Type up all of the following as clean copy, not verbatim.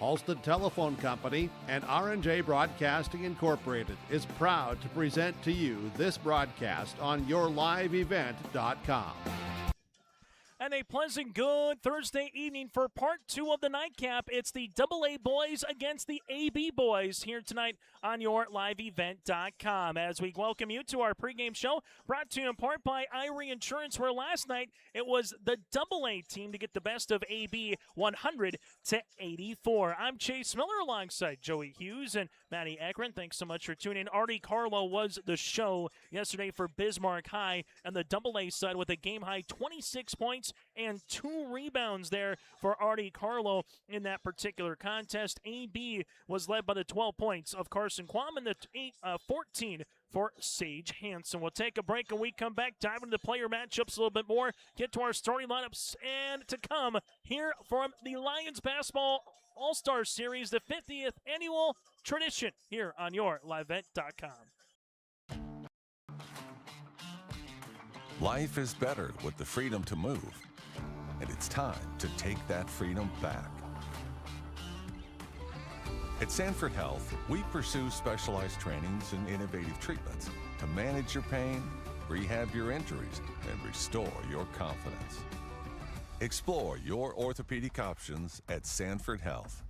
Halstead Telephone Company and R&J Broadcasting Incorporated is proud to present to you this broadcast on yourliveevent.com. And a pleasant good Thursday evening for part 2 of the nightcap. It's the AA boys against the AB boys here tonight on yourliveevent.com as we welcome you to our pregame show brought to you in part by Irie Insurance, where last night it was the AA team to get the best of AB 100-84. I'm Chase Miller alongside Joey Hughes and Maddie Akron. Thanks so much for tuning in. Artie Carlo was the show yesterday for Bismarck High and the AA side with a game-high 26 points and 2 rebounds there for Artie Carlo in that particular contest. AB was led by the 12 points of Carson Quam and the 14 for Sage Hansen. We'll take a break and we come back, dive into the player matchups a little bit more, get to our starting lineups, and to come here from the Lions Basketball All-Star Series, the 50th annual tradition here on yourliveevent.com. Life is better with the freedom to move, and it's time to take that freedom back. At Sanford Health, we pursue specialized trainings and innovative treatments to manage your pain, rehab your injuries, and restore your confidence. Explore your orthopedic options at Sanford Health.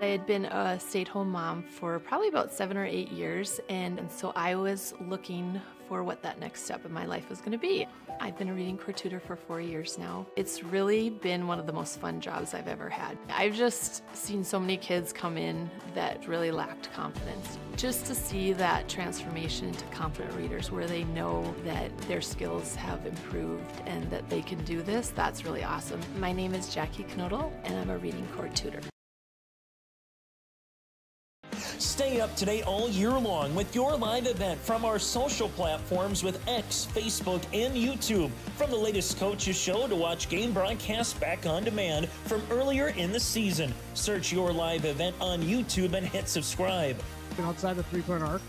I had been a stay-at-home mom for probably about 7 or 8 years, and so I was looking for what that next step in my life was going to be. I've been a reading corps tutor for 4 years now. It's really been one of the most fun jobs I've ever had. I've just seen so many kids come in that really lacked confidence. Just to see that transformation into confident readers where they know that their skills have improved and that they can do this, that's really awesome. My name is Jackie Knodel, and I'm a reading corps tutor. Stay up to date all year long with your live event from our social platforms with X, Facebook, and YouTube. From the latest coaches show to watch game broadcasts back on demand from earlier in the season. Search your live event on YouTube and hit subscribe. Outside the three-point arc.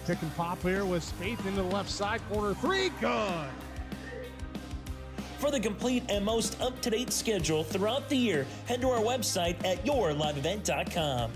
Pick and pop here with Spaeth into the left side corner. 3, good. For the complete and most up-to-date schedule throughout the year, head to our website at yourliveevent.com.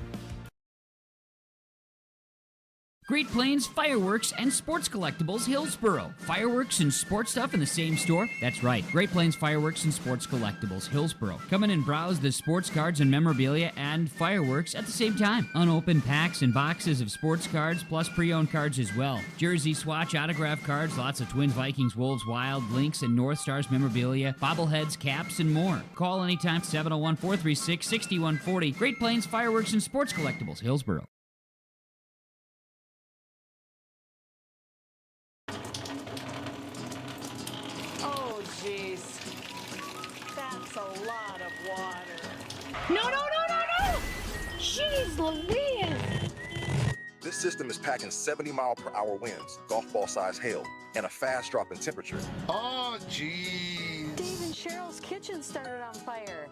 Great Plains Fireworks and Sports Collectibles, Hillsboro. Fireworks and sports stuff in the same store? That's right, Great Plains Fireworks and Sports Collectibles, Hillsboro. Come in and browse the sports cards and memorabilia and fireworks at the same time. Unopened packs and boxes of sports cards, plus pre-owned cards as well. Jersey, swatch, autograph cards, lots of Twins, Vikings, Wolves, Wild, Lynx, and North Stars memorabilia, bobbleheads, caps, and more. Call anytime, 701-436-6140. Great Plains Fireworks and Sports Collectibles, Hillsboro. No! Jeez Louise! This system is packing 70-mile-per-hour winds, golf ball-sized hail, and a fast drop in temperature. Oh, jeez. Dave and Cheryl's kitchen started on fire.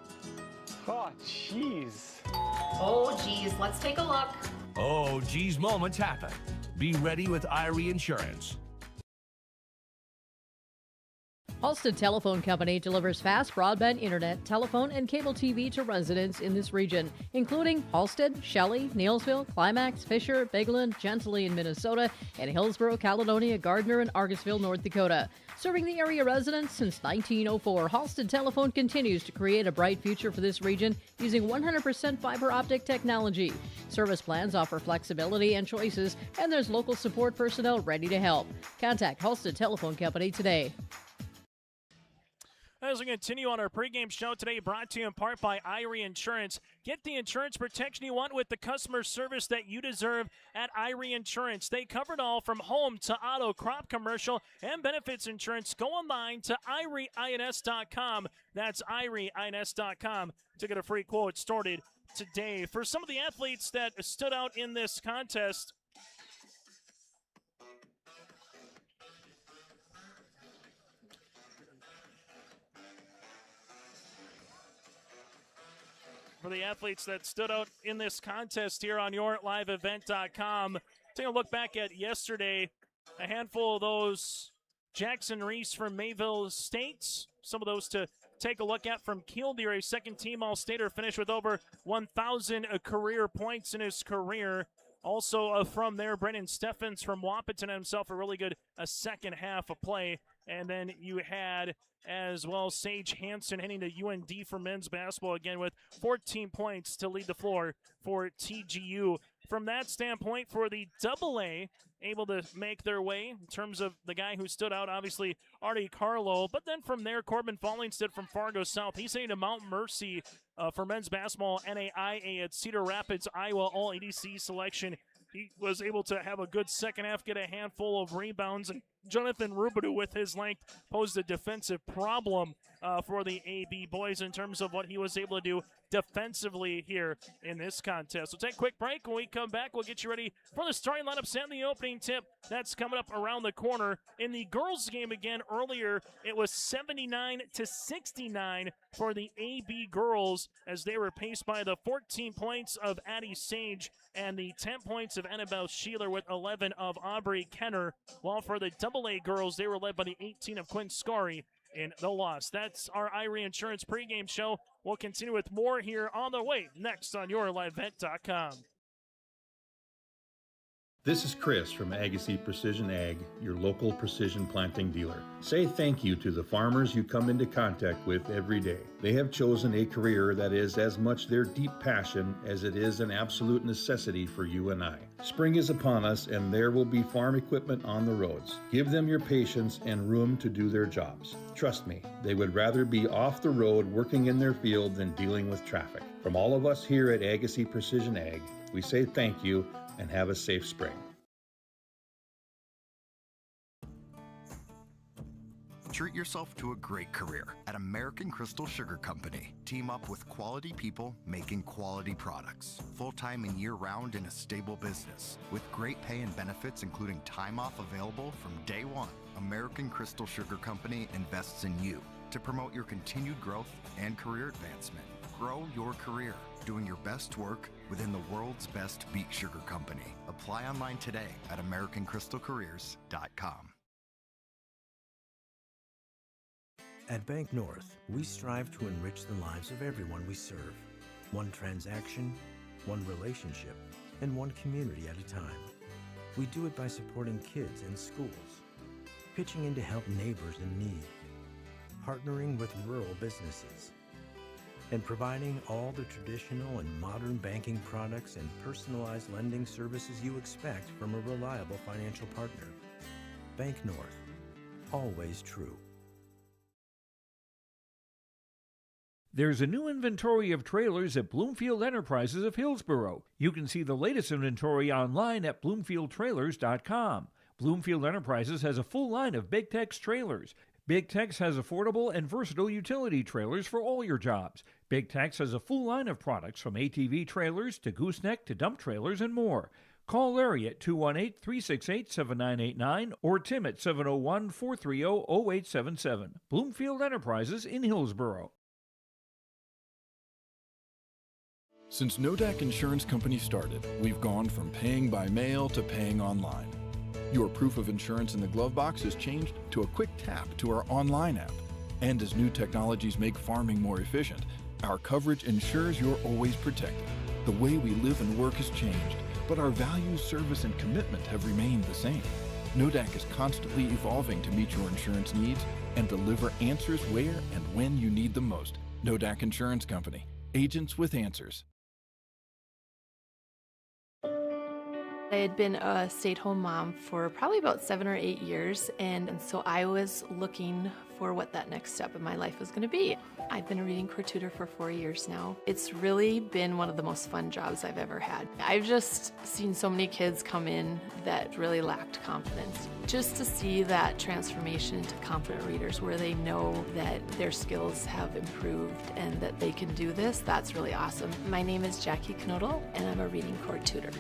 Oh, jeez. Oh, geez, let's take a look. Oh, geez, moments happen. Be ready with Irie Insurance. Halstead Telephone Company delivers fast broadband internet, telephone, and cable TV to residents in this region, including Halstead, Shelley, Neilsville, Climax, Fisher, Bigland, Gentilly in Minnesota, and Hillsborough, Caledonia, Gardner, and Argosville, North Dakota. Serving the area residents since 1904, Halstead Telephone continues to create a bright future for this region using 100% fiber optic technology. Service plans offer flexibility and choices, and there's local support personnel ready to help. Contact Halstead Telephone Company today. As we continue on our pregame show today, brought to you in part by Irie Insurance. Get the insurance protection you want with the customer service that you deserve at Irie Insurance. They cover it all from home to auto, crop, commercial, and benefits insurance. Go online to IrieINS.com. That's IrieINS.com to get a free quote started today. For some of the athletes that stood out in this contest, here on yourliveevent.com. Take a look back at yesterday. a handful of those Jackson Reese from Mayville State. Some of those to take a look at from Killdeer, a second-team All-Stater, finished with over 1,000 career points in his career. Also from there, Brennan Steffens from Wahpeton himself, a really good second half of play. And then you had as well Sage Hansen heading to UND for men's basketball again with 14 points to lead the floor for TGU. From that standpoint, for the AA, able to make their way in terms of the guy who stood out, obviously Artie Carlo. But then from there, Corbin Fallingstead from Fargo South. He's heading to Mount Mercy for men's basketball, NAIA at Cedar Rapids, Iowa, all ADC selection. He was able to have a good second half, get a handful of rebounds, and Jonathan Rubidoux, with his length, posed a defensive problem for the AB boys in terms of what he was able to do defensively here in this contest. We'll take a quick break. When we come back, we'll get you ready for the starting lineups and the opening tip. That's coming up around the corner. In the girls' game again earlier, it was 79-69 for the AB girls as they were paced by the 14 points of Addie Sage and the 10 points of Annabelle Sheeler with 11 of Aubrey Kenner. While for the AA girls, they were led by the 18 of Quinn Scarry in the loss. That's our Irie Insurance pregame show. We'll continue with more here on the way next on YourLiveVet.com. This is Chris from Agassiz Precision Ag, your local precision planting dealer. Say thank you to the farmers you come into contact with every day. They have chosen a career that is as much their deep passion as it is an absolute necessity for you and I. Spring is upon us and there will be farm equipment on the roads. Give them your patience and room to do their jobs. Trust me, they would rather be off the road working in their field than dealing with traffic. From all of us here at Agassiz Precision Ag, we say thank you and have a safe spring. Treat yourself to a great career at American Crystal Sugar Company. Team up with quality people making quality products. Full-time and year-round in a stable business. With great pay and benefits including time off available from day one. American Crystal Sugar Company invests in you to promote your continued growth and career advancement. Grow your career doing your best work within the world's best beet sugar company. Apply online today at AmericanCrystalCareers.com. At Bank North, we strive to enrich the lives of everyone we serve. One transaction, one relationship, and one community at a time. We do it by supporting kids and schools, pitching in to help neighbors in need, partnering with rural businesses, and providing all the traditional and modern banking products and personalized lending services you expect from a reliable financial partner. Bank North, always true. There's a new inventory of trailers at Bloomfield Enterprises of Hillsborough. You can see the latest inventory online at BloomfieldTrailers.com. Bloomfield Enterprises has a full line of Big Tex trailers. Big Tex has affordable and versatile utility trailers for all your jobs. Big Tex has a full line of products from ATV trailers to gooseneck to dump trailers and more. Call Larry at 218-368-7989 or Tim at 701-430-0877. Bloomfield Enterprises in Hillsborough. Since Nodak Insurance Company started, we've gone from paying by mail to paying online. Your proof of insurance in the glove box has changed to a quick tap to our online app. And as new technologies make farming more efficient, our coverage ensures you're always protected. The way we live and work has changed, but our values, service, and commitment have remained the same. Nodak is constantly evolving to meet your insurance needs and deliver answers where and when you need them most. Nodak Insurance Company. Agents with answers. I had been a stay-at-home mom for probably about 7 or 8 years, and so I was looking for what that next step in my life was going to be. I've been a reading corps tutor for 4 years now. It's really been one of the most fun jobs I've ever had. I've just seen so many kids come in that really lacked confidence. Just to see that transformation into confident readers where they know that their skills have improved and that they can do this, that's really awesome. My name is Jackie Knodel, and I'm a reading corps tutor.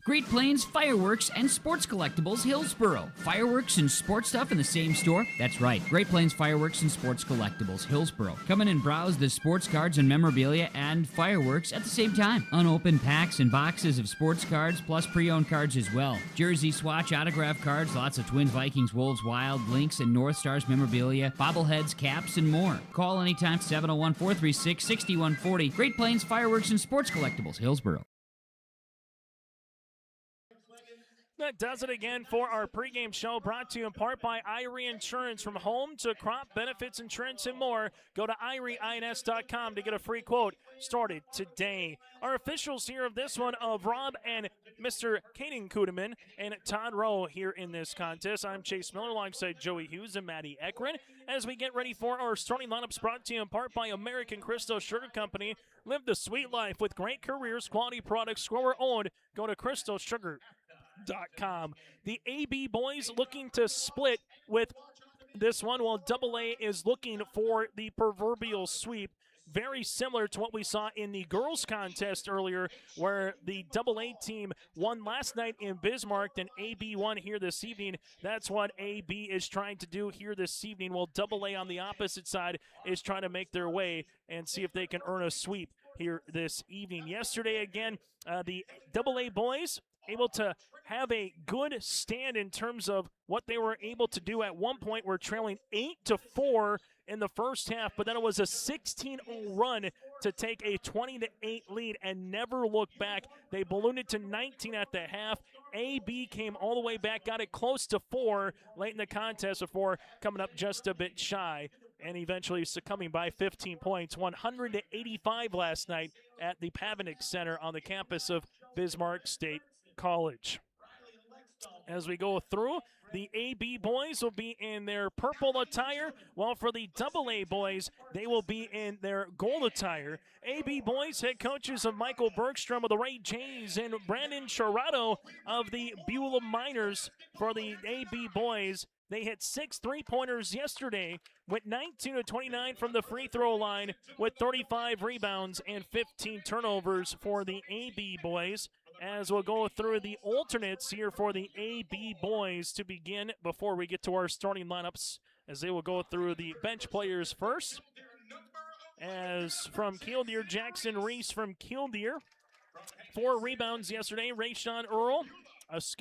Great Plains Fireworks and Sports Collectibles, Hillsboro. Fireworks and sports stuff in the same store? That's right. Great Plains Fireworks and Sports Collectibles, Hillsboro. Come in and browse the sports cards and memorabilia and fireworks at the same time. Unopened packs and boxes of sports cards, plus pre-owned cards as well. Jersey, swatch, autograph cards, lots of Twins, Vikings, Wolves, Wild, Lynx, and North Stars memorabilia, bobbleheads, caps, and more. Call anytime, 701-436-6140. Great Plains Fireworks and Sports Collectibles, Hillsboro. That does it again for our pregame show, brought to you in part by Irie Insurance. From home to crop benefits, insurance, and more, go to IrieINS.com to get a free quote started today. Our officials here of this one of Rob and Mr. Kaden Kudeman and Todd Rowe here in this contest. I'm Chase Miller alongside Joey Hughes and Maddie Ekren as we get ready for our starting lineups, brought to you in part by American Crystal Sugar Company. Live the sweet life with great careers, quality products, grower owned. Go to crystalsugar.com. The AB boys looking to split with this one, while AA is looking for the proverbial sweep. Very similar to what we saw in the girls contest earlier, where the AA team won last night in Bismarck and AB won here this evening. That's what AB is trying to do here this evening, while AA on the opposite side is trying to make their way and see if they can earn a sweep here this evening. Yesterday, again, the AA boys able to have a good stand in terms of what they were able to do. At one point, we're trailing 8-4 in the first half, but then it was a 16-0 run to take a 20-8 lead and never look back. They ballooned it to 19 at the half. AB came all the way back, got it close to 4 late in the contest before coming up just a bit shy and eventually succumbing by 15 points, 100-85 last night at the Pavinick Center on the campus of Bismarck State College. As we go through, the AB boys will be in their purple attire, while for the AA boys, they will be in their gold attire. AB boys, head coaches of Michael Bergstrom of the Ray Jays and Brandon Charato of the Beulah Miners. For the AB boys, they hit 6 three-pointers yesterday, went 19-29 from the free throw line with 35 rebounds and 15 turnovers for the AB boys. As we'll go through the alternates here for the AB boys to begin before we get to our starting lineups, as they will go through the bench players first. As from Killdeer, Jackson Reese from Killdeer. 4 rebounds yesterday. Rayshawn Earl.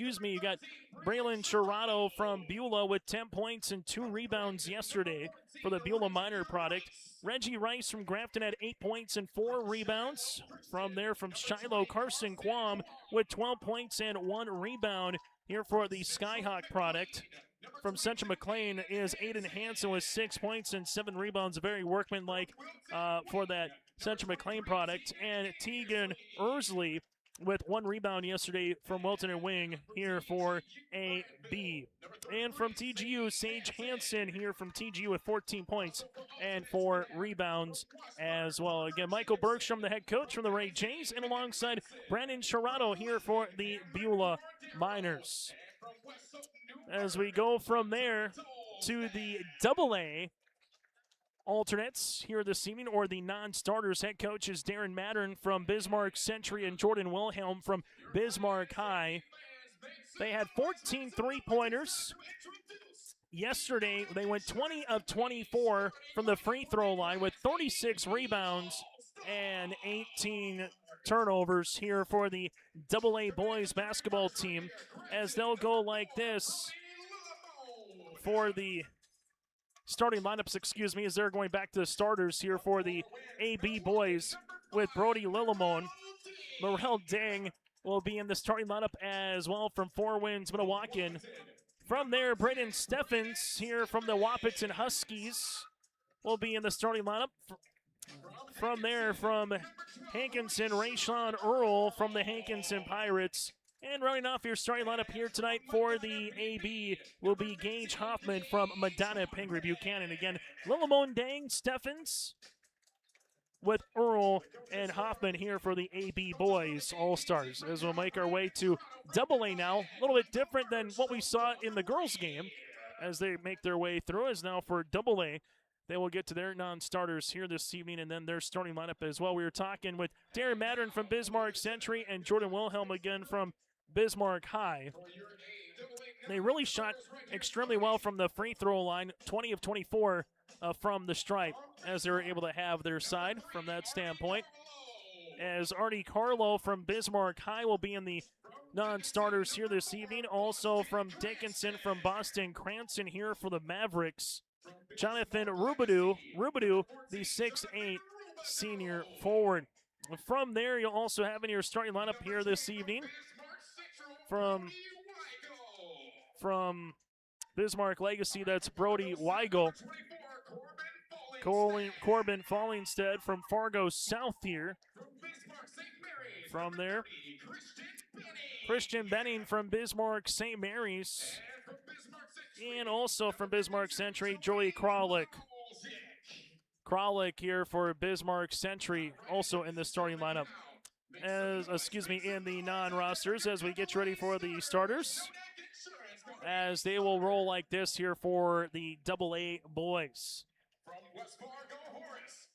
You got Braylon Charato from Beulah with 10 points and 2 rebounds yesterday for the Beulah Minor product. Reggie Rice from Grafton had 8 points and 4 rebounds. From there, from Shiloh, Carson Quam with 12 points and 1 rebound here for the Skyhawk product. From Central McLean is Aiden Hansen with 6 points and 7 rebounds. Very workmanlike for that Central McLean product. And Tegan Ersley with 1 rebound yesterday from Wilton and Wing here for AB. And from TGU, Sage Hansen here from TGU with 14 points and 4 rebounds as well. Again, Michael Bergstrom, the head coach from the Ray Jays, and alongside Brandon Charato here for the Beulah Miners. As we go from there to the AA alternates here this evening, or the non-starters, head coach is Darren Mattern from Bismarck Century and Jordan Wilhelm from Bismarck High. They had 14 three-pointers. Yesterday, they went 20 of 24 from the free throw line with 36 rebounds and 18 turnovers here for the AA boys basketball team, as they'll go like this for the starting lineups, as they're going back to the starters here for the AB boys with Brody Lillimon. Morel Dang will be in the starting lineup as well from Four Winds, Minnewacan. From there, Braden Steffens here from the Wahpeton Huskies will be in the starting lineup. From there, from Hankinson, Rayshawn Earl from the Hankinson Pirates. And running off your starting lineup here tonight for the AB will be Gage Hoffman from Madonna Pingree Buchanan. Again, Lillimon, Dang, Steffens with Earl and Hoffman here for the AB boys All-Stars. As we'll make our way to AA now, a little bit different than what we saw in the girls game as they make their way through. As now for AA, they will get to their non-starters here this evening and then their starting lineup as well. We were talking with Darren Mattern from Bismarck Century and Jordan Wilhelm again from Bismarck High. They really shot extremely well from the free throw line, 20 of 24 from the stripe, as they were able to have their side from that standpoint. As Artie Carlo from Bismarck High will be in the non-starters here this evening. Also from Dickinson from Boston Cranston here for the Mavericks. Jonathan Rubidoux, the 6'8" senior forward. From there, you'll also have in your starting lineup here this evening from Bismarck Legacy, that's Brody Weigel. Corbin Fallingstead from Fargo South here. From there, Christian Benning from Bismarck St. Mary's. And also from Bismarck Century, Joey Kralik. Kralik here for Bismarck Century, also in the starting lineup. In the non-rosters as we get ready for the starters. As they will roll like this here for the AA boys.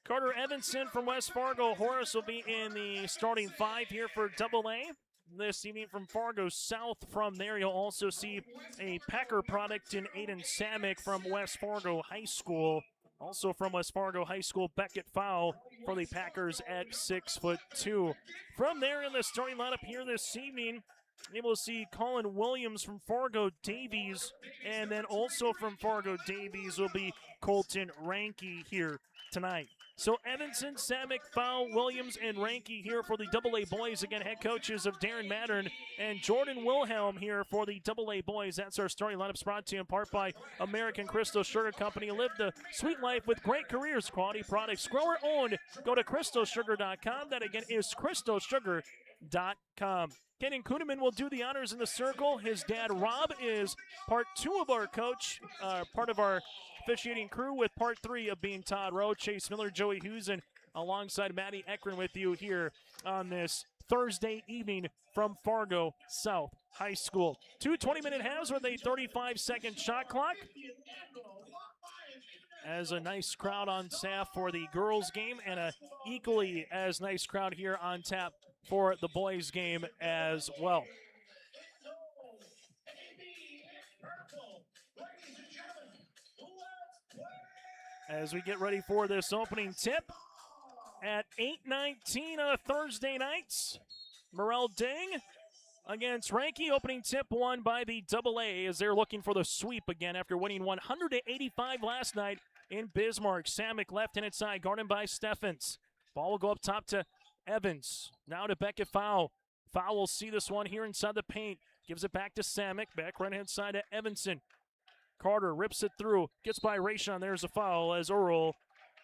Carter Evanson from West Fargo. Horace will be in the starting 5 here for AA. This evening from Fargo South. From there, you'll also see a Packer product in Aiden Samick from West Fargo High School. Also from West Fargo High School, Beckett Fowl for the Packers at 6'2". From there in the starting lineup here this evening, you will see Colin Williams from Fargo Davies, and then also from Fargo Davies will be Colton Ranke here tonight. So Evanson, Samick, Fowl, Williams, and Ranke here for the AA boys. Again, head coaches of Darren Mattern and Jordan Wilhelm here for the AA boys. That's our starting lineups, brought to you in part by American Crystal Sugar Company. Live the sweet life with great careers, quality products, grower owned. Go to crystalsugar.com. That again is crystalsugar.com. Kenan Kuhneman will do the honors in the circle. His dad, Rob, is part 2 of our coach, part of our officiating crew, with part 3 of being Todd Rowe. Chase Miller, Joey Husen, alongside Maddie Ekron with you here on this Thursday evening from Fargo South High School. 2 20-minute halves with a 35-second shot clock. As a nice crowd on tap for the girls game, and a equally as nice crowd here on tap for the boys game as well. As we get ready for this opening tip at 8:19 on a Thursday night, Morel Ding against Ranke. Opening tip won by the AA as they're looking for the sweep again after winning 185 last night in Bismarck. Samick left-handed side, guarded by Steffens. Ball will go up top to Evans. Now to Beckett Fowl. Fowl will see this one here inside the paint. Gives it back to Samick. Back right-hand side to Evanson. Carter rips it through. Gets by Rayshon. There's a foul as Earl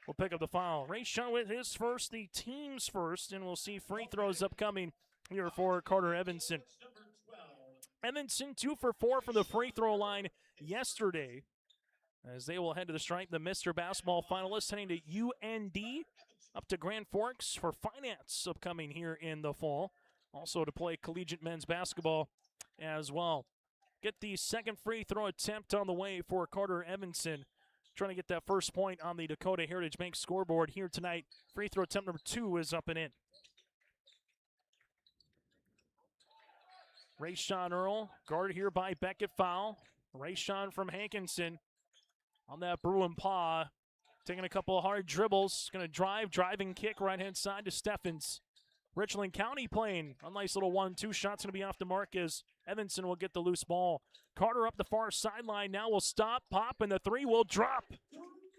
will pick up the foul. Rayshon with his first, the team's first, and we'll see free throws upcoming here for Carter Evanson. Evanson 2 for 4 from the free throw line yesterday, as they will head to the stripe. The Mr. Basketball finalists heading to UND, up to Grand Forks for finance upcoming here in the fall. Also to play collegiate men's basketball as well. Get the second free throw attempt on the way for Carter Evanson. Trying to get that first point on the Dakota Heritage Bank scoreboard here tonight. Free throw attempt number 2 is up and in. Rayshon Earl, guarded here by Beckett Fowl. Rayshon from Hankinson on that Bruin paw. Taking a couple of hard dribbles. Going to driving kick right-hand side to Steffens. Richland County playing a nice little 1-2 shot's going to be off the mark as Evanson will get the loose ball. Carter up the far sideline now will stop, pop, and the 3 will drop.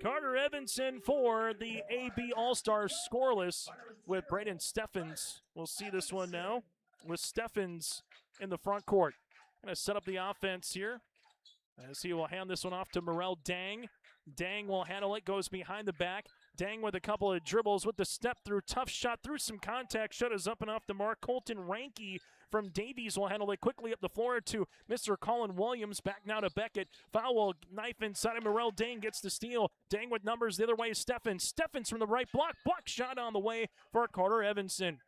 Carter Evanson for the AB All-Stars scoreless with Braden Steffens. We'll see this one now with Steffens in the front court. Going to set up the offense here as he will hand this one off to Morel Dang. Dang will handle it, goes behind the back. Dang with a couple of dribbles with the step through. Tough shot through some contact. Shot is up and off the mark. Colton Ranke from Davies will handle it quickly up the floor to Mr. Colin Williams. Back now to Beckett. Foul knife inside of Morel. Dang gets the steal. Dang with numbers the other way is Steffens. Steffens from the right block. Block shot on the way for Carter Evanson.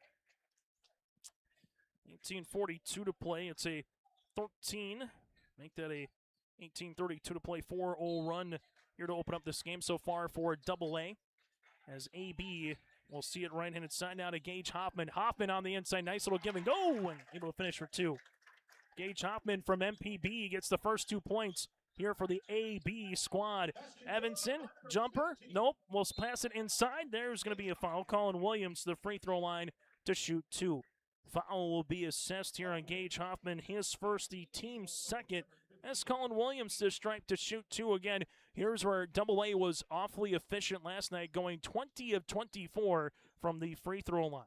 18:42 to play. It's a 13. Make that a 18:32 to play 4-0 run here to open up this game so far for AA. As AB will see it right-handed side now to Gage Hoffman. Hoffman on the inside. Nice little give and go, and able to finish for 2. Gage Hoffman from MPB gets the first 2 points here for the AB squad. Evanson, jumper, nope, we'll pass it inside. There's going to be a foul. Colin Williams to the free throw line to shoot 2. Foul will be assessed here on Gage Hoffman, his first, the team's second. As Colin Williams to strike to shoot 2 again. Here's where AA was awfully efficient last night, going 20 of 24 from the free throw line.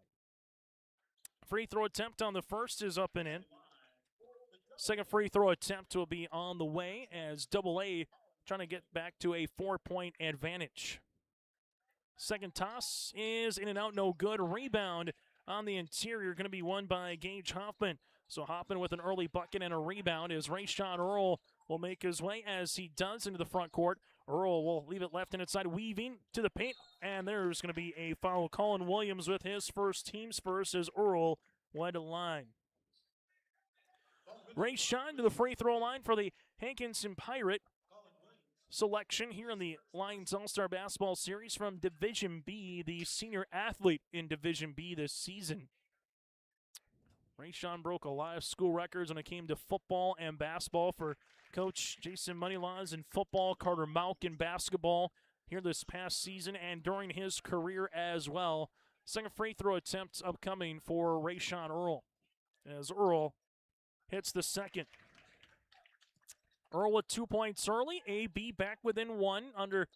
Free throw attempt on the first is up and in. Second free throw attempt will be on the way as AA trying to get back to a 4-point advantage. Second toss is in and out, no good. Rebound on the interior, going to be won by Gage Hoffman. So Hoffman with an early bucket and a rebound as Rayshawn Earl will make his way as he does into the front court. Earl will leave it left hand side, weaving to the paint, and there's going to be a foul. Colin Williams with his first, team's first, as Earl wide to the line. Rayshawn to the free throw line for the Hankinson Pirate selection here in the Lions All-Star Basketball Series from Division B, the senior athlete in Division B this season. Rayshawn broke a lot of school records when it came to football and basketball for Coach Jason Moneylaws in football, Carter Malk in basketball here this past season and during his career as well. Second free throw attempt upcoming for Rayshawn Earl as Earl hits the second. Earl with 2 points early. AB back within 1 under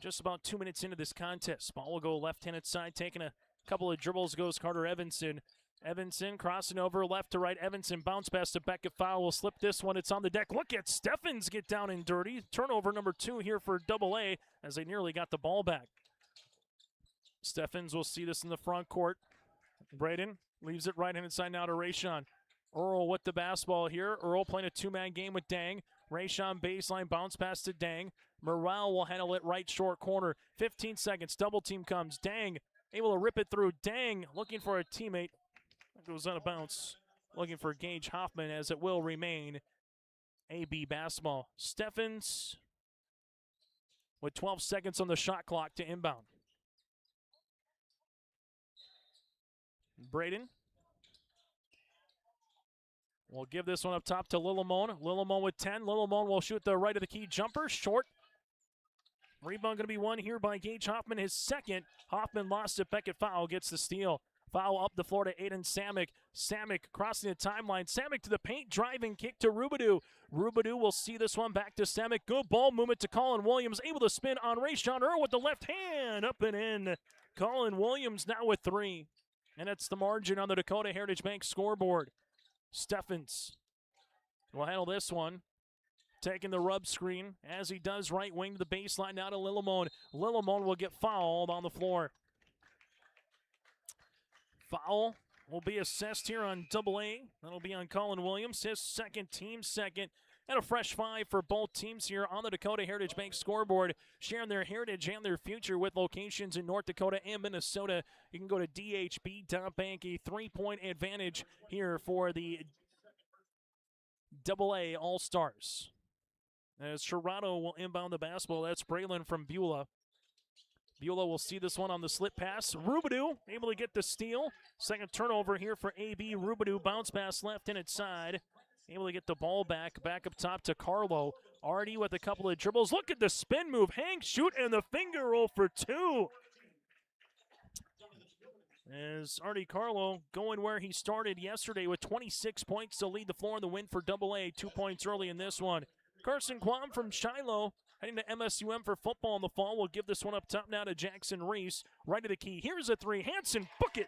just about 2 minutes into this contest. Ball will go left-handed side, taking a couple of dribbles goes Carter Evanson. Evanson crossing over left to right. Evanson bounce pass to Beckett. Foul will slip this one. It's on the deck. Look at Steffens get down and dirty. Turnover number 2 here for AA as they nearly got the ball back. Steffens will see this in the front court. Braden leaves it right-handed side now to Rayshawn. Earl with the basketball here. Earl playing a 2-man game with Dang. Rayshawn baseline bounce pass to Dang. Morrell will handle it right short corner. 15 seconds. Double team comes. Dang able to rip it through. Dang looking for a teammate. That goes out of bounds. Looking for Gage Hoffman as it will remain AB basketball. Steffens with 12 seconds on the shot clock to inbound. Braden will give this one up top to Lillimone. Lillimone with 10. Lillimone will shoot the right of the key jumper. Short. Rebound going to be won here by Gage Hoffman, his second. Hoffman lost it. Beckett foul gets the steal. Foul up the floor to Aiden Samick. Samick crossing the timeline. Samick to the paint. Driving kick to Rubadu. Rubadu will see this one back to Samick. Good ball movement to Colin Williams. Able to spin on Rayshawn Earl with the left hand. Up and in. Colin Williams now with 3. And it's the margin on the Dakota Heritage Bank scoreboard. Steffens will handle this one. Taking the rub screen as he does right wing to the baseline now to Lillimone. Lillimone will get fouled on the floor. Foul will be assessed here on AA. That'll be on Colin Williams, his second, team second. And a fresh 5 for both teams here on the Dakota Heritage Bank scoreboard, sharing their heritage and their future with locations in North Dakota and Minnesota. You can go to dhb.bank, a 3-point advantage here for the AA All-Stars. As Sherrano will inbound the basketball, that's Braylon from Beulah. Beulah will see this one on the slip pass. Rubadu able to get the steal. Second turnover here for AB. Rubadu bounce pass left-handed side. Able to get the ball back up top to Carlo. Artie with a couple of dribbles. Look at the spin move. Hang, shoot, and the finger roll for 2. As Artie Carlo going where he started yesterday with 26 points to lead the floor in the win for AA. 2 points early in this one. Carson Quam from Shiloh heading to MSUM for football in the fall. We'll give this one up top now to Jackson Reese. Right to the key. Here's a 3. Hansen, book it.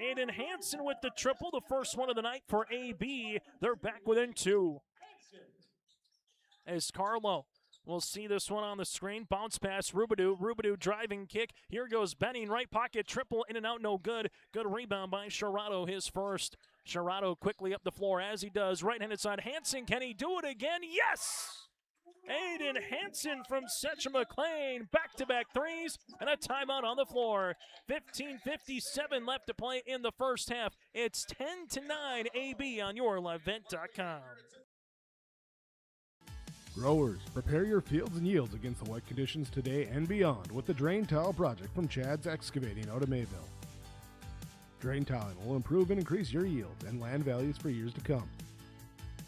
Aiden Hansen with the triple, the first one of the night for AB. They're back within 2. As Carlo will see this one on the screen. Bounce pass, Rubadu. Rubadu driving kick. Here goes Benning, right pocket, triple, in and out, no good. Good rebound by Sherrano, his first. Sherrano quickly up the floor as he does. Right-handed side, Hansen, can he do it again? Yes! Aiden Hansen from Setcha McLean, back-to-back threes, and a timeout on the floor. 15:57 left to play in the first half. It's 10-9 AB on yourlivevent.com. Growers, prepare your fields and yields against the wet conditions today and beyond with the Drain Tile Project from Chad's Excavating out of Mayville. Drain tiling will improve and increase your yields and land values for years to come.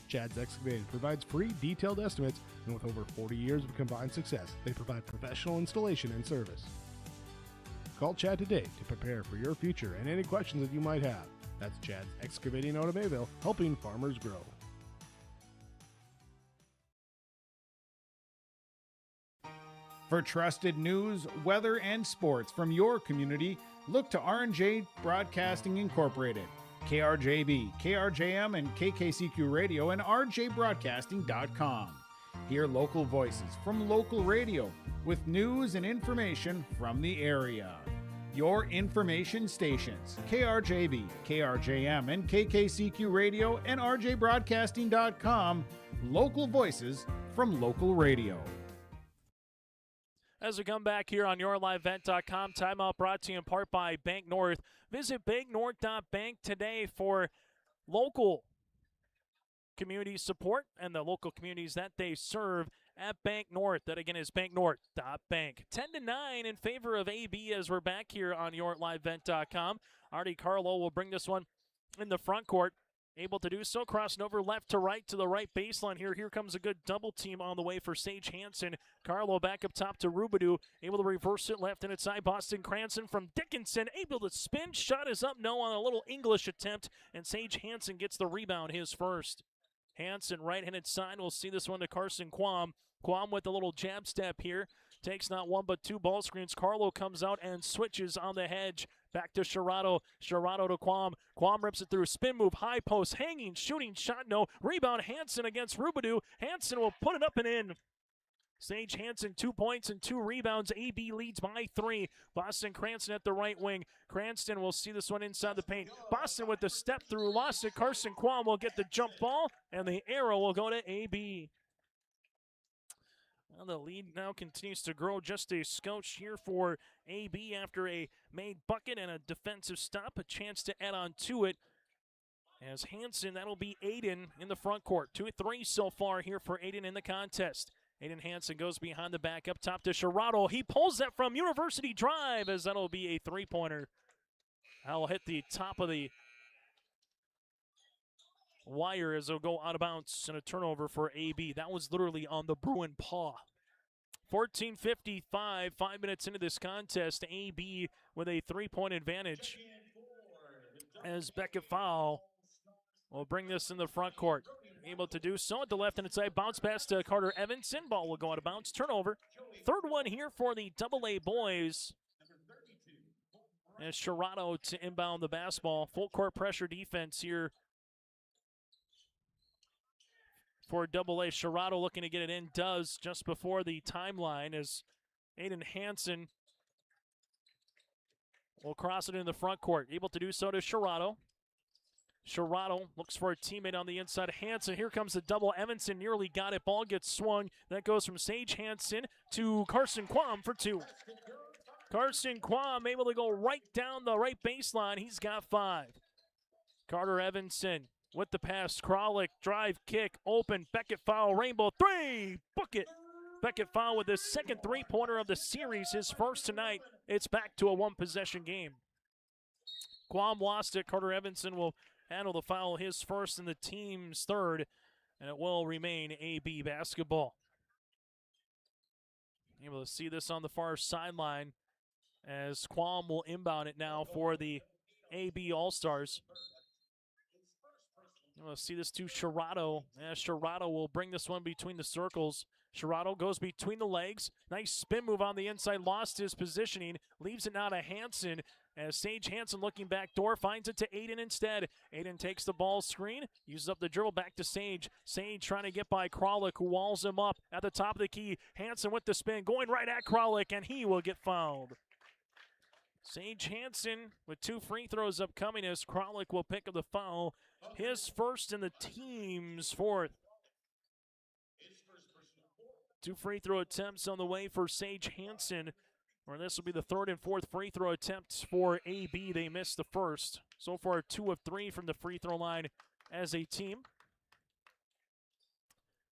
Chad's Excavating provides free detailed estimates, and with over 40 years of combined success, they provide professional installation and service. Call Chad today to prepare for your future and any questions that you might have. That's Chad's Excavating out of Mayville, helping farmers grow. For trusted news, weather, and sports from your community, look to R&J Broadcasting Incorporated. KRJB, KRJM, and KKCQ Radio and rjbroadcasting.com. Hear local voices from local radio with news and information from the area. Your information stations, KRJB, KRJM, and KKCQ Radio and rjbroadcasting.com. Local voices from local radio. As we come back here on YourLiveEvent.com, timeout brought to you in part by Bank North. Visit banknorth.bank today for local community support and the local communities that they serve at Bank North. That again is banknorth.bank. 10-9 in favor of AB as we're back here on YourLiveEvent.com. Artie Carlo will bring this one in the front court. Able to do so, crossing over left to right to the right baseline here. Here comes a good double team on the way for Sage Hansen. Carlo back up top to Rubidou, able to reverse it left and inside. Boston Cranston from Dickinson, able to spin. Shot is up, no, on a little English attempt, and Sage Hansen gets the rebound, his first. Hansen, right-handed side, we'll see this one to Carson Quam. Quam with a little jab step here. Takes not one but two ball screens. Carlo comes out and switches on the hedge. Back to Sherrato. Sherrato to Quam. Quam rips it through. Spin move. High post. Hanging. Shooting shot. No. Rebound. Hansen against Rubidou. Hansen will put it up and in. Sage Hansen, 2 points and 2 rebounds. AB leads by 3. Boston Cranston at the right wing. Cranston will see this one inside the paint. Boston with the step through. Lost it. Carson Quam will get the jump ball. And the arrow will go to AB. Well, the lead now continues to grow. Just a scotch here for AB after a made bucket and a defensive stop. A chance to add on to it. As Hansen, that'll be Aiden in the front court. 2-3 so far here for Aiden in the contest. Aiden Hansen goes behind the back up top to Sherrato. He pulls that from University Drive as that'll be a three-pointer. That'll hit the top of the wire as it'll go out of bounds and a turnover for AB. That was literally on the Bruin paw. 14:55, 5 minutes into this contest. AB with a three-point advantage. As Beckett foul will bring this in the front court. Able to do so at the left-hand side. Bounce pass to Carter Evanson. Ball will go out of bounds. Turnover. Third one here for the AA boys. As Sherrato to inbound the basketball. Full court pressure defense here for AA. Sherrato looking to get it in. Does just before the timeline as Aiden Hansen will cross it in the front court. Able to do so to Sherrato. Sherrato looks for a teammate on the inside. Hansen, here comes the double. Evanson nearly got it. Ball gets swung. That goes from Sage Hansen to Carson Quam for 2. Carson Quam able to go right down the right baseline. He's got 5. Carter Evanson with the pass. Kralik, drive, kick, open. Beckett foul, Rainbow 3. Book it. Beckett foul with his second three-pointer of the series. His first tonight. It's back to a one-possession game. Quam lost it. Carter Evanson will handle the foul, his first and the team's third, and it will remain AB basketball. Able to see this on the far sideline as Quam will inbound it now for the AB All-Stars. We'll see this to Sherrato. Sherrato will bring this one between the circles. Sherrato goes between the legs. Nice spin move on the inside. Lost his positioning. Leaves it now to Hansen. As Sage Hansen looking back door, finds it to Aiden instead. Aiden takes the ball screen, uses up the dribble back to Sage. Sage trying to get by Kralik, who walls him up at the top of the key. Hansen with the spin, going right at Kralik, and he will get fouled. Sage Hansen with 2 free throws upcoming as Kralik will pick up the foul. His first and the team's fourth. 2 free throw attempts on the way for Sage Hansen. Or this will be the third and fourth free throw attempts for AB. They missed the first. So far, 2 of 3 from the free throw line as a team.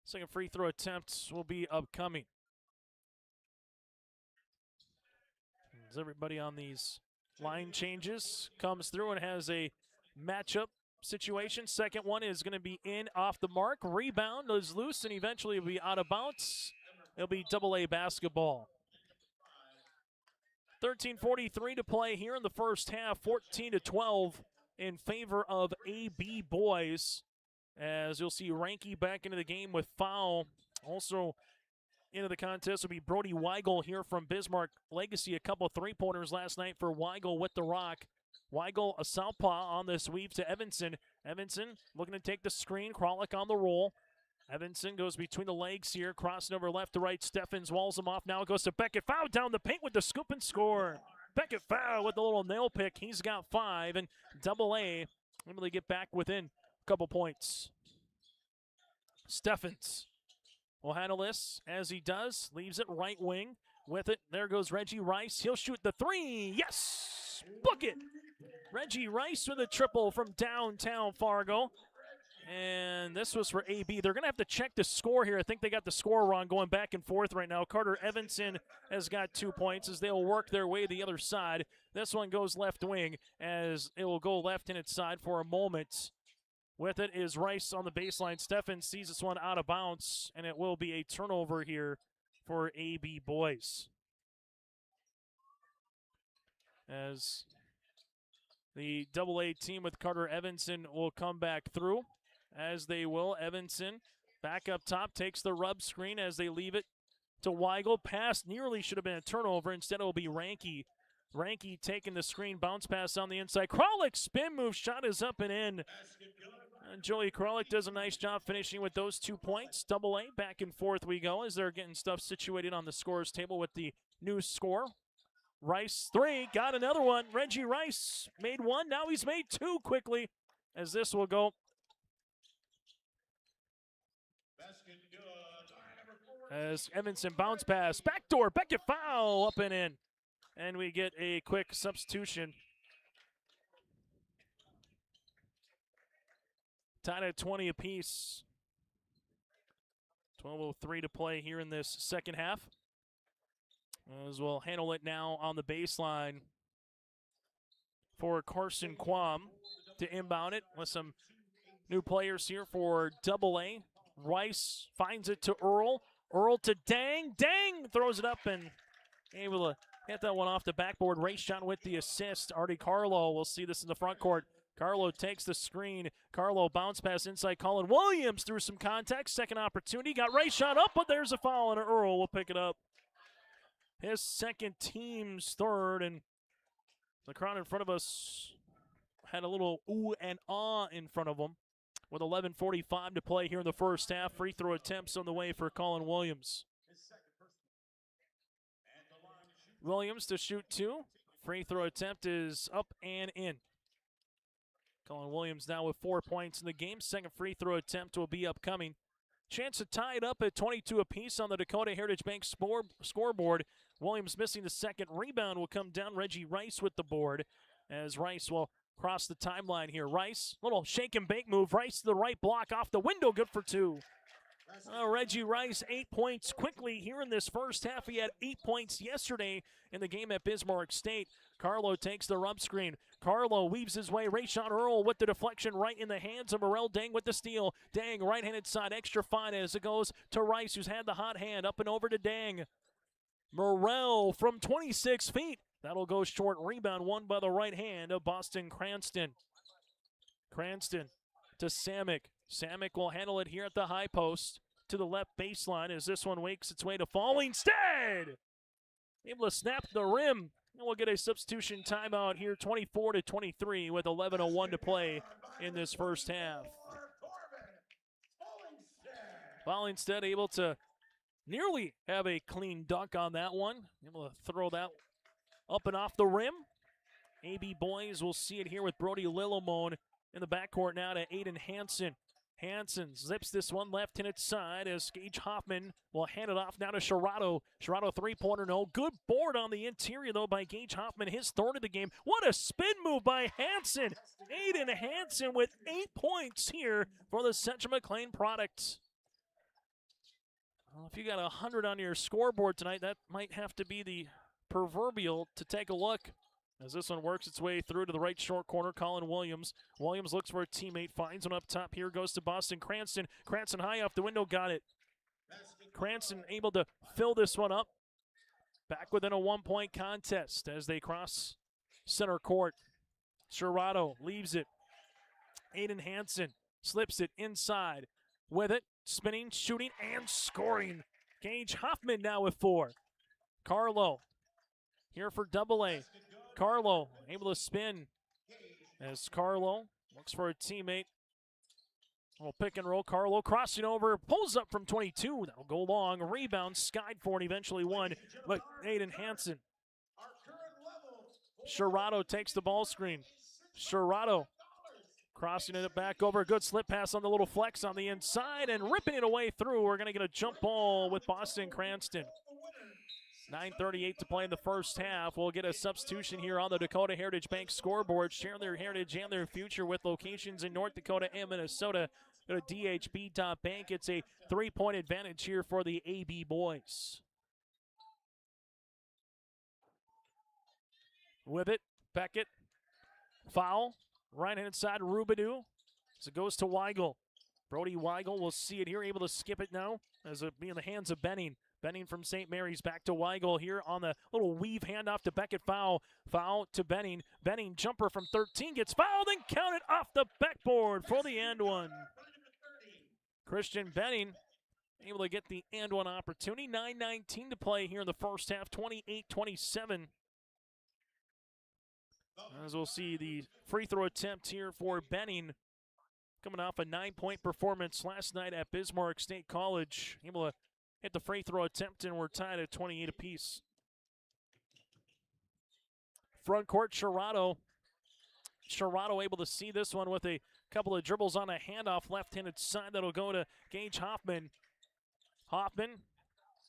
Second free throw attempts will be upcoming. As everybody on these Line changes, comes through and has a matchup situation. Second one is going to be in off the mark. Rebound is loose and eventually will be out of bounds. It'll be AA basketball. 13:43 to play here in the first half. 14-12 in favor of AB boys. As you'll see Ranky back into the game with foul. Also into the contest will be Brody Weigel here from Bismarck Legacy. A couple three-pointers last night for Weigel with the rock. Weigel, a southpaw on this weave to Evanson. Evanson looking to take the screen. Kralik on the roll. Evanson goes between the legs here, crossing over left to right. Steffens walls him off. Now it goes to Beckett. Foul down the paint with the scoop and score. Beckett foul with the little nail pick. He's got 5, and AA able to get back within a couple points. Steffens will handle this as he does. Leaves it right wing. With it, there goes Reggie Rice. He'll shoot the 3. Yes! Book it! Reggie Rice with a triple from downtown Fargo. And this was for AB. They're going to have to check the score here. I think they got the score wrong going back and forth right now. Carter Evanson has got 2 points as they'll work their way the other side. This one goes left wing as it will go left-handed side for a moment. With it is Rice on the baseline. Steffens sees this one out of bounds, and it will be a turnover here for AB boys. As the AA team with Carter Evanson will come back through, as they will. Evanson back up top, takes the rub screen as they leave it to Weigel. Pass nearly should have been a turnover. Instead, it will be Ranky. Ranky taking the screen, bounce pass on the inside. Kralik spin move, shot is up and in. And Joey Kralik does a nice job finishing with those 2 points. AA, back and forth we go as they're getting stuff situated on the scores table with the new score. Rice 3, got another one. Reggie Rice made 1, now he's made 2 quickly as this will go. As Evanson bounce pass, backdoor, Beckett foul, up and in. And we get a quick substitution. Tied at 20 apiece. 12:03 to play here in this second half. As we'll handle it now on the baseline for Carson Quam to inbound it with some new players here for AA. Rice finds it to Earl. Earl to Dang. Dang throws it up and able to hit that one off the backboard. Ray shot with the assist. Artie Carlo will see this in the front court. Carlo takes the screen. Carlo bounce pass inside. Colin Williams through some contact. Second opportunity. Got Ray shot up, but there's a foul, and Earl will pick it up. His second, team's third, and the crowd in front of us had a little ooh and ah in front of them with 11:45 to play here in the first half. Free throw attempts on the way for Colin Williams. Williams to shoot 2. Free throw attempt is up and in. Colin Williams now with 4 points in the game. Second free throw attempt will be upcoming. Chance to tie it up at 22 apiece on the Dakota Heritage Bank scoreboard. Williams missing the second. Rebound will come down. Reggie Rice with the board as Rice will cross the timeline here. Rice, little shake and bake move. Rice to the right block off the window. Good for 2. Reggie Rice, 8 points quickly here in this first half. He had 8 points yesterday in the game at Bismarck State. Carlo takes the rub screen. Carlo weaves his way. Rayshon Earl with the deflection right in the hands of Morel Dang with the steal. Dang, right-handed side, extra fine as it goes to Rice, who's had the hot hand. Up and over to Dang. Morel from 26 feet. That'll go short. Rebound won by the right hand of Boston Cranston. Cranston to Samick. Samick will handle it here at the high post to the left baseline as this one wakes its way to Falling Stead. Able to snap the rim. And we'll get a substitution timeout here, 24-23 with 11:01 to play in this first half. Falling Stead able to nearly have a clean dunk on that one. Able to throw that up and off the rim. AB boys will see it here with Brody Lillamone in the backcourt now to Aiden Hansen. Hansen zips this one left-handed side as Gage Hoffman will hand it off now to Sherrado. Sherrado three-pointer, no. Good board on the interior, though, by Gage Hoffman. His third of the game. What a spin move by Hansen. Aiden Hansen with 8 points here for the Central McLean product. Well, if you got 100 on your scoreboard tonight, that might have to be the proverbial to take a look. As this one works its way through to the right short corner, Colin Williams. Williams looks for a teammate, finds one up top. Here goes to Boston Cranston. Cranston high off the window, got it. Cranston able to fill this one up. Back within a 1-point contest as they cross center court. Sherrato leaves it. Aiden Hansen slips it inside with it. Spinning, shooting, and scoring. Gage Hoffman now with 4. Carlo here for AA. Carlo able to spin as Carlo looks for a teammate. Little pick and roll. Carlo crossing over, pulls up from 22. That'll go long. Rebound, skied for and eventually won. But Aiden Hansen. Sherrato takes the ball screen. Sherrato crossing it back over. Good slip pass on the little flex on the inside and ripping it away through. We're going to get a jump ball with Boston Cranston. 9:38 to play in the first half. We'll get a substitution here on the Dakota Heritage Bank scoreboard. Share their heritage and their future with locations in North Dakota and Minnesota. Go to dhb.bank. It's a 3-point advantage here for the AB boys. With it, Beckett. Foul. Right-hand side, Rubidou. As it goes to Weigel. Brody Weigel will see it here, able to skip it now as it be in the hands of Benning. Benning from St. Mary's back to Weigel here on the little weave handoff to Beckett. Foul to Benning. Benning jumper from 13 gets fouled and counted off the backboard for the and one. Christian Benning able to get the and one opportunity. 9:19 to play here in the first half. 28-27. As we'll see the free throw attempt here for Benning, coming off a 9-point performance last night at Bismarck State College. Able to hit the free throw attempt, and we're tied at 28 apiece. Front court, Sherrato. Sherrato able to see this one with a couple of dribbles on a handoff left-handed side. That'll go to Gage Hoffman. Hoffman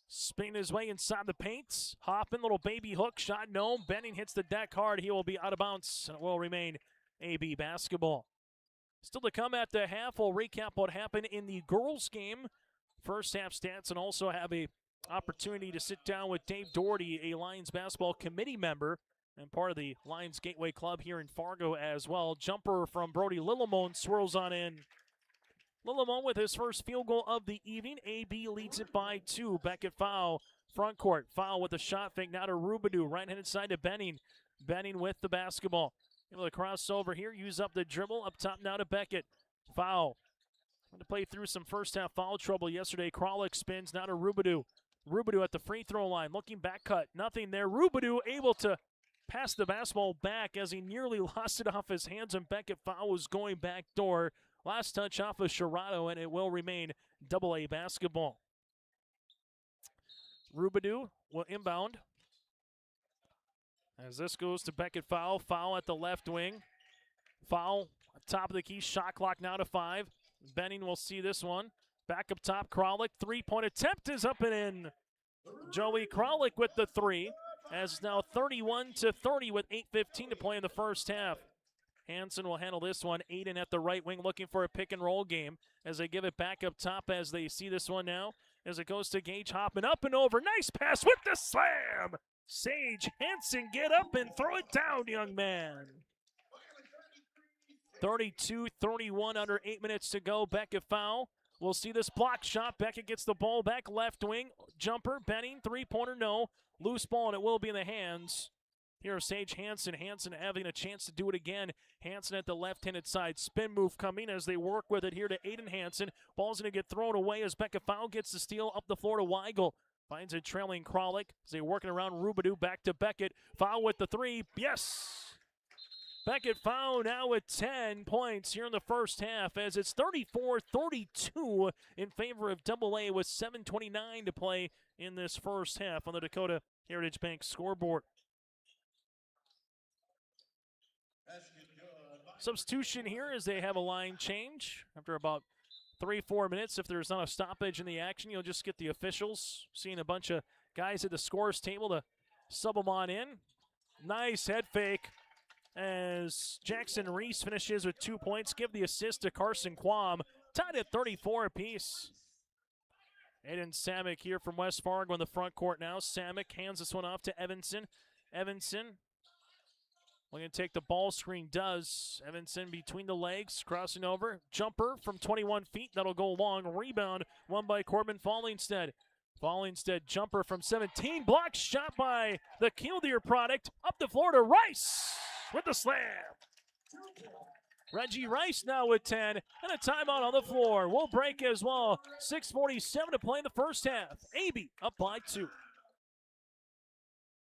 spinning his way inside the paint. Hoffman, little baby hook shot, no. Benning hits the deck hard. He will be out of bounds, and it will remain AB basketball. Still to come at the half, we'll recap what happened in the girls' game. First half stats, and also have a opportunity to sit down with Dave Doherty, a Lions basketball committee member and part of the Lions Gateway Club here in Fargo as well. Jumper from Brody Lillimon swirls on in. Lillimon with his first field goal of the evening. AB leads it by 2. Beckett foul. Front court. Foul with the shot fake. Now to Rubidou. Right-handed side to Benning. Benning with the basketball. Able to cross over here. Use up the dribble. Up top now to Beckett. Foul. To play through some first half foul trouble yesterday. Kralik spins. Now to Rubidou. Rubidou at the free throw line. Looking back cut. Nothing there. Rubidou able to pass the basketball back as he nearly lost it off his hands, and Beckett foul was going back door. Last touch off of Sherrato, and it will remain AA basketball. Rubidou will inbound. As this goes to Beckett foul. Foul at the left wing. Foul top of the key. Shot clock now to 5. Benning will see this one. Back up top, Kralik. 3-point attempt is up and in. Joey Kralik with the 3. As now 31-30 with 8:15 to play in the first half. Hansen will handle this one. Aiden at the right wing looking for a pick and roll game as they give it back up top as they see this one now. As it goes to Gage Hoffman up and over. Nice pass with the slam. Sage Hansen, get up and throw it down, young man. 32-31 under 8 minutes to go. Beckett foul. We'll see this block shot. Beckett gets the ball back left wing. Jumper, Benning, 3-pointer, no. Loose ball, and it will be in the hands. Here, Sage Hansen. Hansen having a chance to do it again. Hansen at the left-handed side. Spin move coming as they work with it here to Aiden Hansen. Ball's going to get thrown away as Beckett foul gets the steal up the floor to Weigel. Finds it trailing Kralik as they working around Rubidou. Back to Beckett. Foul with the 3. Yes! Beckett foul now with 10 points here in the first half as it's 34-32 in favor of AA with 7:29 to play in this first half on the Dakota Heritage Bank scoreboard. Substitution here as they have a line change after about 3-4 minutes. If there's not a stoppage in the action, you'll just get the officials seeing a bunch of guys at the scorer's table to sub them on in. Nice head fake as Jackson Reese finishes with 2 points. Give the assist to Carson Quam. Tied at 34 apiece. Aiden Samick here from West Fargo in the front court now. Samick hands this one off to Evanson. Evanson Looking to take the ball screen, does. Evanson between the legs, crossing over. Jumper from 21 feet, that'll go long. Rebound, won by Corbin Fallingstead. Fallingstead, jumper from 17, blocked shot by the Killdeer product. Up the floor to Rice with the slam. Reggie Rice now with 10, and a timeout on the floor. We'll break as well. 6:47 to play in the first half. AB up by 2.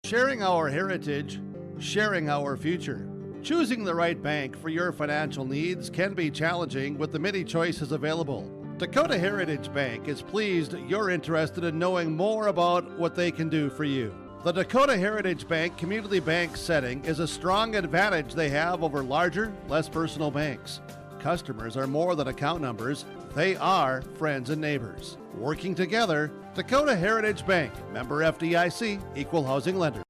Sharing our heritage, sharing our future. Choosing the right bank for your financial needs can be challenging with the many choices available. Dakota Heritage Bank is pleased you're interested in knowing more about what they can do for you. The Dakota Heritage Bank community bank setting is a strong advantage they have over larger, less personal banks. Customers are more than account numbers, they are friends and neighbors. Working together, Dakota Heritage Bank, member FDIC, equal housing lender.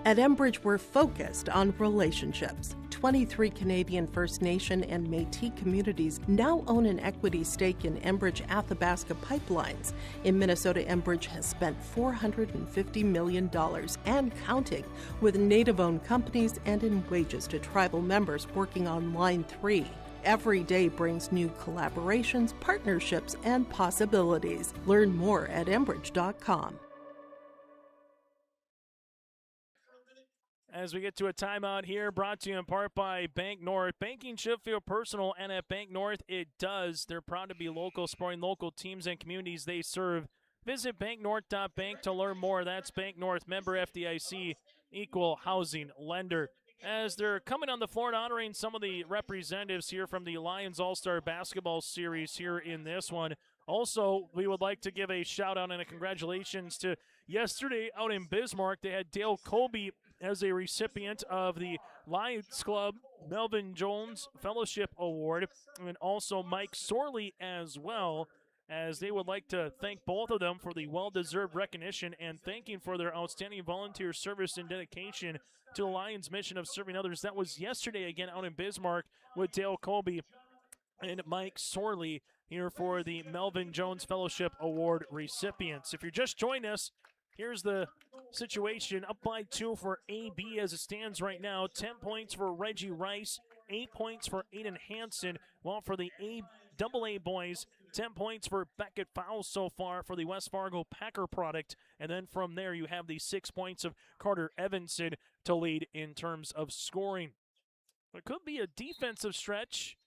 At Enbridge, we're focused on relationships. 23 Canadian First Nation and Métis communities now own an equity stake in Enbridge Athabasca Pipelines. In Minnesota, Enbridge has spent $450 million and counting with Native-owned companies and in wages to tribal members working on Line 3. Every day brings new collaborations, partnerships, and possibilities. Learn more at Enbridge.com. As we get to a timeout here, brought to you in part by Bank North. Banking should feel personal, and at Bank North, it does. They're proud to be local, supporting local teams and communities they serve. Visit banknorth.bank to learn more. That's Bank North, member FDIC, equal housing lender. As they're coming on the floor and honoring some of the representatives here from the Lions All-Star Basketball Series here in this one. Also, we would like to give a shout-out and a congratulations to yesterday out in Bismarck. They had Dale Colby as a recipient of the Lions Club Melvin Jones Fellowship Award, and also Mike Sorley as well, as they would like to thank both of them for the well-deserved recognition and thanking for their outstanding volunteer service and dedication to the Lions' mission of serving others. That was yesterday again out in Bismarck with Dale Colby and Mike Sorley here for the Melvin Jones Fellowship Award recipients. If you're just joining us, here's the situation. Up by 2 for AB as it stands right now. 10 points for Reggie Rice, 8 points for Aiden Hansen. While for the AA boys, 10 points for Beckett Fowles so far for the West Fargo Packer product. And then from there you have the 6 points of Carter Evanson to lead in terms of scoring. It could be a defensive stretch.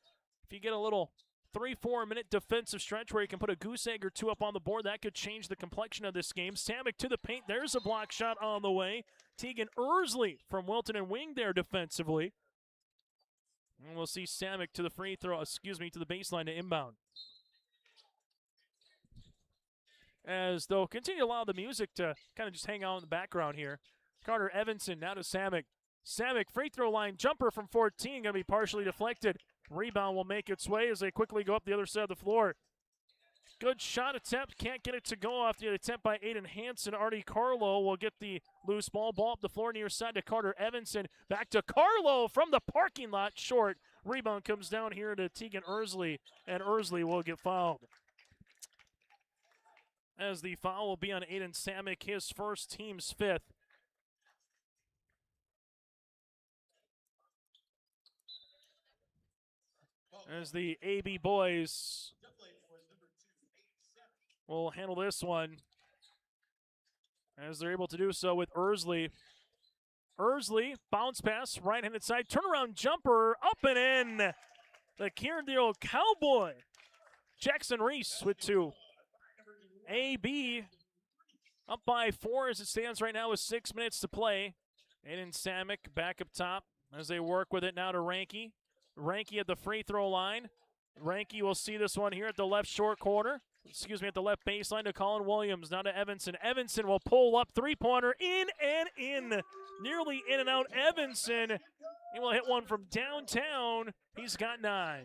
If you get a little 3-4 minute defensive stretch where you can put a goose egg or two up on the board, that could change the complexion of this game. Samick to the paint. There's a block shot on the way. Tegan Ersley from Wilton and Wing there defensively. And we'll see Samick to the to the baseline to inbound. As they'll continue to allow the music to kind of just hang out in the background here. Carter Evanson now to Samick. Samick free throw line jumper from 14, going to be partially deflected. Rebound will make its way as they quickly go up the other side of the floor. Good shot attempt. Can't get it to go off the attempt by Aiden Hansen. Artie Carlo will get the loose ball. Ball up the floor near side to Carter Evanson. Back to Carlo from the parking lot. Short. Rebound comes down here to Tegan Ersley, and Ersley will get fouled. As the foul will be on Aiden Samick, his first, team's 5th. As the AB boys will handle this one, as they're able to do so with Ersley. Ersley, bounce pass, right-handed side, turnaround jumper, up and in. The Kierendale Cowboy. Jackson Reese with 2. AB up by 4 as it stands right now with 6 minutes to play. Aiden Samick back up top as they work with it now to Ranke. Ranke at the free throw line. Ranke will see this one here at the left short corner. At the left baseline to Colin Williams. Now to Evanson. Evanson will pull up, three-pointer, in and in. Nearly in and out. Evanson, he will hit one from downtown. He's got 9.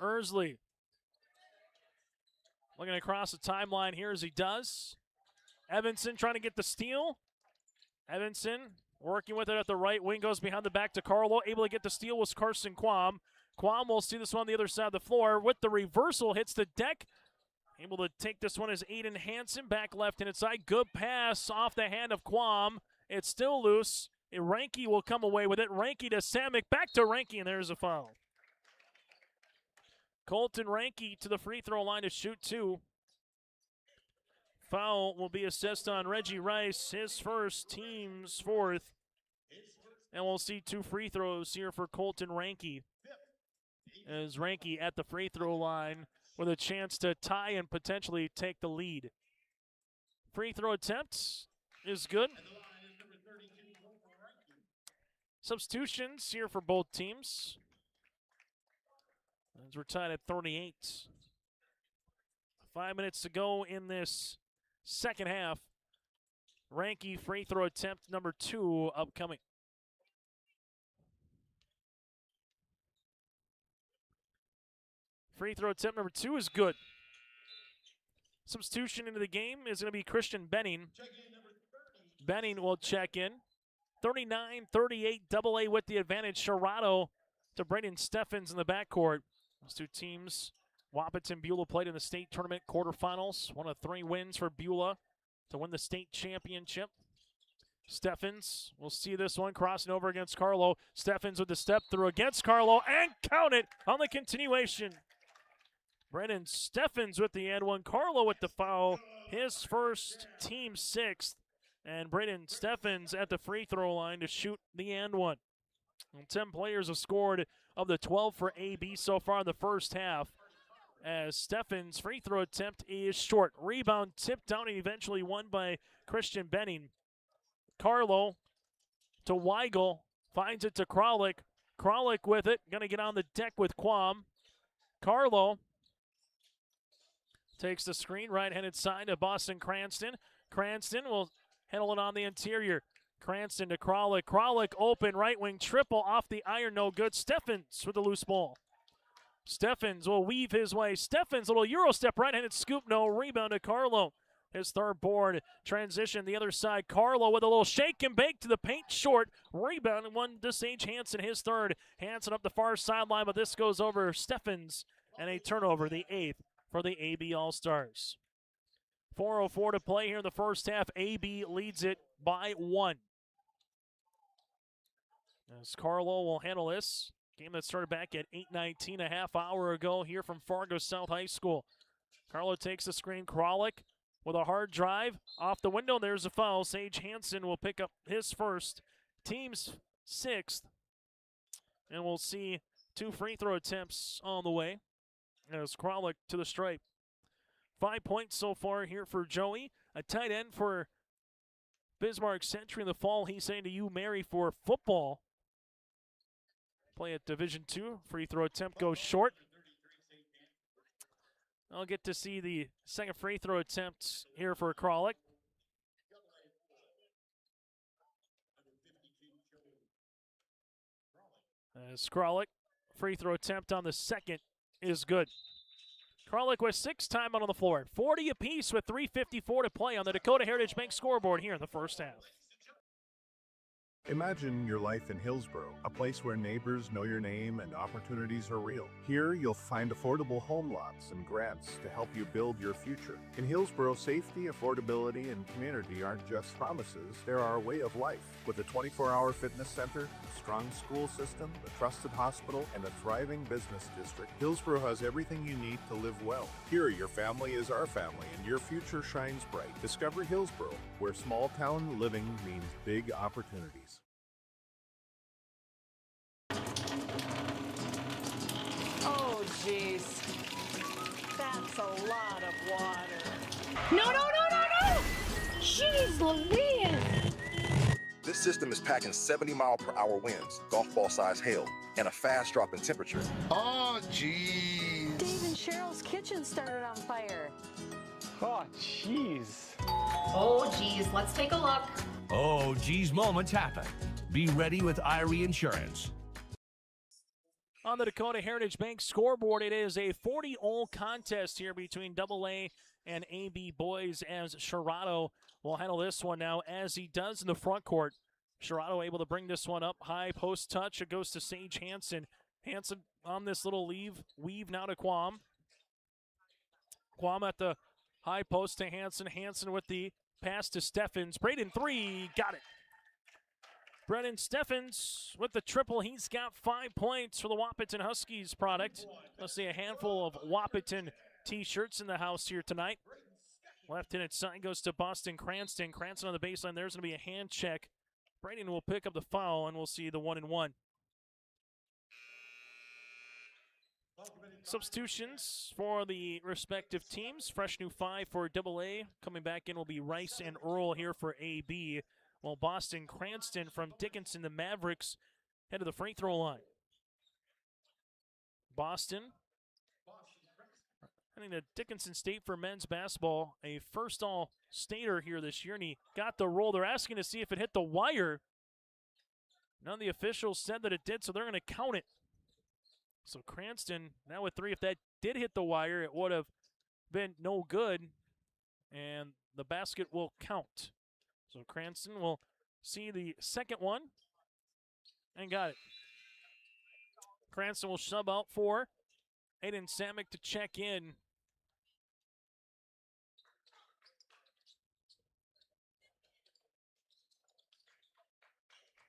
Ersley looking across the timeline here as he does. Evanson trying to get the steal. Evanson working with it at the right wing, goes behind the back to Carlo. Able to get the steal was Carson Quam. Quam will see this one on the other side of the floor. With the reversal, hits the deck. Able to take this one is Aiden Hansen, back left-handed side. Good pass off the hand of Quam. It's still loose. Ranke will come away with it. Ranke to Samick, back to Ranke, and there's a foul. Colton Ranke to the free throw line to shoot 2. Foul will be assessed on Reggie Rice, his first, team's 4th. And we'll see 2 free throws here for Colton Ranke. As Ranke at the free throw line with a chance to tie and potentially take the lead. Free throw attempt is good. Substitutions here for both teams. As we're tied at 38. 5 minutes to go in this second half. Ranke free throw attempt number 2 upcoming. Free throw attempt number 2 is good. Substitution into the game is going to be Christian Benning. Benning will check in. 39-38, AA with the advantage. Sherrado to Braden Steffens in the backcourt. Those 2 teams, Wahpeton Beulah, played in the state tournament quarterfinals. One of 3 wins for Beulah to win the state championship. Steffens, we'll see this one crossing over against Carlo. Steffens with the step through against Carlo, and count it on the continuation. Brennan Steffens with the and one. Carlo with the foul. His first, team 6th. And Braden Steffens at the free throw line to shoot the and one. And 10 players have scored of the 12 for AB so far in the first half. As Steffens' free throw attempt is short. Rebound tipped down and eventually won by Christian Benning. Carlo to Weigel. Finds it to Kralik. Kralik with it. Going to get on the deck with Quam. Carlo takes the screen, right-handed side to Boston Cranston. Cranston will handle it on the interior. Cranston to Kralik. Kralik open, right wing triple off the iron, no good. Steffens with the loose ball. Steffens will weave his way. Steffens, little Euro step, right-handed scoop, no. Rebound to Carlo. His third board. Transition the other side. Carlo with a little shake and bake to the paint, short. Rebound and one to Sage Hansen, his third. Hansen up the far sideline, but this goes over Steffens. And a turnover, the 8th for the AB All-Stars. 4:04 to play here in the first half. AB leads it by 1. As Carlo will handle this. Game that started back at 8:19 a half hour ago here from Fargo South High School. Carlo takes the screen. Kralik with a hard drive. Off the window, there's a foul. Sage Hansen will pick up his first. Team's 6th. And we'll see 2 free throw attempts on the way. As Kralik to the stripe. 5 points so far here for Joey. A tight end for Bismarck Century in the fall. He's saying to you, Mary, for football. Play at Division II. Free throw attempt goes short. I'll get to see the second free throw attempt here for Kralik. As Kralik, free throw attempt on the second is good. Kralik with 6 timeout on the floor. 40 apiece with 3:54 to play on the Dakota Heritage Bank scoreboard here in the first half. Imagine your life in Hillsboro, a place where neighbors know your name and opportunities are real. Here, you'll find affordable home lots and grants to help you build your future. In Hillsboro, safety, affordability, and community aren't just promises, they're our way of life. With a 24-hour fitness center, a strong school system, a trusted hospital, and a thriving business district, Hillsboro has everything you need to live well. Here, your family is our family, and your future shines bright. Discover Hillsboro, where small-town living means big opportunities. Oh, jeez. That's a lot of water. No, no, no, no, no! Jeez Louise! This system is packing 70-mile-per-hour winds, golf ball-sized hail, and a fast drop in temperature. Oh, jeez. Dave and Cheryl's kitchen started on fire. Oh, jeez. Oh, geez, let's take a look. Oh, geez, moments happen. Be ready with Irie Insurance. On the Dakota Heritage Bank scoreboard, it is a 40-all contest here between AA and AB boys, as Sherrado will handle this one now, as he does in the front court. Sherrado able to bring this one up high, post touch. It goes to Sage Hansen. Hansen on this little weave now to Quam. Guam at the high post to Hansen. Hansen with the pass to Steffens. Braden 3, got it. Brennan Steffens with the triple. He's got 5 points for the Wahpeton Huskies product. Let's see a handful of Wahpeton t-shirts in the house here tonight. Left-handed side goes to Boston Cranston. Cranston on the baseline. There's going to be a hand check. Braden will pick up the foul, and we'll see the 1-and-1. Substitutions for the respective teams. Fresh new 5 for AA. Coming back in will be Rice and Earl here for AB. While Boston Cranston from Dickinson, the Mavericks, head to the free throw line. Boston heading to Dickinson State for men's basketball. A first all-stater here this year, and he got the roll. They're asking to see if it hit the wire. None of the officials said that it did, so they're going to count it. So Cranston now with 3. If that did hit the wire, it would have been no good, and the basket will count. So Cranston will see the second one and got it. Cranston will sub out for Aiden Samick to check in.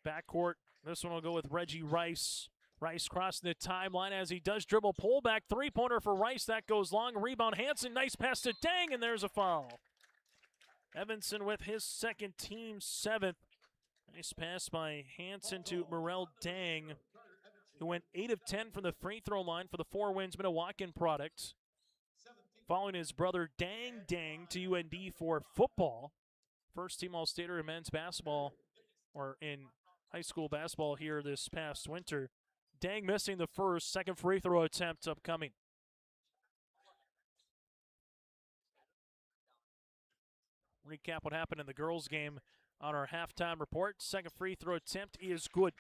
Backcourt, this one will go with Reggie Rice. Rice crossing the timeline as he does dribble. Pull back three-pointer for Rice. That goes long. Rebound Hansen. Nice pass to Dang, and there's a foul. Evanson with his second, team 7th. Nice pass by Hansen to Morel Dang, who went 8 of 10 from the free throw line for the 4 wins Minnewacan product. Following his brother Dang to UND for football. First team All-Stater in men's basketball, or in high school basketball here this past winter. Dang missing the first, second free throw attempt upcoming. Recap what happened in the girls' game on our halftime report. Second free throw attempt is good.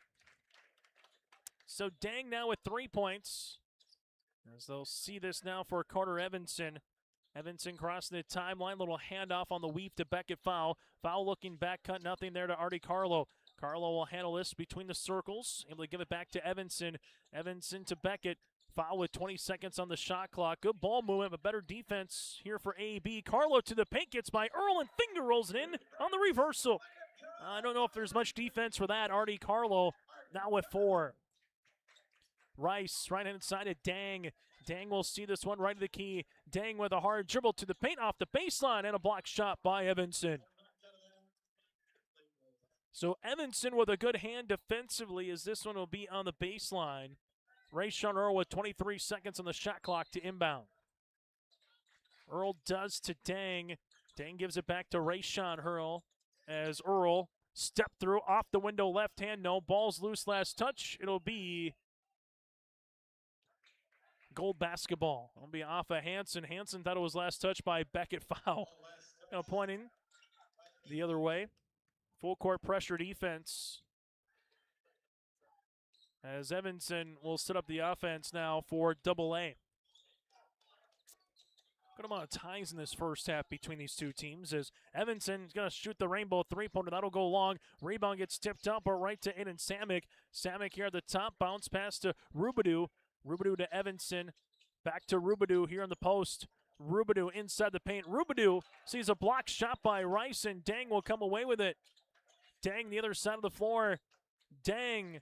So Dang now with 3 points. As they'll see this now for Carter Evanson. Evanson crossing the timeline. Little handoff on the weave to Beckett. Foul looking back, cut nothing there to Artie Carlo. Carlo will handle this between the circles. Able to give it back to Evanson. Evanson to Beckett. Foul with 20 seconds on the shot clock. Good ball movement, but better defense here for AB. Carlo to the paint, gets by Earl and finger rolls it in on the reversal. I don't know if there's much defense for that. Artie Carlo now with 4. Rice, right-hand side of Dang. Dang will see this one right to the key. Dang with a hard dribble to the paint off the baseline, and a block shot by Evanson. So Evanson with a good hand defensively, as this one will be on the baseline. Rayshawn Earl with 23 seconds on the shot clock to inbound. Earl does to Dang. Dang gives it back to Rayshawn Earl as Earl step through off the window left hand. No, ball's loose last touch. It'll be gold basketball. It'll be off of Hansen. Hansen thought it was last touch by Beckett. Foul. Now pointing the other way. Full court pressure defense. As Evanson will set up the offense now for AA. Good amount of ties in this first half between these two teams as Evanson is going to shoot the rainbow three-pointer. That'll go long. Rebound gets tipped up or right to Aiden Samick. Samick here at the top. Bounce pass to Rubidou. Rubidou to Evanson. Back to Rubidou here on the post. Rubidou inside the paint. Rubidou sees a block shot by Rice, and Dang will come away with it. Dang the other side of the floor. Dang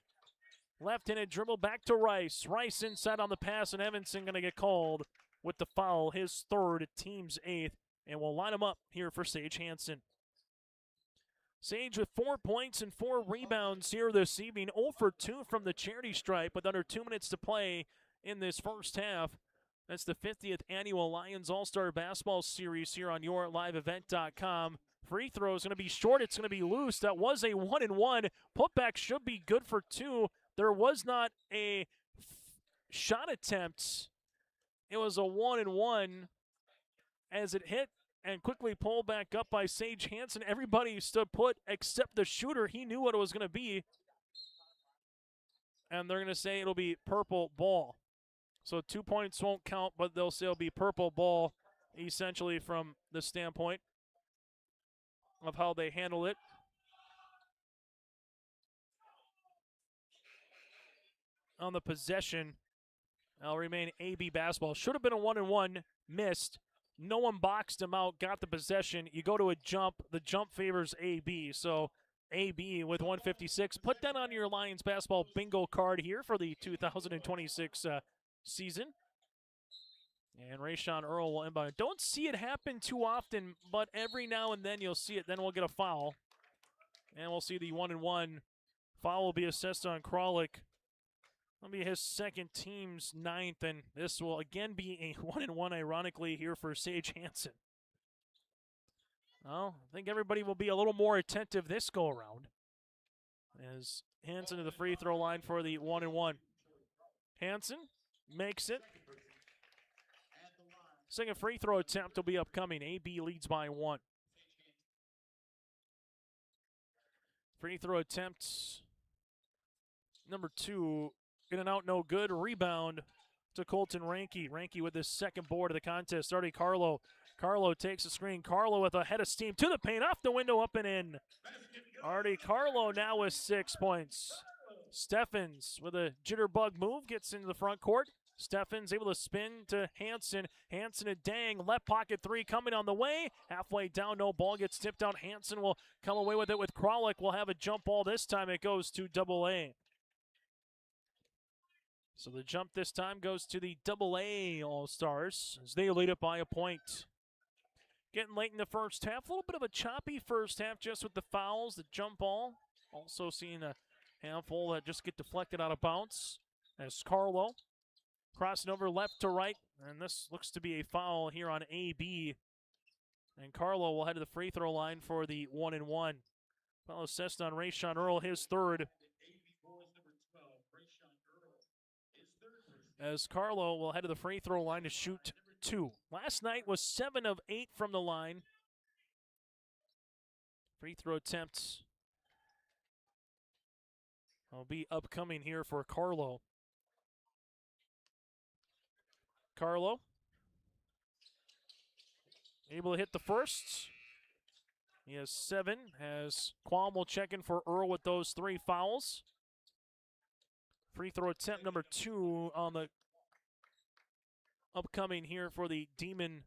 left-handed dribble back to Rice. Rice inside on the pass, and Evanson going to get called with the foul, his third, team's 8th, and we'll line him up here for Sage Hansen. Sage with 4 points and 4 rebounds here this evening. 0 for 2 from the charity stripe with under 2 minutes to play in this first half. That's the 50th annual Lions All-Star Basketball Series here on yourliveevent.com. Free throw is going to be short. It's going to be loose. That was a 1-and-1. Putback should be good for 2. There was not a shot attempt. It was a 1-and-1 as it hit and quickly pulled back up by Sage Hansen. Everybody stood put except the shooter. He knew what it was going to be. And they're going to say it'll be purple ball. So 2 points won't count, but they'll say it'll be purple ball, essentially from the standpoint of how they handle it. On the possession, it'll remain AB basketball. Should have been a 1-and-1, missed. No one boxed him out, got the possession. You go to a jump. The jump favors AB. So AB with 156. Put that on your Lions basketball bingo card here for the 2026 season. And Rayshawn Earl will inbound. Don't see it happen too often, but every now and then you'll see it. Then we'll get a foul. And we'll see the 1-and-1. Foul will be assessed on Kralik. That'll be his second, team's 9th, and this will again be a 1-and-1, ironically, here for Sage Hansen. Well, I think everybody will be a little more attentive this go-around as Hansen to the free throw line for the 1-and-1. Hansen makes it. Second free throw attempt will be upcoming. AB leads by 1. Free throw attempt number 2. In and out, no good. Rebound to Colton Ranke. Ranke with his second board of the contest. Artie Carlo. Carlo takes a screen. Carlo with a head of steam to the paint. Off the window, up and in. Artie Carlo now with 6 points. Steffens with a jitterbug move gets into the front court. Steffens able to spin to Hansen. Hansen a dang. Left pocket 3 coming on the way. Halfway down, no ball gets tipped out. Hansen will come away with it with Kralik. Will have a jump ball this time. It goes to AA. So the jump this time goes to the AA All-Stars as they lead it by a point. Getting late in the first half. A little bit of a choppy first half just with the fouls, the jump ball. Also seeing a handful that just get deflected out of bounds. As Carlo crossing over left to right. And this looks to be a foul here on AB. And Carlo will head to the free throw line for the 1-and-1. Foul assessed on Rayshawn Earl, his 3rd. As Carlo will head to the free throw line to shoot 2. Last night was 7 of 8 from the line. Free throw attempts will be upcoming here for Carlo. Carlo able to hit the first. He has 7, as Qualm will check in for Earl with those 3 fouls. Free throw attempt number 2 on the upcoming here for the Demon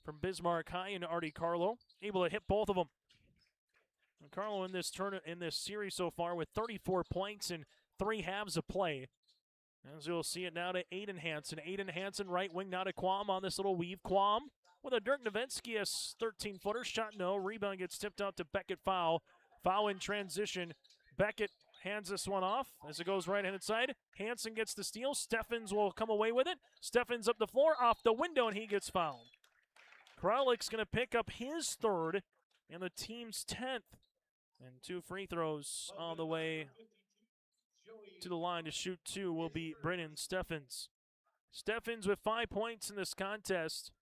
from Bismarck High, and Artie Carlo able to hit both of them. And Carlo in this series so far with 34 points in 3 halves of play. As you'll see it now to Aiden Hansen. Aiden Hansen, right wing, now to Quam on this little weave. Quam with a Dirk Nowitzki, a 13-footer. Shot no. Rebound gets tipped out to Beckett. Foul. Foul in transition. Beckett hands this one off as it goes right-handed side. Hansen gets the steal. Steffens will come away with it. Steffens up the floor, off the window, and he gets fouled. Kralik's going to pick up his 3rd and the team's 10th. And 2 free throws on the way to the line to shoot 2 will be Brennan Steffens. Steffens with 5 points in this contest.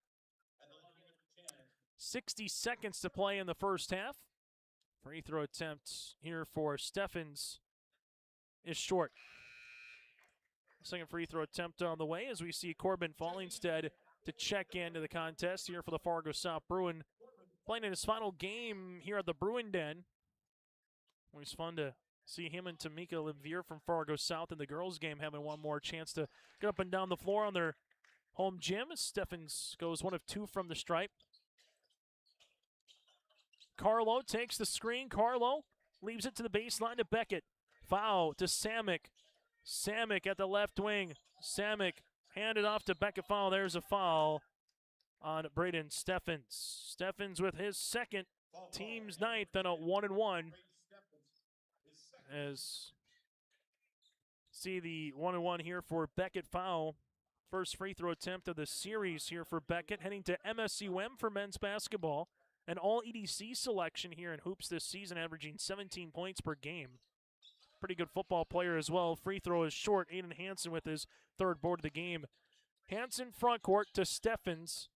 60 seconds to play in the first half. Free throw attempt here for Steffens is short. Second free throw attempt on the way as we see Corbin Fallingstead to check into the contest here for the Fargo South Bruin. Playing in his final game here at the Bruin Den. Always fun to see him and Tamika Lemvier from Fargo South in the girls' game having one more chance to get up and down the floor on their home gym. Steffens goes 1 of 2 from the stripe. Carlo takes the screen. Carlo leaves it to the baseline to Beckett. Foul to Samick. Samick at the left wing. Samick handed off to Beckett. Foul. There's a foul on Braden Steffens. Steffens with his 2nd, team's 9th, and a 1-and-1. As see the 1-and-1 here for Beckett. Foul. First free throw attempt of the series here for Beckett. Heading to MSUM for men's basketball. An all-EDC selection here in hoops this season, averaging 17 points per game. Pretty good football player as well. Free throw is short. Aiden Hansen with his 3rd board of the game. Hansen front court to Steffens.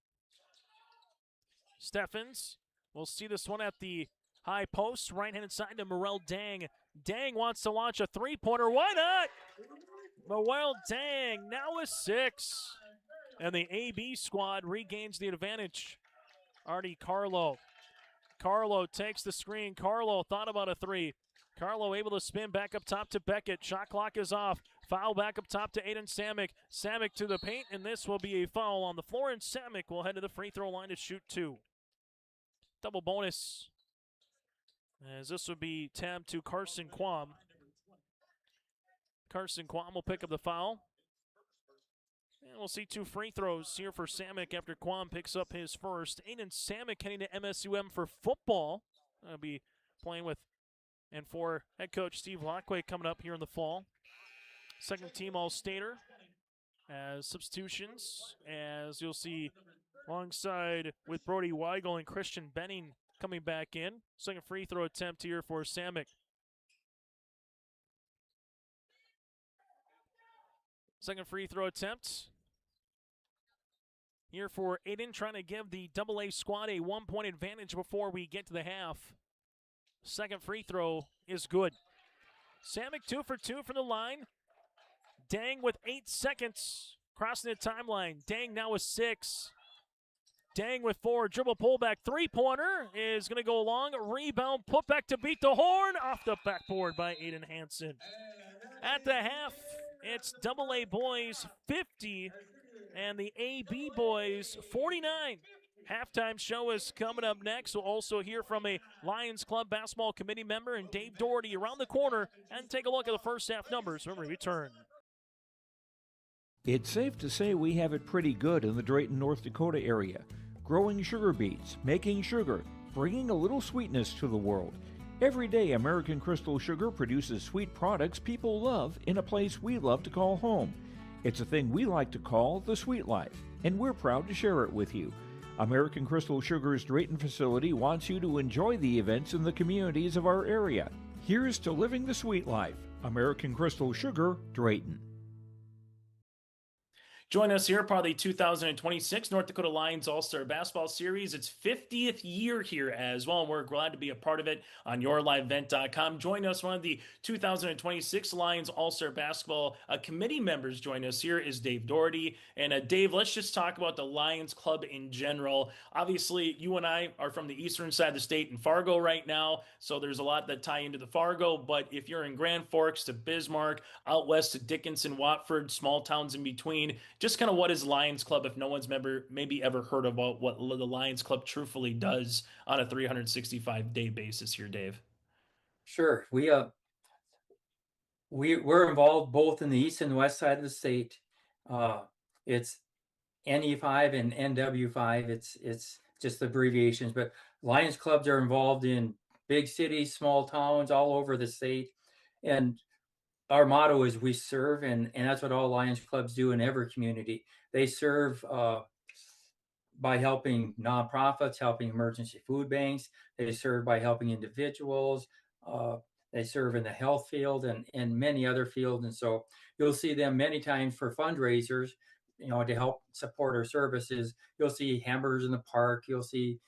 Steffens, we'll see this one at the high post. Right-handed side to Morel Dang. Dang wants to launch a 3-pointer. Why not? Morel Dang now with 6. And the AB squad regains the advantage. Artie Carlo. Carlo takes the screen. Carlo thought about a 3. Carlo able to spin back up top to Beckett. Shot clock is off. Foul back up top to Aiden Samick. Samick to the paint, and this will be a foul on the floor, and Samick will head to the free throw line to shoot 2. Double bonus, as this would be tabbed to Carson Quam. Carson Quam will pick up the foul. And we'll see 2 free throws here for Samick after Quam picks up his first. Aiden Samick heading to MSUM for football. I'll be playing with and for head coach Steve Lockway coming up here in the fall. Second team All-Stater as substitutions, as you'll see alongside with Brody Weigel and Christian Benning coming back in. Second free throw attempt here for Samick. Second free throw attempt here for Aiden, trying to give the AA squad a 1-point advantage before we get to the half. Second free throw is good. Samick 2 for 2 from the line. Dang with 8 seconds crossing the timeline. Dang now with 6. Dang with 4. Dribble pullback. 3-pointer is going to go long. Rebound. Put back to beat the horn. Off the backboard by Aiden Hansen. At the half, it's AA boys 50 and the AB boys 49. Halftime show is coming up next. We'll also hear from a Lions Club basketball committee member and Dave Doherty around the corner and take a look at the first half numbers when we return. It's safe to say we have it pretty good in the Drayton, North Dakota area. Growing sugar beets, making sugar, bringing a little sweetness to the world. Every day, American Crystal Sugar produces sweet products people love in a place we love to call home. It's a thing we like to call the sweet life, and we're proud to share it with you. American Crystal Sugar's Drayton facility wants you to enjoy the events in the communities of our area. Here's to living the sweet life. American Crystal Sugar, Drayton. Join us here, part of the 2026 North Dakota Lions All-Star Basketball Series. Its 50th year here as well, and we're glad to be a part of it on yourlivevent.com. Join us, one of the 2026 Lions All-Star Basketball committee members. Join us here is Dave Doherty. And Dave, let's just talk about the Lions Club in general. Obviously, you and I are from the eastern side of the state in Fargo right now, so there's a lot that tie into the Fargo. But if you're in Grand Forks to Bismarck, out west to Dickinson, Watford, small towns in between, just kind of what is Lions Club if no one's maybe ever heard about what the Lions Club truthfully does on a 365-day basis here, Dave? Sure. We're involved both in the east and west side of the state. It's NE5 and NW5. It's just abbreviations, but Lions Clubs are involved in big cities, small towns, all over the state. And our motto is we serve, and that's what all Lions Clubs do in every community. They serve by helping nonprofits, helping emergency food banks. They serve by helping individuals. They serve in the health field and many other fields. And so you'll see them many times for fundraisers, to help support our services. You'll see hamburgers in the park. You'll see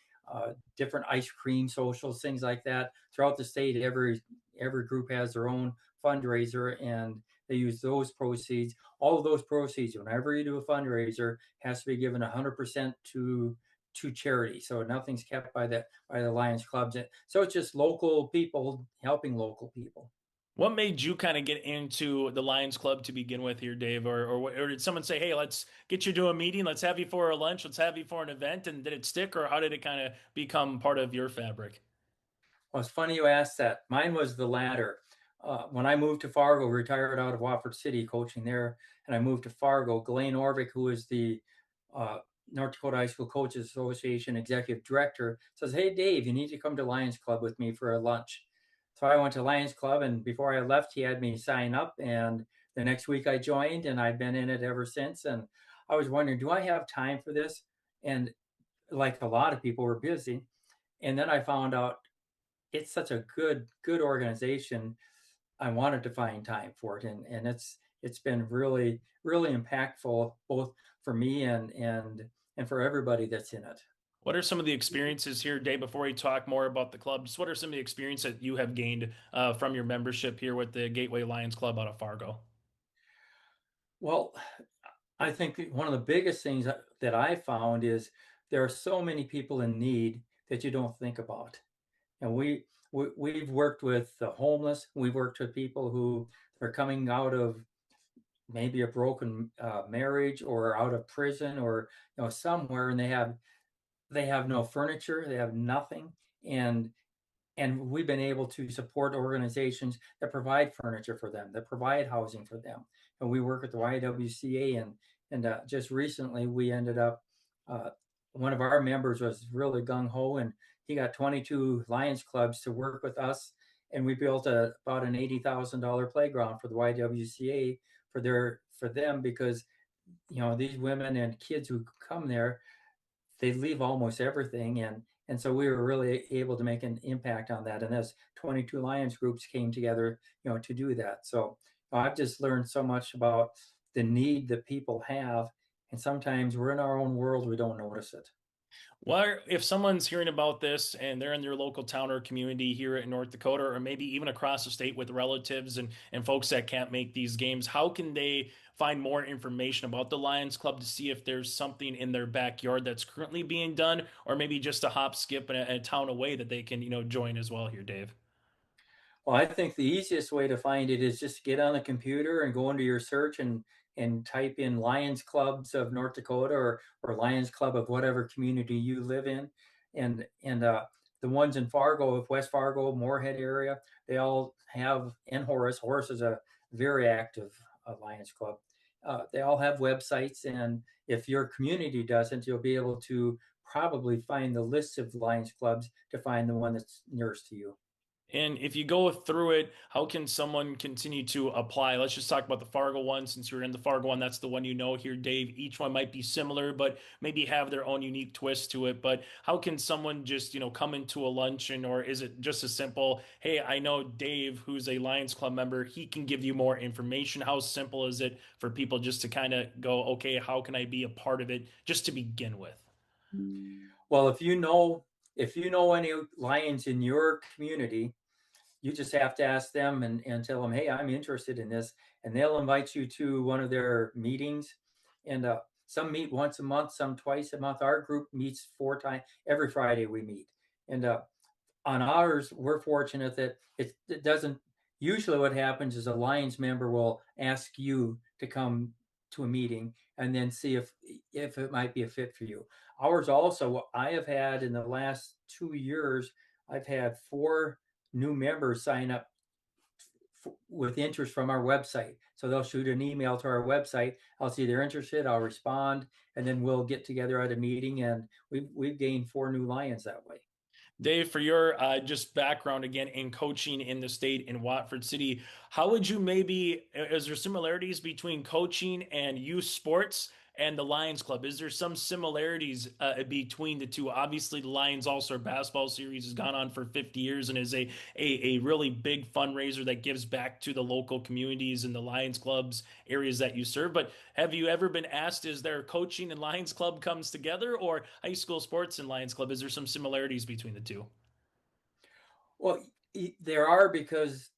different ice cream socials, things like that. Throughout the state, every group has their own fundraiser, and they use those proceeds. All of those proceeds, whenever you do a fundraiser, has to be given 100% to charity. So nothing's kept by the Lions Clubs. So it's just local people helping local people. What made you kind of get into the Lions Club to begin with here, Dave? Or did someone say, hey, let's get you to a meeting, let's have you for a lunch, let's have you for an event, and did it stick, or how did it kind of become part of your fabric? Well, it's funny you asked that. Mine was the latter. When I moved to Fargo, retired out of Wofford City coaching there, and I moved to Fargo, Glenn Orvik, who is the North Dakota High School Coaches Association executive director, says, hey, Dave, you need to come to Lions Club with me for a lunch. So I went to Lions Club, and before I left, he had me sign up, and the next week I joined, and I've been in it ever since. And I was wondering, do I have time for this? And like a lot of people, were busy. And then I found out it's such a good organization. I wanted to find time for it, and it's been really, really impactful, both for me and for everybody that's in it. What are some of the experiences here, Dave, before we talk more about the club? Just what are some of the experiences that you have gained from your membership here with the Gateway Lions Club out of Fargo? Well, I think one of the biggest things that I found is there are so many people in need that you don't think about. And we've worked with the homeless. We've worked with people who are coming out of maybe a broken marriage or out of prison or somewhere, and they have no furniture, they have nothing, and we've been able to support organizations that provide furniture for them, that provide housing for them. And we work with the YWCA, and just recently we ended up, one of our members was really gung-ho, and he got 22 Lions clubs to work with us, and we built about an $80,000 playground for the YWCA for them, because these women and kids who come there, they leave almost everything, and so we were really able to make an impact on that. And those 22 Lions groups came together, to do that. So I've just learned so much about the need that people have, and sometimes we're in our own world, we don't notice it. Well, if someone's hearing about this and they're in their local town or community here in North Dakota, or maybe even across the state with relatives and folks that can't make these games, how can they find more information about the Lions Club to see if there's something in their backyard that's currently being done, or maybe just a hop, skip, and a town away that they can, join as well here, Dave? Well, I think the easiest way to find it is just get on the computer and go into your search and type in Lions Clubs of North Dakota, or Lions Club of whatever community you live in. And the ones in Fargo, of West Fargo, Moorhead area, they all have, and Horace. Horace is a very active Lions Club. They all have websites, and if your community doesn't, you'll be able to probably find the list of Lions Clubs to find the one that's nearest to you. And if you go through it, how can someone continue to apply? Let's just talk about the Fargo one, since you're in the Fargo one. That's the one here, Dave. Each one might be similar, but maybe have their own unique twist to it. But how can someone just, come into a luncheon, or is it just as simple, hey, I know Dave, who's a Lions Club member, he can give you more information? How simple is it for people just to kind of go, okay, how can I be a part of it, just to begin with? Well, if you know any Lions in your community, you just have to ask them and tell them, hey, I'm interested in this, and they'll invite you to one of their meetings. And some meet once a month, some twice a month. Our group meets 4 times every Friday. We meet, and on ours, we're fortunate that it doesn't. Usually, what happens is a Lions member will ask you to come to a meeting and then see if it might be a fit for you. Ours also, I have had in the last 2 years, I've had 4 new members sign up with interest from our website. So they'll shoot an email to our website. I'll see they're interested. I'll respond, and then we'll get together at a meeting. And we've gained 4 new Lions that way. Dave, for your just background again in coaching in the state in Watford City, how would you is there similarities between coaching and youth sports and the Lions Club? Is there some similarities between the two? Obviously, the Lions All-Star Basketball Series has gone on for 50 years and is a really big fundraiser that gives back to the local communities and the Lions Clubs areas that you serve. But have you ever been asked, is there coaching and Lions Club comes together, or high school sports and Lions Club? Is there some similarities between the two? Well, there are, because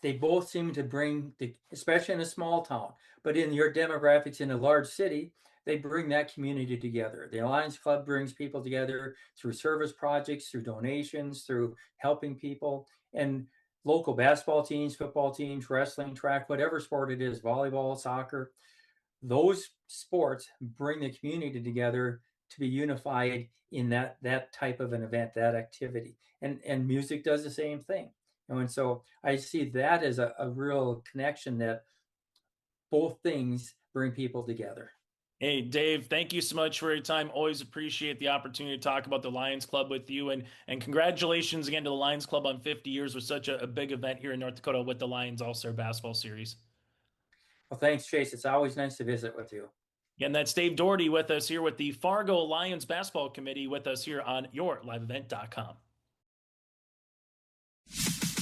they both seem to bring, especially in a small town, but in your demographics in a large city, they bring that community together. The Lions Club brings people together through service projects, through donations, through helping people. And local basketball teams, football teams, wrestling, track, whatever sport it is, volleyball, soccer, those sports bring the community together to be unified in that type of an event, that activity. And music does the same thing. And so I see that as a real connection, that both things bring people together. Hey, Dave, thank you so much for your time. Always appreciate the opportunity to talk about the Lions Club with you. And congratulations again to the Lions Club on 50 years with such a big event here in North Dakota with the Lions All-Star Basketball Series. Well, thanks, Chase. It's always nice to visit with you. And that's Dave Doherty with us here with the Fargo Lions Basketball Committee with us here on YourLiveEvent.com.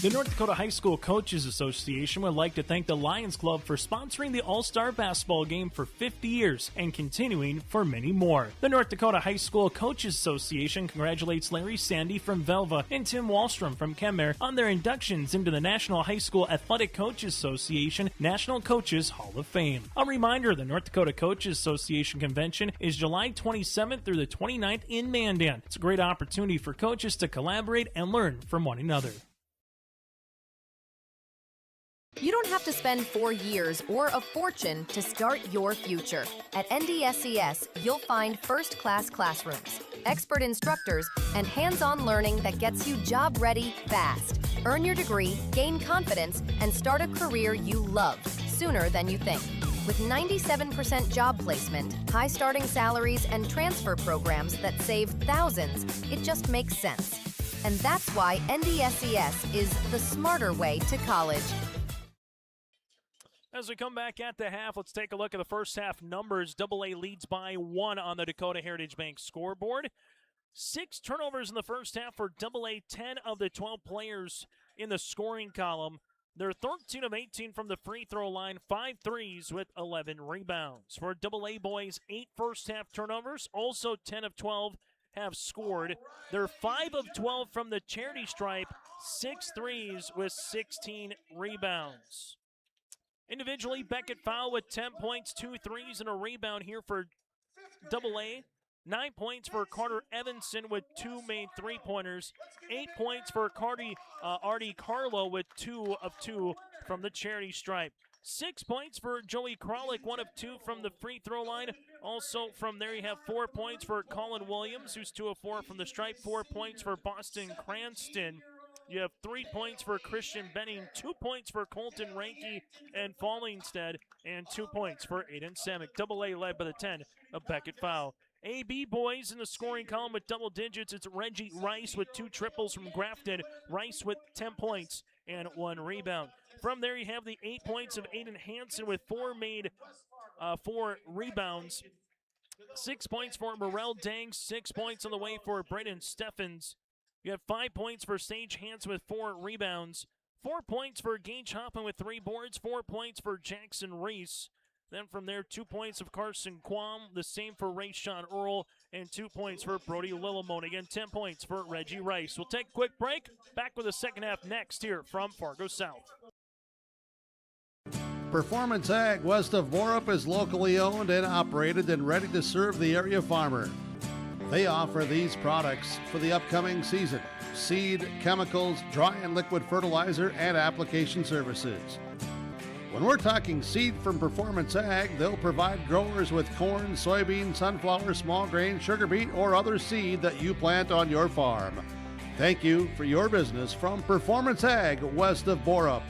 The North Dakota High School Coaches Association would like to thank the Lions Club for sponsoring the All-Star Basketball Game for 50 years and continuing for many more. The North Dakota High School Coaches Association congratulates Larry Sandy from Velva and Tim Wallstrom from Kenmare on their inductions into the National High School Athletic Coaches Association National Coaches Hall of Fame. A reminder, the North Dakota Coaches Association Convention is July 27th through the 29th in Mandan. It's a great opportunity for coaches to collaborate and learn from one another. You don't have to spend 4 years or a fortune to start your future. At NDSCS, you'll find first-class classrooms, expert instructors, and hands-on learning that gets you job-ready fast. Earn your degree, gain confidence, and start a career you love sooner than you think. With 97% job placement, high starting salaries, and transfer programs that save thousands, it just makes sense. And that's why NDSCS is the smarter way to college. As we come back at the half, let's take a look at the first half numbers. AA leads by 1 on the Dakota Heritage Bank scoreboard. 6 turnovers in the first half for AA. 10 of the 12 players in the scoring column. They're 13 of 18 from the free throw line, 5 threes with 11 rebounds. For AA boys, 8 first half turnovers, also 10 of 12 have scored. They're 5 of 12 from the charity stripe, 6 threes with 16 rebounds. Individually, Beckett Fowl with 10 points, 2 threes, and a rebound here for AA. 9 points for Carter Evanson with 2 made three-pointers. 8 points for Artie Carlo with 2 of 2 from the charity stripe. 6 points for Joey Kralik, 1 of 2 from the free throw line. Also from there you have 4 points for Colin Williams, who's 2 of 4 from the stripe. 4 points for Boston Cranston. You have 3 points for Christian Benning, 2 points for Colton Ranke and Fallingstead, and 2 points for Aiden Samick. AA led by the 10 of Beckett Fowl. AB boys in the scoring column with double digits. It's Reggie Rice with 2 triples from Grafton. Rice with 10 points and 1 rebound. From there you have the 8 points of Aiden Hansen with 4 rebounds. 6 points for Morel Dang, 6 points on the way for Braden Steffens. You have 5 points for Sage Hansen with 4 rebounds. 4 points for Gage Hoffman with 3 boards. 4 points for Jackson Reese. Then from there, 2 points of Carson Quam. The same for Rayshawn Earl. And 2 points for Brody Lillimon. Again, 10 points for Reggie Rice. We'll take a quick break. Back with the second half next here from Fargo South. Performance Ag west of Borup is locally owned and operated and ready to serve the area farmer. They offer these products for the upcoming season: seed, chemicals, dry and liquid fertilizer, and application services. When we're talking seed from Performance Ag, they'll provide growers with corn, soybean, sunflower, small grain, sugar beet, or other seed that you plant on your farm. Thank you for your business from Performance Ag west of Borup.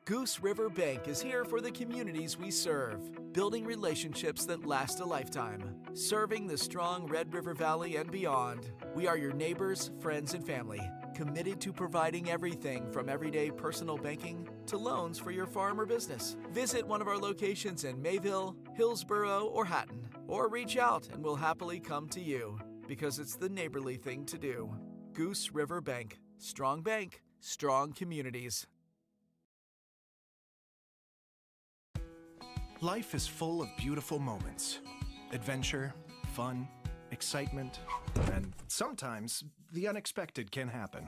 Goose River Bank is here for the communities we serve, building relationships that last a lifetime. Serving the strong Red River Valley and beyond, we are your neighbors, friends, and family, committed to providing everything from everyday personal banking to loans for your farm or business. Visit one of our locations in Mayville, Hillsboro, or Hatton, or reach out and we'll happily come to you, because it's the neighborly thing to do. Goose River Bank. Strong bank, strong communities. Life is full of beautiful moments. Adventure, fun, excitement, and sometimes the unexpected can happen.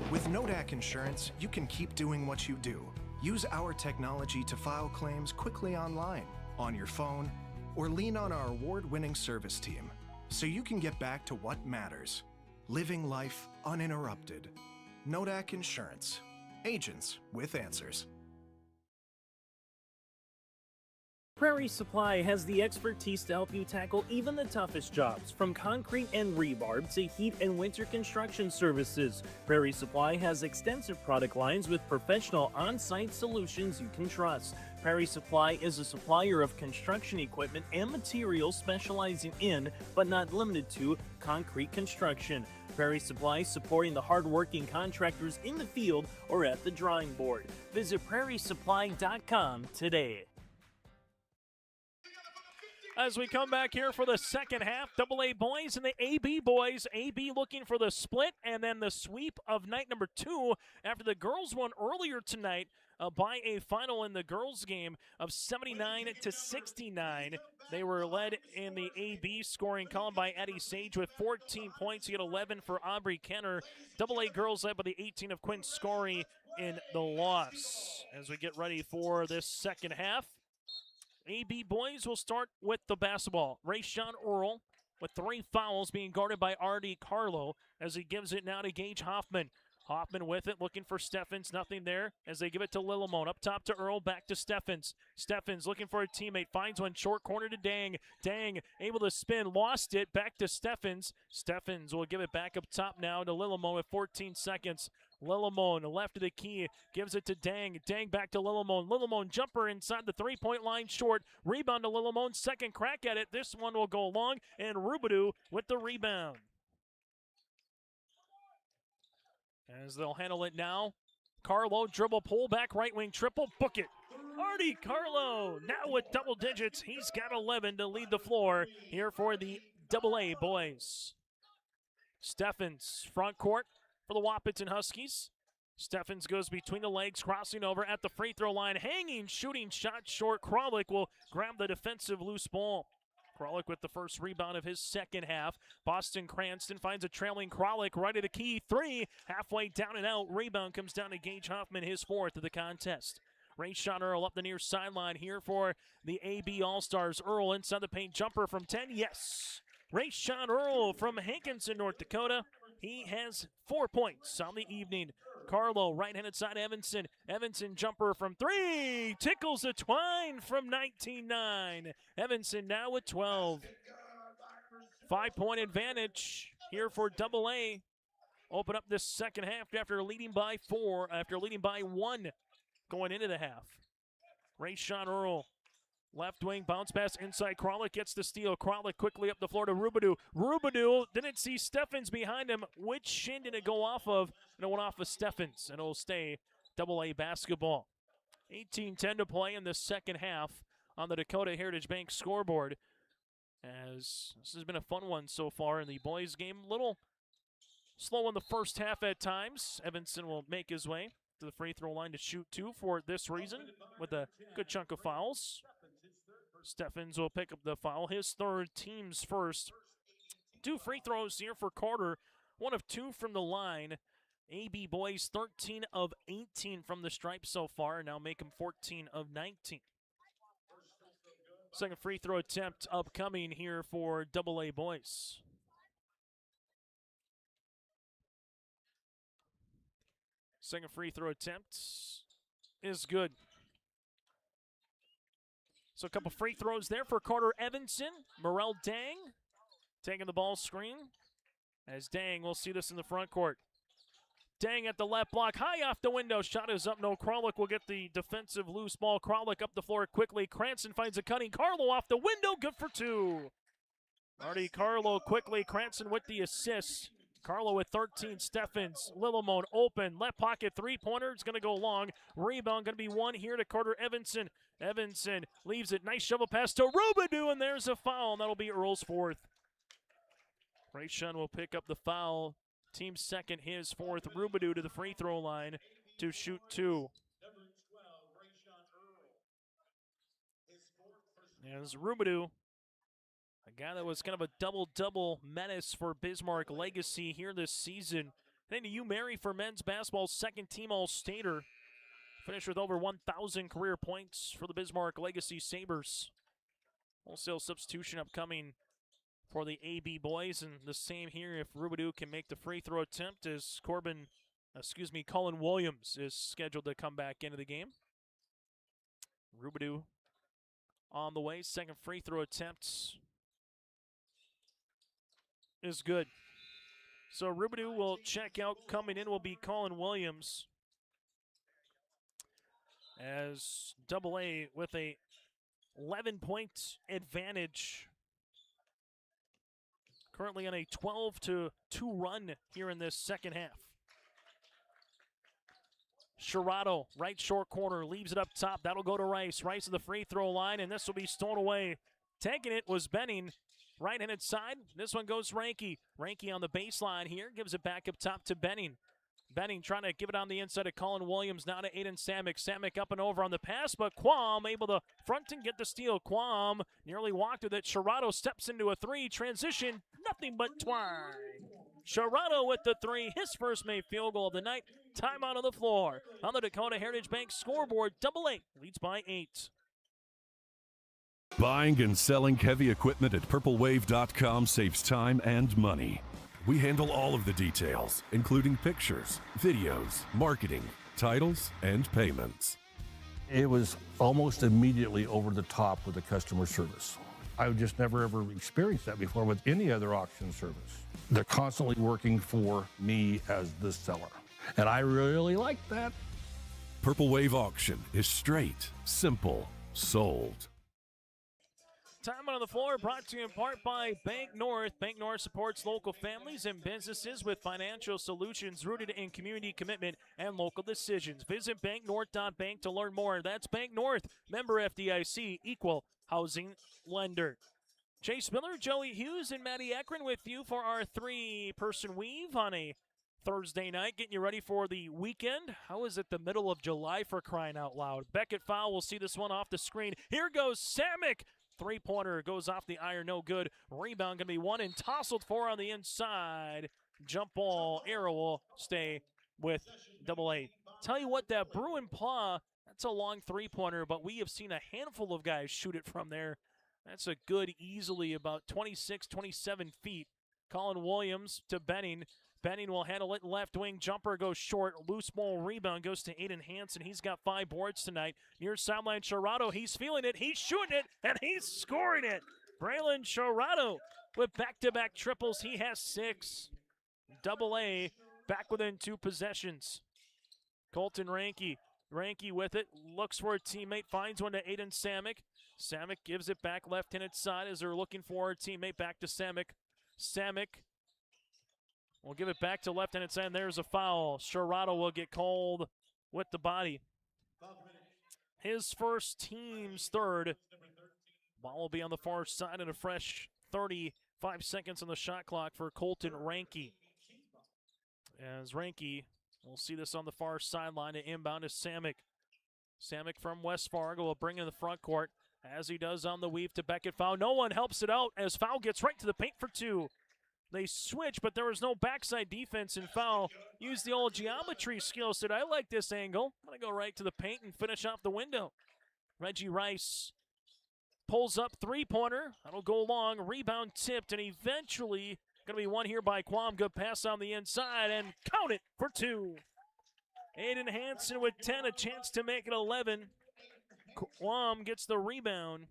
With Nodak Insurance, you can keep doing what you do. Use our technology to file claims quickly online, on your phone, or lean on our award-winning service team, so you can get back to what matters: living life uninterrupted. Nodak Insurance. Agents with answers. Prairie Supply has the expertise to help you tackle even the toughest jobs, from concrete and rebar to heat and winter construction services. Prairie Supply has extensive product lines with professional on-site solutions you can trust. Prairie Supply is a supplier of construction equipment and materials specializing in, but not limited to, concrete construction. Prairie Supply supporting the hard-working contractors in the field or at the drawing board. Visit prairiesupply.com today. As we come back here for the second half, AA boys and the AB boys. AB looking for the split and then the sweep of night number 2 after the girls won earlier tonight by a final in the girls game of 79-69. They were led in the AB scoring column by Eddie Sage with 14 points. He had 11 for Aubrey Kenner. AA girls led by the 18 of Quinn Scory in the loss. As we get ready for this second half, AB boys will start with the basketball. Rayshawn Earl with 3 fouls being guarded by Artie Carlo as he gives it now to Gage Hoffman. Hoffman with it, looking for Steffens. Nothing there as they give it to Lillimone. Up top to Earl, back to Steffens. Steffens looking for a teammate, finds one short corner to Dang. Dang able to spin, lost it, back to Steffens. Steffens will give it back up top now to Lillimone with 14 seconds. Lillimone left of the key, gives it to Dang. Dang back to Lillimone. Lillimone jumper inside the three-point line short. Rebound to Lillimone, second crack at it. This one will go long, and Rubidoux with the rebound. As they'll handle it now. Carlo dribble, pull back, right wing triple, book it. Artie Carlo now with double digits. He's got 11 to lead the floor here for the AA boys. Steffens, front court for the Wahpeton Huskies. Steffens goes between the legs, crossing over at the free throw line, hanging, shooting shot short. Kralik will grab the defensive loose ball. Kralik with the first rebound of his second half. Boston Cranston finds a trailing Kralik right at the key. 3, halfway down and out. Rebound comes down to Gage Hoffman, his 4th of the contest. Rayshawn Earl up the near sideline here for the AB All-Stars. Earl inside the paint, jumper from 10, yes. Rayshawn Earl from Hankinson, North Dakota. He has 4 points on the evening. Carlo, right-handed side, Evanson. Evanson jumper from 3. Tickles a twine from 19-9. Evanson now with 12. 5-point advantage here for AA. Open up this second half after leading by 1 going into the half. Rayshawn Earl. Left wing, bounce pass inside. Kralik gets the steal. Kralik quickly up the floor to Rubidoux. Rubidoux didn't see Steffens behind him. Which shin did it go off of? And it went off of Steffens, and it'll stay AA basketball. 18-10 to play in the second half on the Dakota Heritage Bank scoreboard. As this has been a fun one so far in the boys' game. Little slow in the first half at times. Evanson will make his way to the free throw line to shoot 2 for this reason with a good chunk of fouls. Steffens will pick up the foul, his 3rd, team's first. 2 free throws here for Carter, 1 of 2 from the line. AB boys 13 of 18 from the stripe so far, now make them 14 of 19. Second free throw attempt upcoming here for AA boys. Second free throw attempt is good. So a couple free throws there for Carter Evanson. Morel Dang taking the ball screen. As Dang, we'll see this in the front court. Dang at the left block, high off the window. Shot is up, no. Kralik will get the defensive loose ball. Kralik up the floor quickly. Cranston finds a cutting. Carlo off the window, good for 2. Artie Carlo quickly. Cranston with the assist. Carlo with 13, Steffens. Lillimone open, left pocket, three-pointer. It's going to go long. Rebound going to be 1 here to Carter Evanson. Evanson leaves it. Nice shovel pass to Rubidoux, and there's a foul, and that'll be Earl's 4th. Rayshawn will pick up the foul. Team second, his 4th. Rubidoux to the free throw line to shoot 2. As Rubidoux, a guy that was kind of a double-double menace for Bismarck Legacy here this season. Then to Mary for men's basketball, 2nd team All-Stater. Finished with over 1,000 career points for the Bismarck Legacy Sabres. Wholesale substitution upcoming for the AB boys, and the same here if Rubidoux can make the free throw attempt as Colin Williams is scheduled to come back into the game. Rubidoux on the way, second free throw attempt is good. So Rubidoux will check out. Coming in will be Colin Williams. As AA with a 11-point advantage. Currently on a 12-2 run here in this second half. Sherrato, right short corner, leaves it up top. That'll go to Rice. Rice at the free throw line, and this will be stolen away Taking it was Benning. Right-handed side. This one goes Ranky. Ranky on the baseline here. Gives it back up top to Benning. Benning trying to give it on the inside of Colin Williams. Now to Aiden Samick. Samick up and over on the pass, but Quam able to front and get the steal. Quam nearly walked with it. Sherrado steps into a three. Transition. Nothing but twine. Sherrado with the three. His first made field goal of the night. Timeout on the floor. On the Dakota Heritage Bank scoreboard, AA leads by 8. Buying and selling heavy equipment at purplewave.com saves time and money. We handle all of the details, including pictures, videos, marketing, titles, and payments. It was almost immediately over the top with the customer service. I've just never ever experienced that before with any other auction service. They're constantly working for me as the seller, and I really like that. Purple Wave Auction is straight, simple, sold. Time on the floor brought to you in part by Bank North. Bank North supports local families and businesses with financial solutions rooted in community commitment and local decisions. Visit banknorth.bank to learn more. That's Bank North, member FDIC, equal housing lender. Chase Miller, Joey Hughes, and Maddie Ekron with you for our three-person weave on a Thursday night, getting you ready for the weekend. How is it the middle of July, for crying out loud? Beckett foul. We'll see this one off the screen. Here goes Samick. Three-pointer goes off the iron, no good. Rebound going to be one and tousled for on the inside. Jump ball, arrow will stay with AA. Tell you what, that Bruin Paw, that's a long three-pointer, but we have seen a handful of guys shoot it from there. That's a good, easily about 26, 27 feet. Colin Williams to Benning. Benning will handle it. Left wing jumper goes short. Loose ball rebound goes to Aiden Hansen. He's got 5 boards tonight. Near sideline, Sherrado. He's feeling it. He's shooting it, and he's scoring it. Braylon Sherrado with back-to-back triples. He has 6. AA back within 2 possessions. Colton Ranky. Ranky with it. Looks for a teammate. Finds one to Aiden Samick. Samick gives it back left-handed side as they're looking for a teammate. Back to Samick. Samick will give it back to left-handed side, and there's a foul. Sherrado will get called with the body. His first, team's third. Ball will be on the far side and a fresh 35 seconds on the shot clock for Colton Ranky. As Ranky, we'll see this on the far sideline to inbound to Samick. Samick from West Fargo will bring in the front court, as he does on the weave to Beckett. Foul. No one helps it out as foul gets right to the paint for 2. They switch, but there was no backside defense, and foul. Use the old geometry skill. Said, I like this angle. I'm going to go right to the paint and finish off the window. Reggie Rice pulls up three-pointer. That'll go long. Rebound tipped, and eventually going to be one here by Quam. Good pass on the inside, and count it for 2. Aiden Hansen with 10, a chance to make it 11. Quam gets the rebound.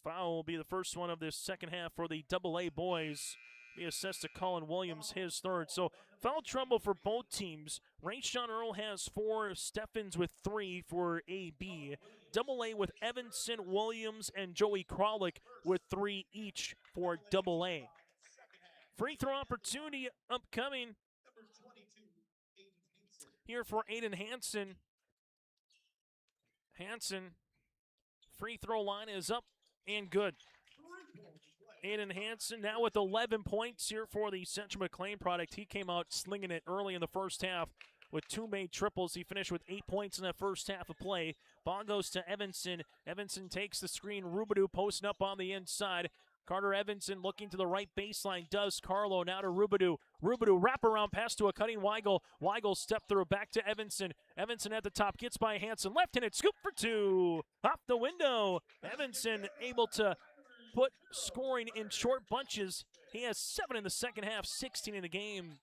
Foul will be the first one of this second half for the AA boys. Be assessed to Colin Williams, his third. So foul trouble for both teams. Rayshawn Earl has 4, Steffens with 3 for AB. AA with Evanson, Williams, and Joey Kralik with 3 each for AA. Free throw opportunity upcoming here for Aiden Hansen. Hansen, free throw line is up and good. Aiden Hansen now with 11 points here for the Central McLean product. He came out slinging it early in the first half with 2 made triples. He finished with 8 points in that first half of play. Ball goes to Evanson. Evanson takes the screen. Rubidoux posting up on the inside. Carter Evanson looking to the right baseline. Does Carlo now to Rubidoux. Rubidoux wraparound pass to a cutting Weigel. Weigel step through back to Evanson. Evanson at the top gets by Hansen. Left-handed scoop for 2. Off the window. Evanson able to put scoring in short bunches. He has 7 in the second half, 16 in the game.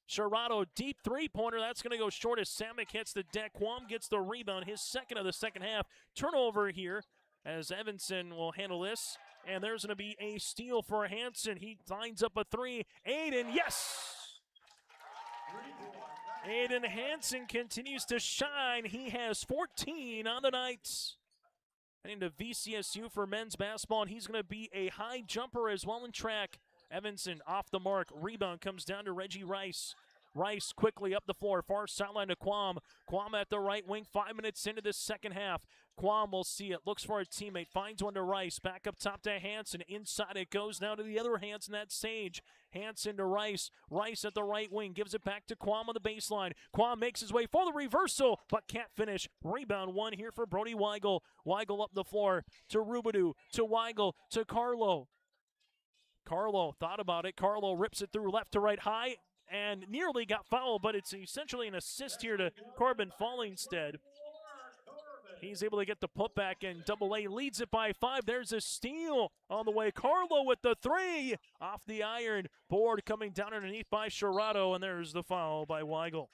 Sherrado, deep three-pointer. That's going to go short as Samick hits the deck. Quam gets the rebound, his second of the second half. Turnover here as Evanson will handle this. And there's going to be a steal for Hansen. He lines up a 3. Aiden, yes! Aiden Hansen continues to shine. He has 14 on the night. Heading to VCSU for men's basketball, and he's going to be a high jumper as well in track. Evanson off the mark. Rebound comes down to Reggie Rice. Rice quickly up the floor, far sideline to Quam. Quam at the right wing, 5 minutes into the second half. Quam will see it, looks for a teammate, finds one to Rice, back up top to Hansen. Inside it goes now to the other Hansen, that's Sage. Hansen to Rice. Rice at the right wing, gives it back to Quam on the baseline. Quam makes his way for the reversal, but can't finish. Rebound one here for Brody Weigel. Weigel up the floor to Rubidoux, to Weigel, to Carlo. Carlo thought about it. Carlo rips it through left to right high and nearly got fouled, but it's essentially an assist here to Corbin Fallingstead. He's able to get the putback, and Double A leads it by 5. There's a steal on the way. Carlo with the 3 off the iron. Board coming down underneath by Shirato, and there's the foul by Weigel.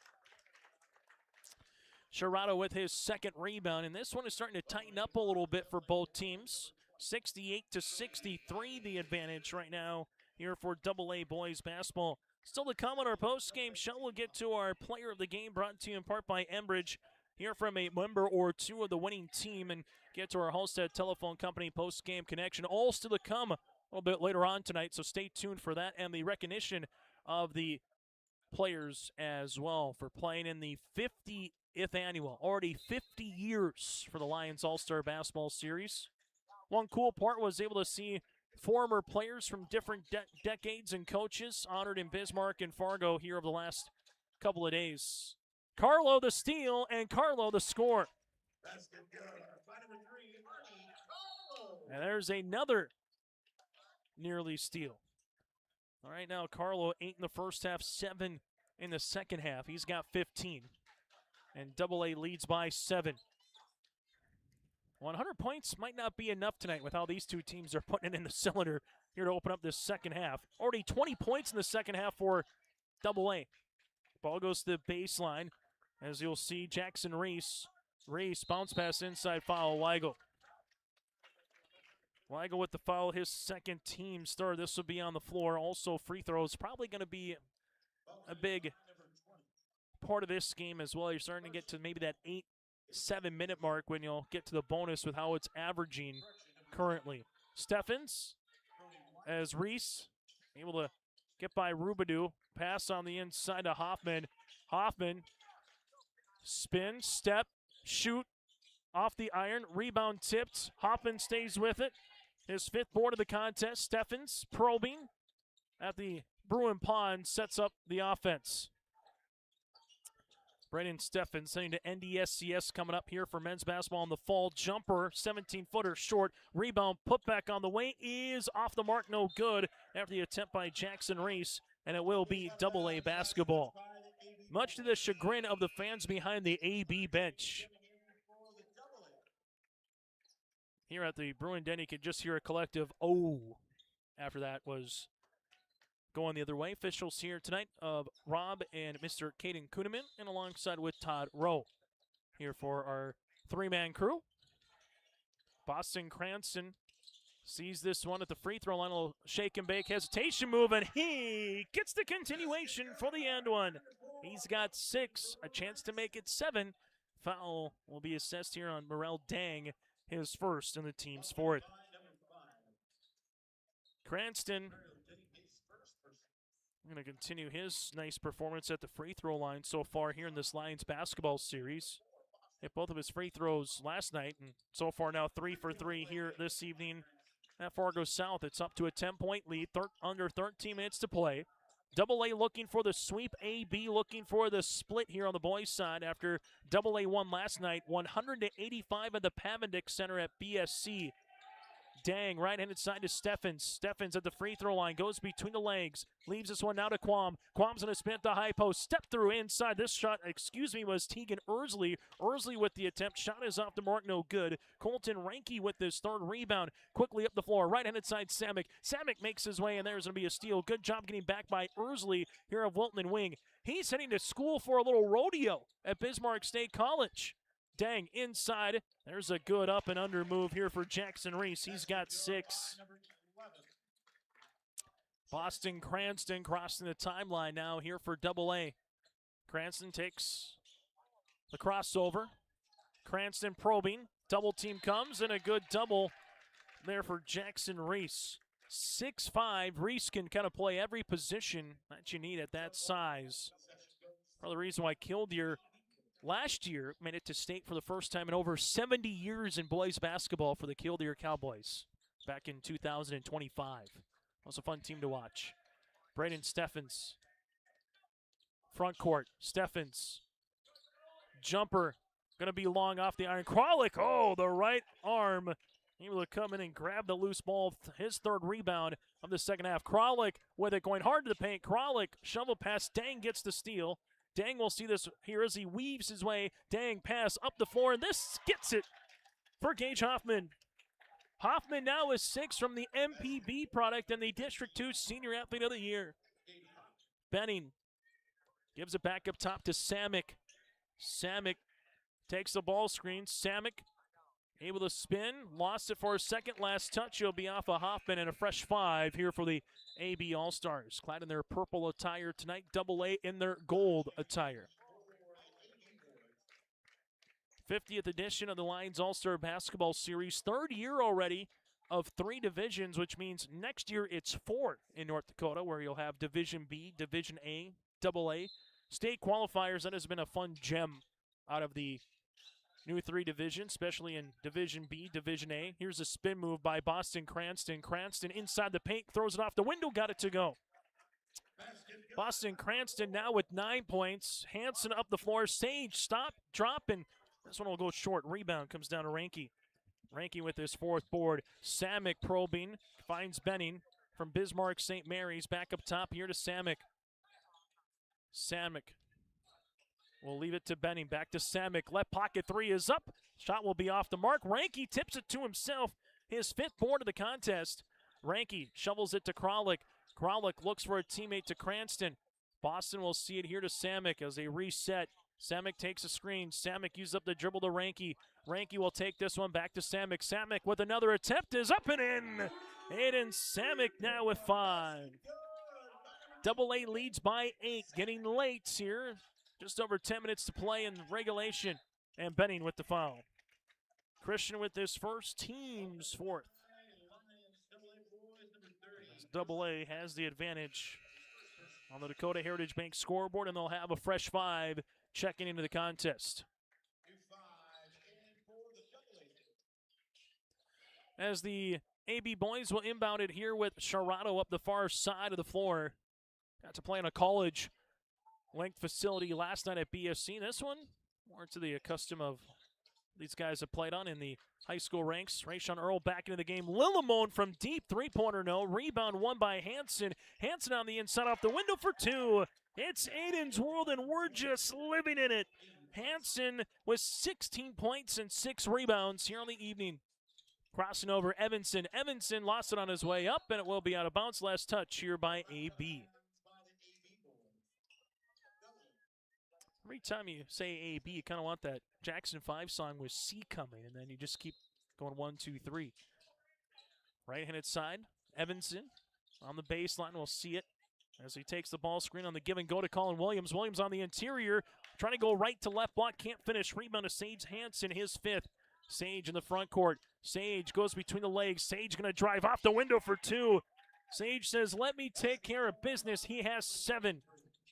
Shirato with his second rebound, and this one is starting to tighten up a little bit for both teams. 68-63 the advantage right now here for Double A boys basketball. Still to come on our post-game show, we'll get to our player of the game, brought to you in part by Enbridge. Hear from a member or two of the winning team and get to our Halstead Telephone Company post-game connection. All still to come a little bit later on tonight, so stay tuned for that and the recognition of the players as well for playing in the 50th annual. Already 50 years for the Lions All-Star Basketball Series. One cool part was able to see former players from different decades and coaches honored in Bismarck and Fargo here over the last couple of days. Carlo the steal and Carlo the score. And there's another nearly steal. All right, now Carlo 8 in the first half, 7 in the second half. He's got 15. And Double A leads by 7. 100 points might not be enough tonight with how these two teams are putting it in the cylinder here to open up this second half. Already 20 points in the second half for Double A. Ball goes to the baseline. As you'll see, Jackson Reese. Reese bounce pass inside, foul, Weigel. Weigel with the foul, his second team star. This will be on the floor. Also free throws, probably going to be a big part of this game as well. You're starting to get to maybe that 8-7 minute mark when you'll get to the bonus with how it's averaging currently. Steffens as Reese able to get by Rubidoux. Pass on the inside to Hoffman. Hoffman spin, step, shoot, off the iron, rebound tipped. Hoffman stays with it. His 5th board of the contest. Steffens probing at the Bruin Pond, sets up the offense. Brennan Steffens sending to NDSCS coming up here for men's basketball in the fall. Jumper, 17-footer short. Rebound, put back on the way, is off the mark, no good after the attempt by Jackson Reese, and it will be Double A basketball. Much to the chagrin of the fans behind the AB bench. Here at the Bruin Den, you can just hear a collective "oh" after that was going the other way. Officials here tonight of Rob and Mr. Caden Kuhneman, and alongside with Todd Rowe here for our 3-man crew. Boston Cranston sees this one at the free throw line. A little shake and bake hesitation move, and he gets the continuation for the end one. He's got 6, a chance to make it 7. Foul will be assessed here on Morel Dang, his first and the team's 4th. Cranston going to continue his nice performance at the free throw line so far here in this Lions basketball series. Hit both of his free throws last night, and so far now 3 for 3 here this evening at Fargo South. It's up to a 10-point lead, under 13 minutes to play. Double A looking for the sweep, AB looking for the split here on the boys' side after Double A won last night, 100-85 at the Pavendick Center at BSC. Dang, right-handed side to Steffens. Steffens at the free throw line, goes between the legs, leaves this one now to Quam. Quam's going to spin at the high post, step through inside. This shot, was Tegan Ersley. Ersley with the attempt, shot is off the mark, no good. Colton Ranke with this 3rd rebound, quickly up the floor, right-handed side Samick. Samick makes his way, and there's going to be a steal. Good job getting back by Ersley here of Wilton and Wing. He's heading to school for a little rodeo at Bismarck State College. Dang, inside. There's a good up and under move here for Jackson Reese. He's got 6. Boston Cranston crossing the timeline now here for Double A. Cranston takes the crossover. Cranston probing. Double team comes, and a good double there for Jackson Reese. 6'5". Reese can kind of play every position that you need at that size. Part of the reason why Killdeer last year made it to state for the first time in over 70 years in boys basketball for the Killdeer Cowboys back in 2025. That was a fun team to watch. Braden Steffens, front court. Steffens, jumper, going to be long off the iron. Kralik, oh, the right arm, able to come in and grab the loose ball. His third rebound of the second half. Kralik with it, going hard to the paint. Kralik, shovel pass. Dang gets the steal. Dang will see this here as he weaves his way. Dang pass up the floor, and this gets it for Gage Hoffman. Hoffman now is 6 from the MPB product and the District 2 Senior Athlete of the Year. Benning gives it back up top to Samick. Samick takes the ball screen. Samick able to spin. Lost it for a second. Last touch. He'll be off of Hoffman, and a fresh 5 here for the AB All-Stars. Clad in their purple attire tonight. AA in their gold attire. 50th edition of the Lions All-Star Basketball Series. 3rd year already of 3 divisions, which means next year it's 4 in North Dakota, where you'll have Division B, Division A, AA. State qualifiers, that has been a fun gem out of the new 3 divisions, especially in Division B, Division A. Here's a spin move by Boston Cranston. Cranston inside the paint, throws it off the window, got it to go. Boston Cranston now with 9 points. Hanson up the floor. Sage, stop, drop, and this one will go short. Rebound comes down to Ranke. Ranke with his 4th board. Samick probing, finds Benning from Bismarck St. Mary's. Back up top here to Samick. Samick will leave it to Benning. Back to Samick. Left pocket 3 is up. Shot will be off the mark. Ranke tips it to himself. His 5th board of the contest. Ranke shovels it to Kralik. Kralik looks for a teammate to Cranston. Boston will see it here to Samick as they reset. Samick takes a screen. Samick uses up the dribble to Ranke. Ranke will take this one back to Samick. Samick with another attempt is up and in. Aiden Samick now with 5. AA leads by 8. Getting late here. Just over 10 minutes to play in regulation. And Benning with the foul. Christian with his first, team's 4th. AA has the advantage on the Dakota Heritage Bank scoreboard, and they'll have a fresh 5 checking into the contest. As the AB boys will inbound it here with Sharado up the far side of the floor. Got to play in a college length facility last night at BSC. This one, more to the custom of these guys have played on in the high school ranks. Rayshawn Earl back into the game. Lillimone from deep, 3-pointer no. Rebound won by Hanson. Hanson on the inside off the window for 2. It's Aiden's world, and we're just living in it. Hanson with 16 points and 6 rebounds here on the evening. Crossing over Evanson. Evanson lost it on his way up, and it will be out of bounds. Last touch here by AB. Every time you say AB, you kind of want that Jackson 5 song with C coming, and then you just keep going 1, 2, 3. Right-handed side, Evanson on the baseline. We'll see it as he takes the ball screen on the give and go to Colin Williams. Williams on the interior, trying to go right to left block, can't finish. Rebound to Sage Hanson, his 5th. Sage in the front court. Sage goes between the legs. Sage going to drive off the window for 2. Sage says, let me take care of business. He has 7.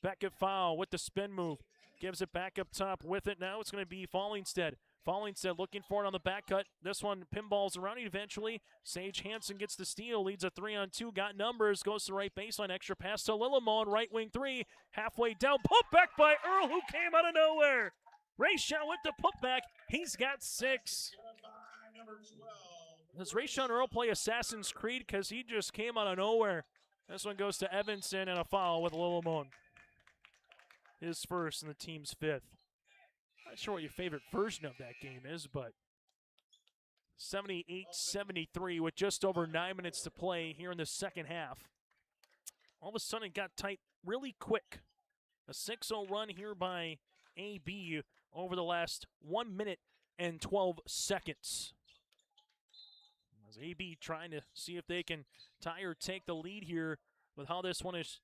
Beckett foul with the spin move. Gives it back up top with it. Now it's going to be Fallingstead. Fallingstead looking for it on the back cut. This one pinballs around it eventually. Sage Hanson gets the steal. Leads a 3-on-2. Got numbers. Goes to the right baseline. Extra pass to Lillimon. Right wing 3. Halfway down. Put back by Earl, who came out of nowhere. Rayshawn with the putback. He's got 6. Does Rayshawn Earl play Assassin's Creed? Because he just came out of nowhere. This one goes to Evanson, and a foul with Lillimon. His 1st and the team's 5th. Not sure what your favorite version of that game is, but 78-73 with just over 9 minutes to play here in the second half. All of a sudden it got tight really quick. A 6-0 run here by AB over the last 1 minute and 12 seconds. As AB trying to see if they can tie or take the lead here with how this one is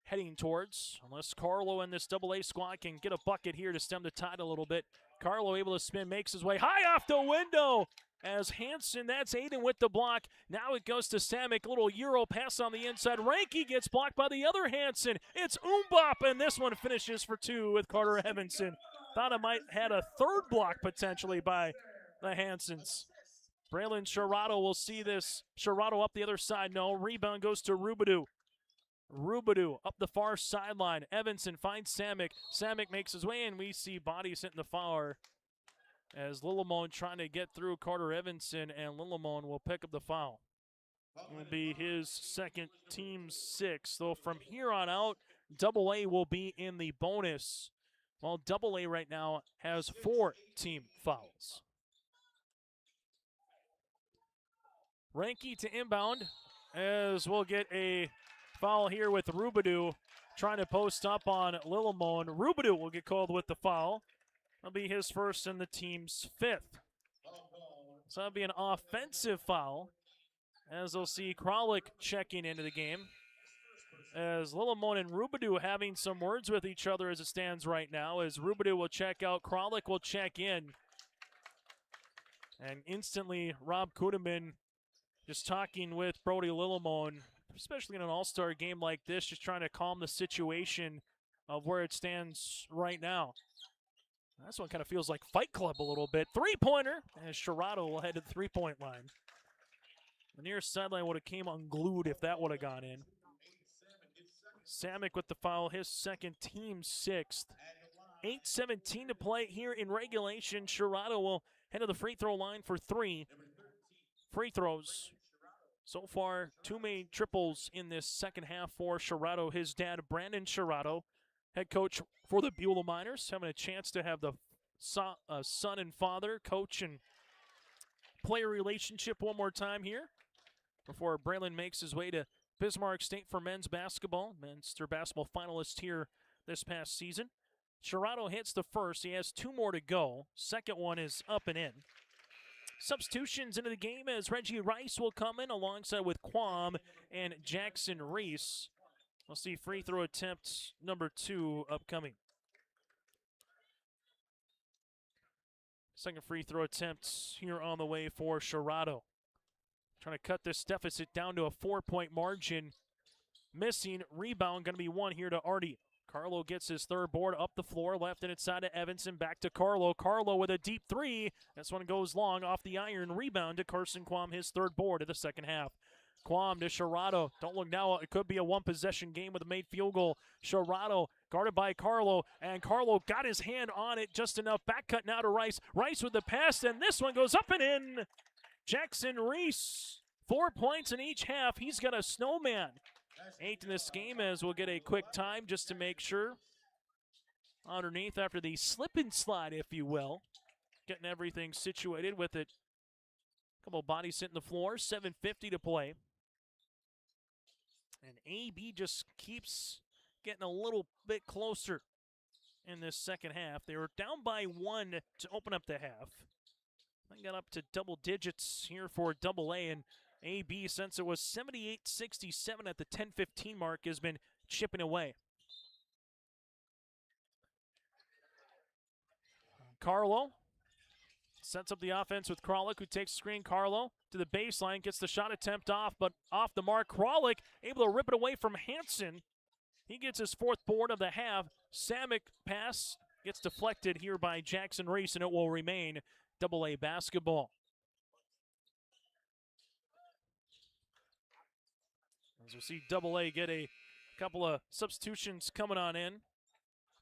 heading towards, unless Carlo and this AA squad can get a bucket here to stem the tide a little bit. Carlo able to spin, makes his way high off the window, as Hansen, that's Aiden with the block. Now it goes to Samick, little Euro pass on the inside. Ranky gets blocked by the other Hansen. It's Umbop, and this one finishes for 2 with Carter Evanson. Thought it might had a third block potentially by the Hansens. Braylon Sherrato will see this. Sherrato up the other side. No. Rebound goes to Rubidou. Rubidou up the far sideline. Evanson finds Samick. Samick makes his way, and we see bodies hitting the foul as Lillimon trying to get through Carter Evanson, and Lillimon will pick up the foul. It will be his second, team 6. So from here on out, AA will be in the bonus, while AA right now has 4 team fouls. Ranky to inbound, as we'll get a foul here with Rubidou trying to post up on Lillimon. Rubidou will get called with the foul. That'll be his first and the team's 5th. So that'll be an offensive foul, as they'll see Kralik checking into the game. As Lillimon and Rubidou having some words with each other as it stands right now, as Rubidou will check out, Kralik will check in. And instantly, Rob Kudeman just talking with Brody Lillimon, especially in an all-star game like this, just trying to calm the situation of where it stands right now. This one kind of feels like Fight Club a little bit. Three-pointer, as Sherrato will head to the three-point line. The near sideline would have came unglued if that would have gone in. Samick with the foul, his second, team 6th. 8:17 to play here in regulation. Sherrato will head to the free throw line for 3 free throws. So far, 2 main triples in this second half for Sherrato. His dad, Brandon Sherrato, head coach for the Beulah Miners, having a chance to have the son and father coach and player relationship one more time here before Braylon makes his way to Bismarck State for men's basketball. Munster basketball finalist here this past season. Sherrato hits the first. He has 2 more to go. Second one is up and in. Substitutions into the game as Reggie Rice will come in alongside with Quam and Jackson Reese. We'll see free throw attempt number 2 upcoming. Second free throw attempt here on the way for Sherrato. Trying to cut this deficit down to a 4-point margin. Missing rebound going to be 1 here to Artie. Carlo gets his 3rd board up the floor, left and inside to Evanson, back to Carlo. Carlo with a deep 3. This one goes long off the iron. Rebound to Carson Quam, his 3rd board of the second half. Quam to Sherrato. Don't look now, it could be a 1-possession game with a made field goal. Sherrato guarded by Carlo, and Carlo got his hand on it just enough. Back cut now to Rice. Rice with the pass, and this one goes up and in. Jackson Reese, 4 points in each half. He's got a snowman. 8 in this game, as we'll get a quick time just to make sure. Underneath after the slip and slide, if you will. Getting everything situated with it. A couple bodies hitting the floor. 7:50 to play. And AB just keeps getting a little bit closer in this second half. They were down by 1 to open up the half. They got up to double digits here for AA, and AB, since it was 78-67 at the 10:15 mark, has been chipping away. Carlo sets up the offense with Kralik, who takes screen. Carlo to the baseline, gets the shot attempt off, but off the mark. Kralik able to rip it away from Hansen. He gets his 4th board of the half. Samick pass gets deflected here by Jackson Reese, and it will remain AA basketball. As we see AA get a couple of substitutions coming on in.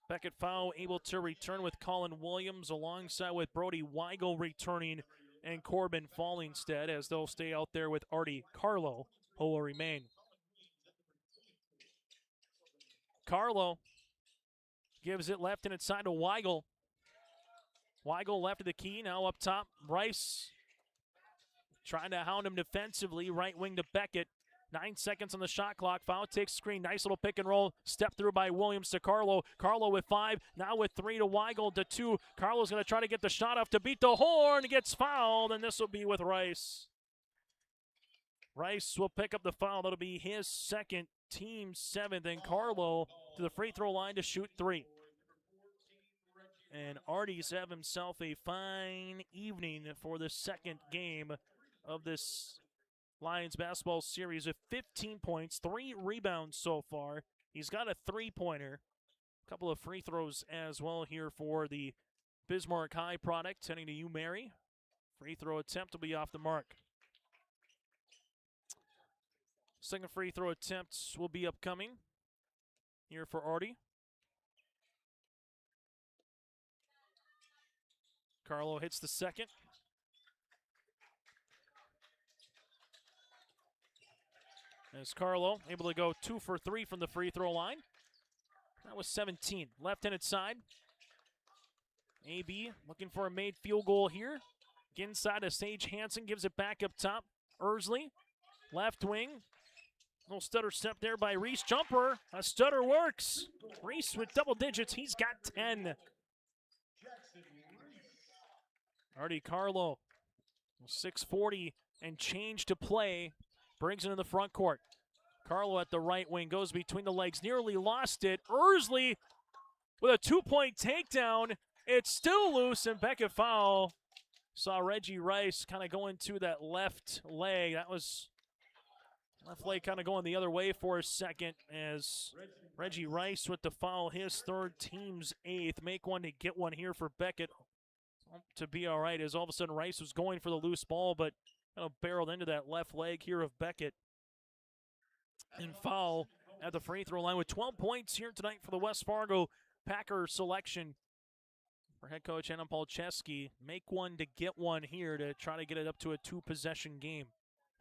Beckett Fowl able to return with Colin Williams alongside with Brody Weigel returning and Corbin Fallingstead, as they'll stay out there with Artie Carlo, who will remain. Carlo gives it left and inside to Weigel. Weigel left of the key, now up top. Rice trying to hound him defensively, right wing to Beckett. 9 seconds on the shot clock. Foul takes screen. Nice little pick and roll. Step through by Williams to Carlo. Carlo with 5. Now with 3 to Weigel to 2. Carlo's going to try to get the shot off to beat the horn. Gets fouled, and this will be with Rice. Rice will pick up the foul. That'll be his second, team 7th, and Carlo to the free throw line to shoot 3. And Artie's have himself a fine evening for the second game of this Lions basketball series with 15 points, 3 rebounds so far. He's got a three-pointer, a couple of free throws as well here for the Bismarck High product. Heading to you, Mary. Free throw attempt will be off the mark. Second free throw attempt will be upcoming here for Artie. Carlo hits the second. As Carlo able to go 2 for 3 from the free throw line. That was 17. Left-handed side. AB looking for a made field goal here. Inside to Sage Hansen, gives it back up top. Ersley, left wing. Little stutter step there by Reese. Jumper, a stutter works. Reese with double digits, he's got 10. Artie Carlo, 6:40 and change to play. Brings it in the front court. Carlo at the right wing, goes between the legs, nearly lost it. Ersley with a 2-point takedown. It's still loose, and Beckett foul. Saw Reggie Rice kind of going to that left leg. That was left leg kind of going the other way for a second as Reggie Rice with the foul, his third, team's 8th. Make one to get one here for Beckett to be all right, as all of a sudden Rice was going for the loose ball, but kind of barreled into that left leg here of Beckett. And foul at the free throw line with 12 points here tonight for the West Fargo Packer selection. For head coach Adam Polcheski, make one to get one here to try to get it up to a 2-possession game.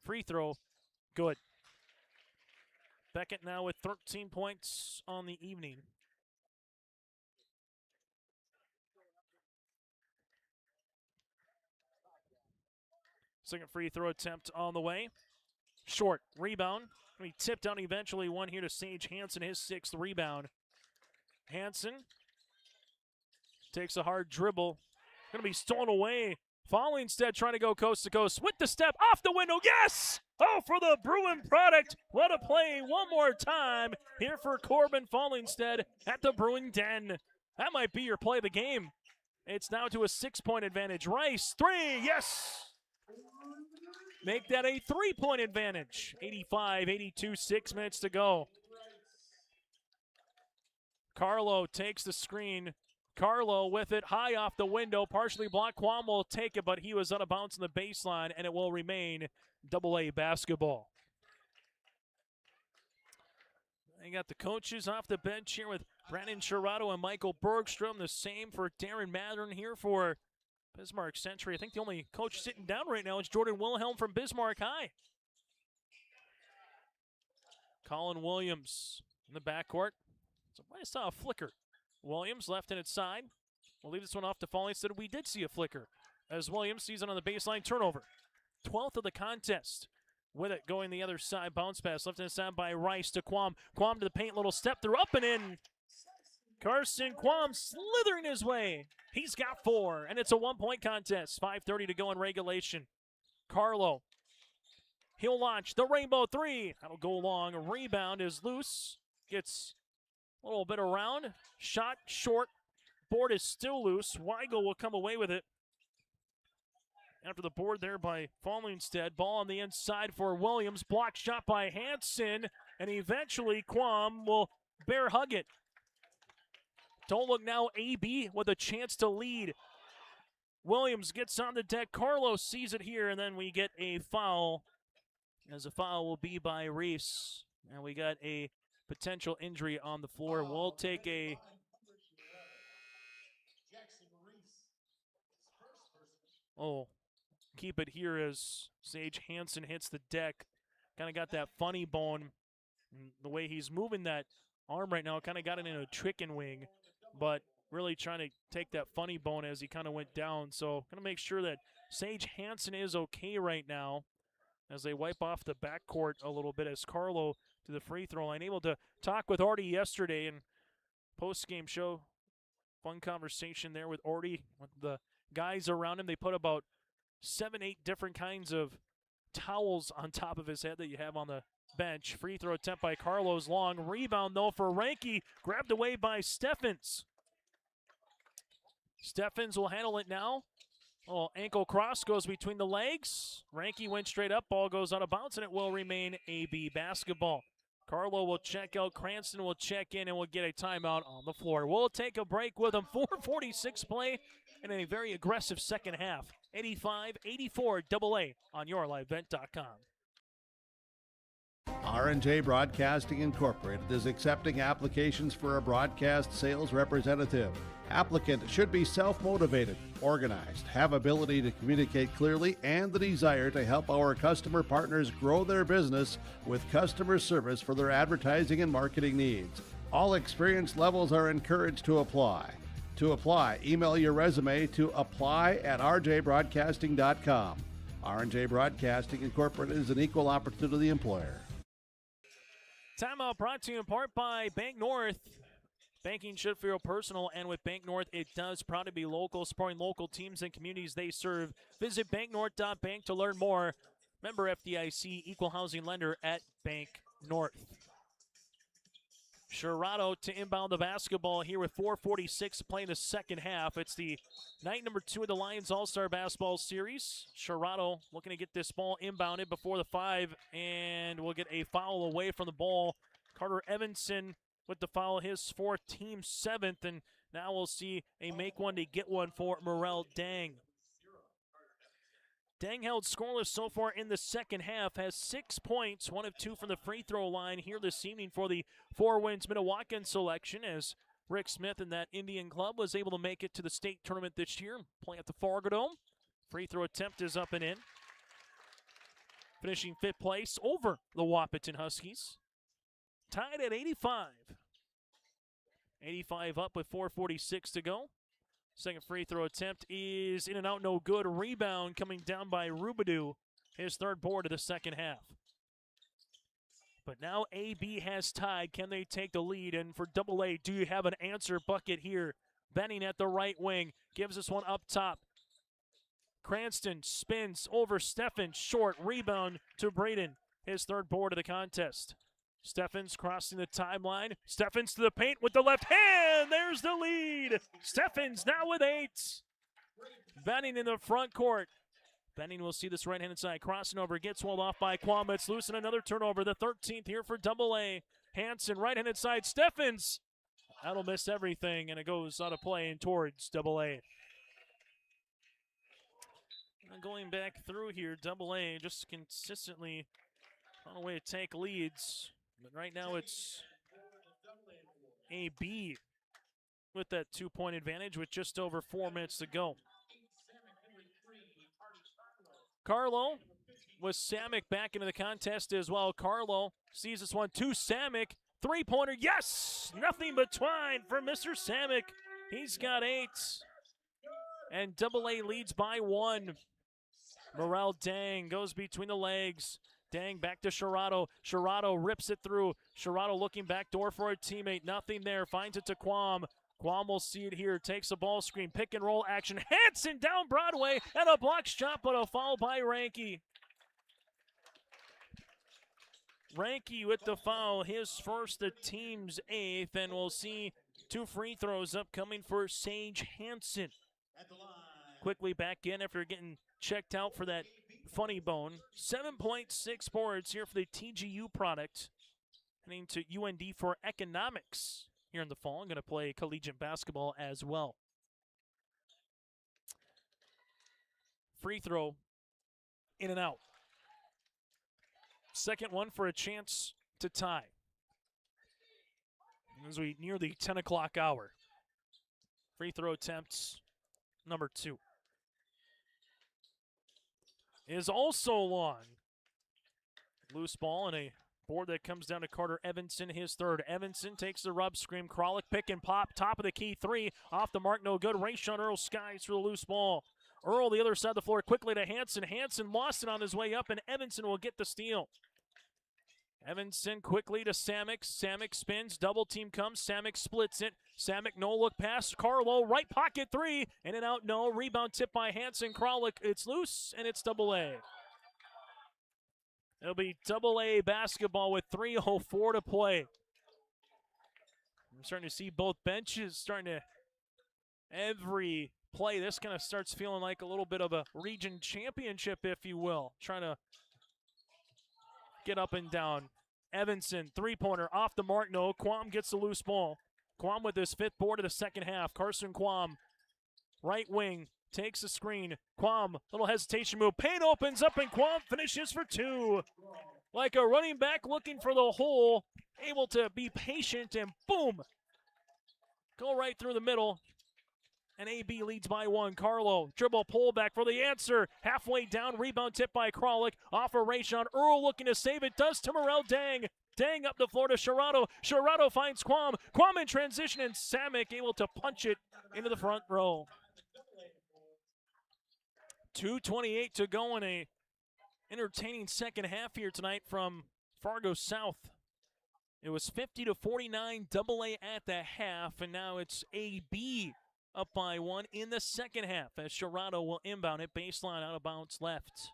Free throw, good. Beckett now with 13 points on the evening. Second free throw attempt on the way. Short rebound. He tipped out eventually. One here to Sage Hansen, his 6th rebound. Hansen takes a hard dribble. Going to be stolen away. Falling instead, trying to go coast to coast with the step off the window. Yes! Oh, for the Bruin product. What a play one more time here for Corbin Fallingstead at the Bruin Den. That might be your play of the game. It's now to a 6-point advantage. Rice, 3, yes! Make that a 3-point advantage. 85-82, 6 minutes to go. Carlo takes the screen. Carlo with it high off the window, partially blocked. Quam will take it, but he was out of bounds on the baseline, and it will remain AA basketball. They got the coaches off the bench here with Brandon Chirato and Michael Bergstrom. The same for Darren Mathern here for Bismarck Century. I think the only coach sitting down right now is Jordan Wilhelm from Bismarck High. Colin Williams in the backcourt. So I saw a flicker. Williams left-handed side. We'll leave this one off to Falling. Instead, we did see a flicker as Williams sees it on the baseline. Turnover. 12th of the contest. With it going the other side. Bounce pass left-handed side by Rice to Quam. Quam to the paint. Little step through, up and in. Carson Quam slithering his way. He's got 4, and it's a 1-point contest. 5:30 to go in regulation. Carlo. He'll launch the rainbow 3. That'll go long. A rebound is loose. Gets a little bit around. Shot short. Board is still loose. Weigel will come away with it. After the board there by Fallingstead. Ball on the inside for Williams. Blocked shot by Hansen. And eventually Quam will bear hug it. Don't look now, AB with a chance to lead. Williams gets on the deck. Carlos sees it here, and then we get a foul. As a foul will be by Reese. And we got a potential injury on the floor. We'll take a... Oh, keep it here as Sage Hansen hits the deck. Kind of got that funny bone. The way he's moving that arm right now, kind of got it in a chicken wing. But really trying to take that funny bone as he kind of went down. So going to make sure that Sage Hansen is okay right now as they wipe off the backcourt a little bit as Carlo to the free throw line. Able to talk with Artie yesterday and post-game show. Fun conversation there with Artie, with the guys around him. They put about 7-8 different kinds of towels on top of his head that you have on the bench. Free throw attempt by Carlos long. Rebound, though, for Ranke. Grabbed away by Steffens. Steffens will handle it now. Oh, ankle cross goes between the legs. Ranky went straight up. Ball goes out of bounds, and it will remain AB basketball. Carlo will check out. Cranston will check in, and we'll get a timeout on the floor. We'll take a break with them. 4:46 play in a very aggressive second half. 85-84 AA on yourlivevent.com. R&J Broadcasting Incorporated is accepting applications for a broadcast sales representative. Applicant should be self-motivated, organized, have ability to communicate clearly, and the desire to help our customer partners grow their business with customer service for their advertising and marketing needs. All experience levels are encouraged to apply. To apply, email your resume to apply@rjbroadcasting.com. R&J Broadcasting Incorporated is an equal opportunity employer. Timeout brought to you in part by Bank North. Banking should feel personal, and with Bank North, it does. Proud to be local, supporting local teams and communities they serve. Visit banknorth.bank to learn more. Member FDIC, equal housing lender at Bank North. Sherrado to inbound the basketball here with 4:46 to play in the second half. It's the night number 2 of the Lions All-Star Basketball Series. Sherrado looking to get this ball inbounded before the 5, and we'll get a foul away from the ball. Carter Evanson with the foul, his 4th, team 7th, and now we'll see a make one to get one for Morel Dang. Dang held scoreless so far in the second half, has 6 points, 1 of 2 from the free throw line here this evening for the Four Winds Minnewacan selection, as Rick Smith and that Indian club was able to make it to the state tournament this year, playing at the Fargo Dome. Free throw attempt is up and in. Finishing 5th place over the Wahpeton Huskies. Tied at 85. 85 up with 4:46 to go. Second free throw attempt is in and out, no good. Rebound coming down by Rubidou, his 3rd board of the second half. But now AB has tied. Can they take the lead? And for AA, do you have an answer bucket here? Benning at the right wing, gives us one up top. Cranston spins over Steffens, short, rebound to Braden, his 3rd board of the contest. Steffens crossing the timeline. Steffens to the paint with the left hand. There's the lead. Steffens now with 8. Benning in the front court. Benning will see this right-handed side. Crossing over, gets walled off by Kwame. It's loose and another turnover. The 13th here for AA. Hanson, right-handed side. Steffens. That'll miss everything, and it goes out of play and towards AA. Going back through here, AA just consistently on a way to take leads. But right now it's AB with that 2-point advantage with just over 4 minutes to go. Carlo with Samick back into the contest as well. Carlo sees this one to Samick. 3-pointer, yes! Nothing but twine for Mr. Samick. He's got 8. And AA leads by 1. Morel Dang goes between the legs. Dang back to Sherrado. Sherrado rips it through. Sherrado looking back door for a teammate. Nothing there. Finds it to Quam. Quam will see it here. Takes a ball screen. Pick and roll action. Hanson down Broadway. And a block shot, but a foul by Ranky. Ranky with the foul. His first, the team's 8th. And we'll see 2 free throws upcoming for Sage Hanson. Quickly back in after getting checked out for that funny bone. 7.6 boards here for the TGU product. Heading to UND for economics here in the fall. I'm going to play collegiate basketball as well. Free throw in and out. Second one for a chance to tie as we near the 10 o'clock hour. Free throw attempts number 2 is also long. Loose ball and a board that comes down to Carter Evanson, his 3rd. Evanson takes the rub screen. Kralik pick and pop. Top of the key 3. Off the mark, no good. Rayshon Earl skies for the loose ball. Earl the other side of the floor quickly to Hanson. Hanson lost it on his way up, and Evanson will get the steal. Evanson quickly to Samick. Samick spins. Double team comes. Samick splits it. Samick no look pass. Carlo right pocket 3. In and out, no. Rebound tip by Hanson. Kralik. It's loose, and it's AA. It'll be AA basketball with 3:04 to play. We're starting to see both benches starting to every play, this kind of starts feeling like a little bit of a region championship, if you will. Trying to get up and down. Evanson, three-pointer, off the mark, no. Quam gets the loose ball. Quam with his 5th board of the second half. Carson Quam, right wing, takes the screen. Quam, little hesitation move. Payne opens up, and Quam finishes for 2. Like a running back looking for the hole, able to be patient, and boom! Go right through the middle. And AB leads by 1. Carlo, dribble pullback for the answer. Halfway down, rebound tipped by Kralik. Off of Rayshawn Earl looking to save it. Does to Morel Dang. Dang up the floor to Sherrado. Sherrado finds Quam. Quam in transition, and Samick able to punch it into the front row. 2:28 to go in a entertaining second half here tonight from Fargo South. It was 50-49 AA at the half, and now it's AB up by 1 in the second half as Sherrado will inbound it. Baseline out of bounds left.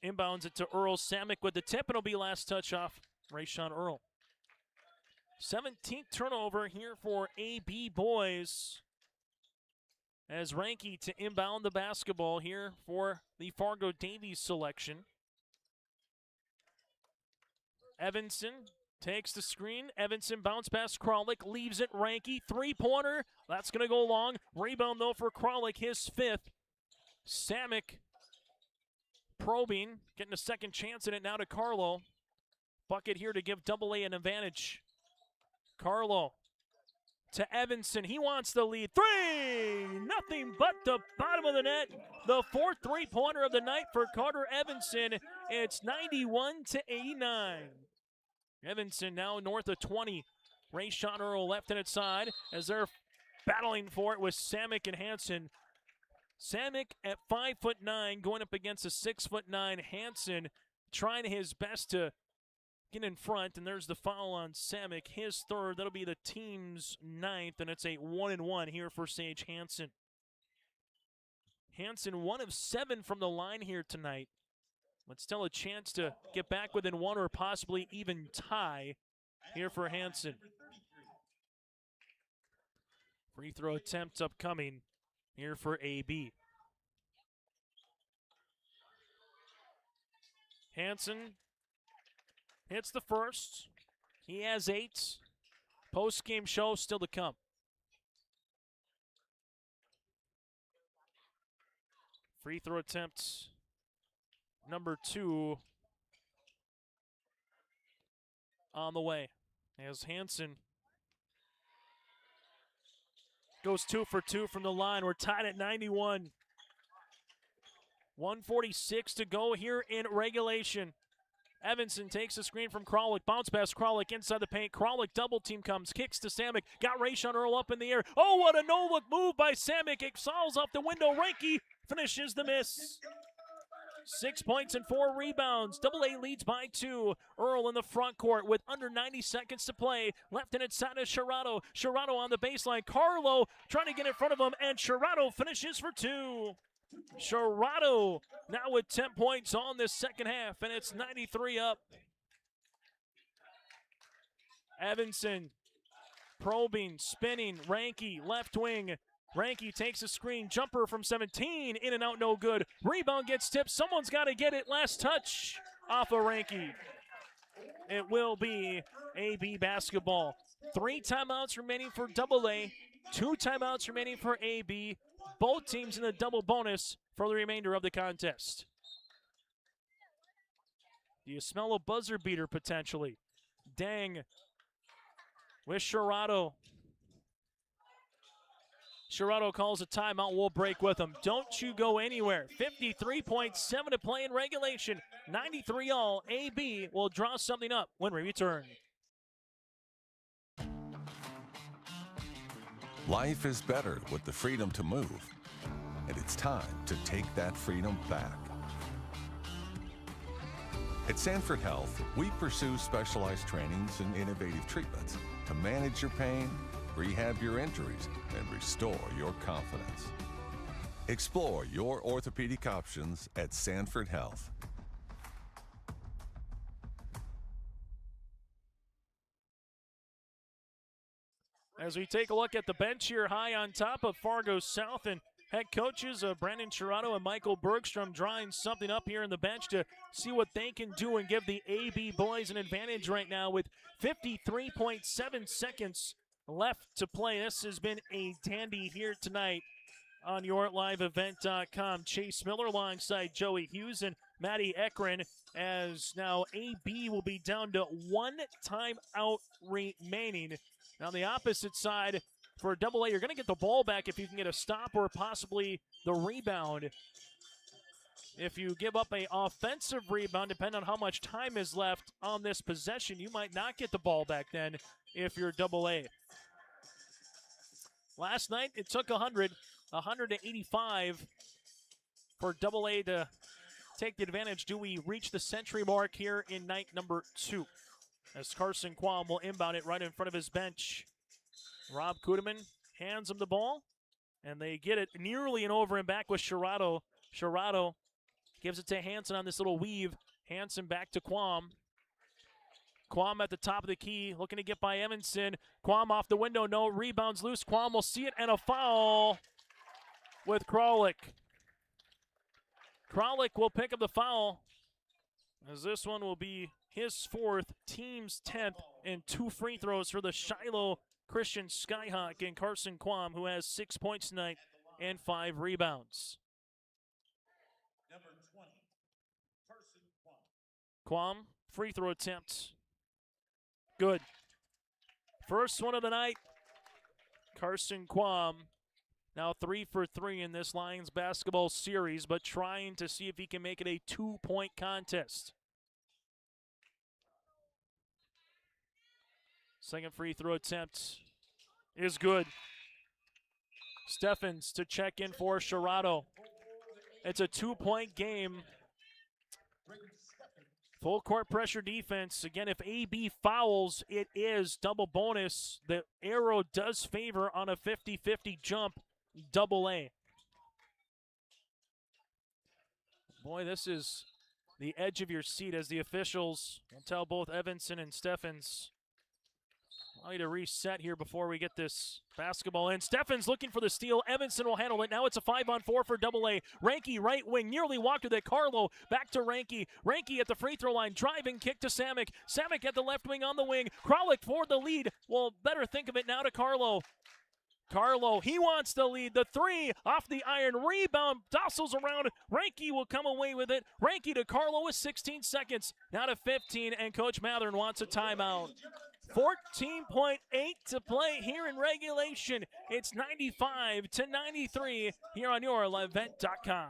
Inbounds it to Earl. Samick with the tip, and it'll be last touch off Rayshawn Earl. 17th turnover here for AB boys as Ranky to inbound the basketball here for the Fargo Davies selection. Evanson takes the screen. Evanson bounce pass Kralik, leaves it Ranky. Three-pointer, that's going to go long. Rebound, though, for Kralik, his 5th. Samick probing, getting a second chance at it now to Carlo. Bucket here to give AA an advantage. Carlo to Evanson. He wants the lead. 3! Nothing but the bottom of the net. The 4th three-pointer of the night for Carter Evanson. It's 91-89. Evanson now north of 20. Rayshawn Earl left-handed side as they're battling for it with Samick and Hansen. Samick at 5'9", going up against a 6'9" Hansen, trying his best to get in front, and there's the foul on Samick, his 3rd. That'll be the team's 9th, and it's a 1-and-1 here for Sage Hansen. Hansen 1 of 7 from the line here tonight, but still a chance to get back within 1 or possibly even tie here for Hansen. Free throw attempt upcoming here for AB. Hansen hits the first. He has 8. Post-game show still to come. Free throw attempt number 2 on the way as Hansen goes 2 for 2 from the line. We're tied at 91. 1:46 to go here in regulation. Evanson takes the screen from Kralik. Bounce pass Kralik inside the paint. Kralik double team comes. Kicks to Samick. Got Rayshawn Earl up in the air. Oh, what a no-look move by Samick. It falls off the window. Ranky finishes the miss. 6 points and 4 rebounds. AA leads by 2. Earl in the front court with under 90 seconds to play. Left-handed side of Sherrado. Sherrado on the baseline. Carlo trying to get in front of him, and Sherrado finishes for 2. Sherrado now with 10 points on this second half, and it's 93 up. Evanson probing, spinning, Ranky, left wing. Ranky takes a screen, jumper from 17, in and out, no good. Rebound gets tipped, someone's got to get it, last touch off of Ranky. It will be AB basketball. 3 timeouts remaining for AA, 2 timeouts remaining for AB. Both teams in the double bonus for the remainder of the contest. Do you smell a buzzer beater potentially? Dang with Sherrado. Sherrado calls a timeout. We'll break with him. Don't you go anywhere. 53.7 to play in regulation. 93 all. AB will draw something up when we return. Life is better with the freedom to move, and it's time to take that freedom back. At Sanford Health, we pursue specialized trainings and innovative treatments to manage your pain, rehab your injuries, and restore your confidence. Explore your orthopedic options at Sanford Health. As we take a look at the bench here high on top of Fargo South, and head coaches Brandon Chirano and Michael Bergstrom drawing something up here in the bench to see what they can do and give the AB boys an advantage right now with 53.7 seconds left to play. This has been a dandy here tonight on YourLiveEvent.com. Chase Miller alongside Joey Hughes and Maddie Ekren, as now AB will be down to one timeout remaining. Now the opposite side for AA, you're going to get the ball back if you can get a stop or possibly the rebound. If you give up an offensive rebound, depending on how much time is left on this possession, you might not get the ball back then if you're AA. Last night it took 100 to 85 for AA to take the advantage. Do we reach the century mark here in night number 2? As Carson Quam will inbound it right in front of his bench. Rob Kudeman hands him the ball, and they get it nearly and over and back with Chirado. Chirado gives it to Hansen on this little weave. Hansen back to Quam. Quam at the top of the key, looking to get by Evanson. Quam off the window, no, rebounds loose. Quam will see it, and a foul with Kralik. Kralik will pick up the foul, as this one will be his 4th, team's 10th, and 2 free throws for the Shiloh Christian Skyhawk and Carson Quam, who has 6 points tonight and 5 rebounds. Number 20, Carson Quam. Quam, free throw attempt. Good. First one of the night. Carson Quam, now 3 for 3 in this Lions basketball series, but trying to see if he can make it a 2-point contest. Second free throw attempt is good. Steffens to check in for Chirado. It's a 2-point game. Full court pressure defense. Again, if AB fouls, it is double bonus. The arrow does favor on a 50-50 jump, AA. Boy, this is the edge of your seat as the officials will tell both Evanson and Steffens, allow you to reset here before we get this basketball in. Steffens looking for the steal. Evanson will handle it. Now it's a 5-on-4 for AA. Ranke right wing, nearly walked with it. Carlo back to Ranke. Ranke at the free throw line. Driving kick to Samick. Samick at the left wing on the wing. Kralik for the lead. Well, better think of it now to Carlo. Carlo, he wants the lead. The 3 off the iron. Rebound, jostles around. Ranke will come away with it. Ranke to Carlo with 16 seconds. Now to 15, and Coach Mathern wants a timeout. 14.8 to play here in regulation. It's 95-93 here on YourLiveEvent.com.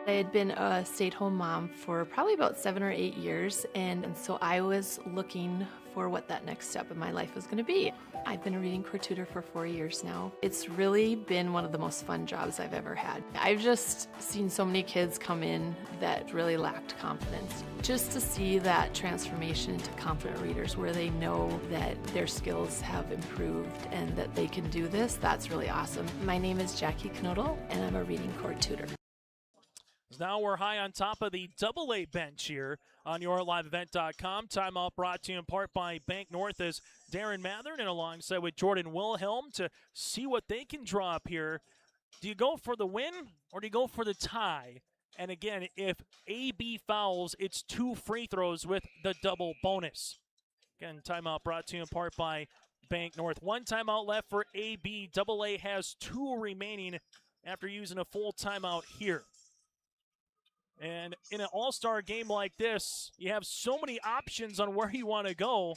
I had been a stay-at-home mom for probably about 7 or 8 years, and so I was looking for what that next step in my life was going to be. I've been a reading corps tutor for 4 years now. It's really been one of the most fun jobs I've ever had. I've just seen so many kids come in that really lacked confidence. Just to see that transformation into confident readers where they know that their skills have improved and that they can do this, that's really awesome. My name is Jackie Knodel, and I'm a reading corps tutor. Now we're high on top of the AA bench here on YourLiveEvent.com. Timeout brought to you in part by Bank North as Darren Mathern and alongside with Jordan Wilhelm to see what they can draw up here. Do you go for the win or do you go for the tie? And again, if AB fouls, it's 2 free throws with the double bonus. Again, timeout brought to you in part by Bank North. 1 timeout left for AB. AA has 2 remaining after using a full timeout here. And in an all-star game like this, you have so many options on where you want to go.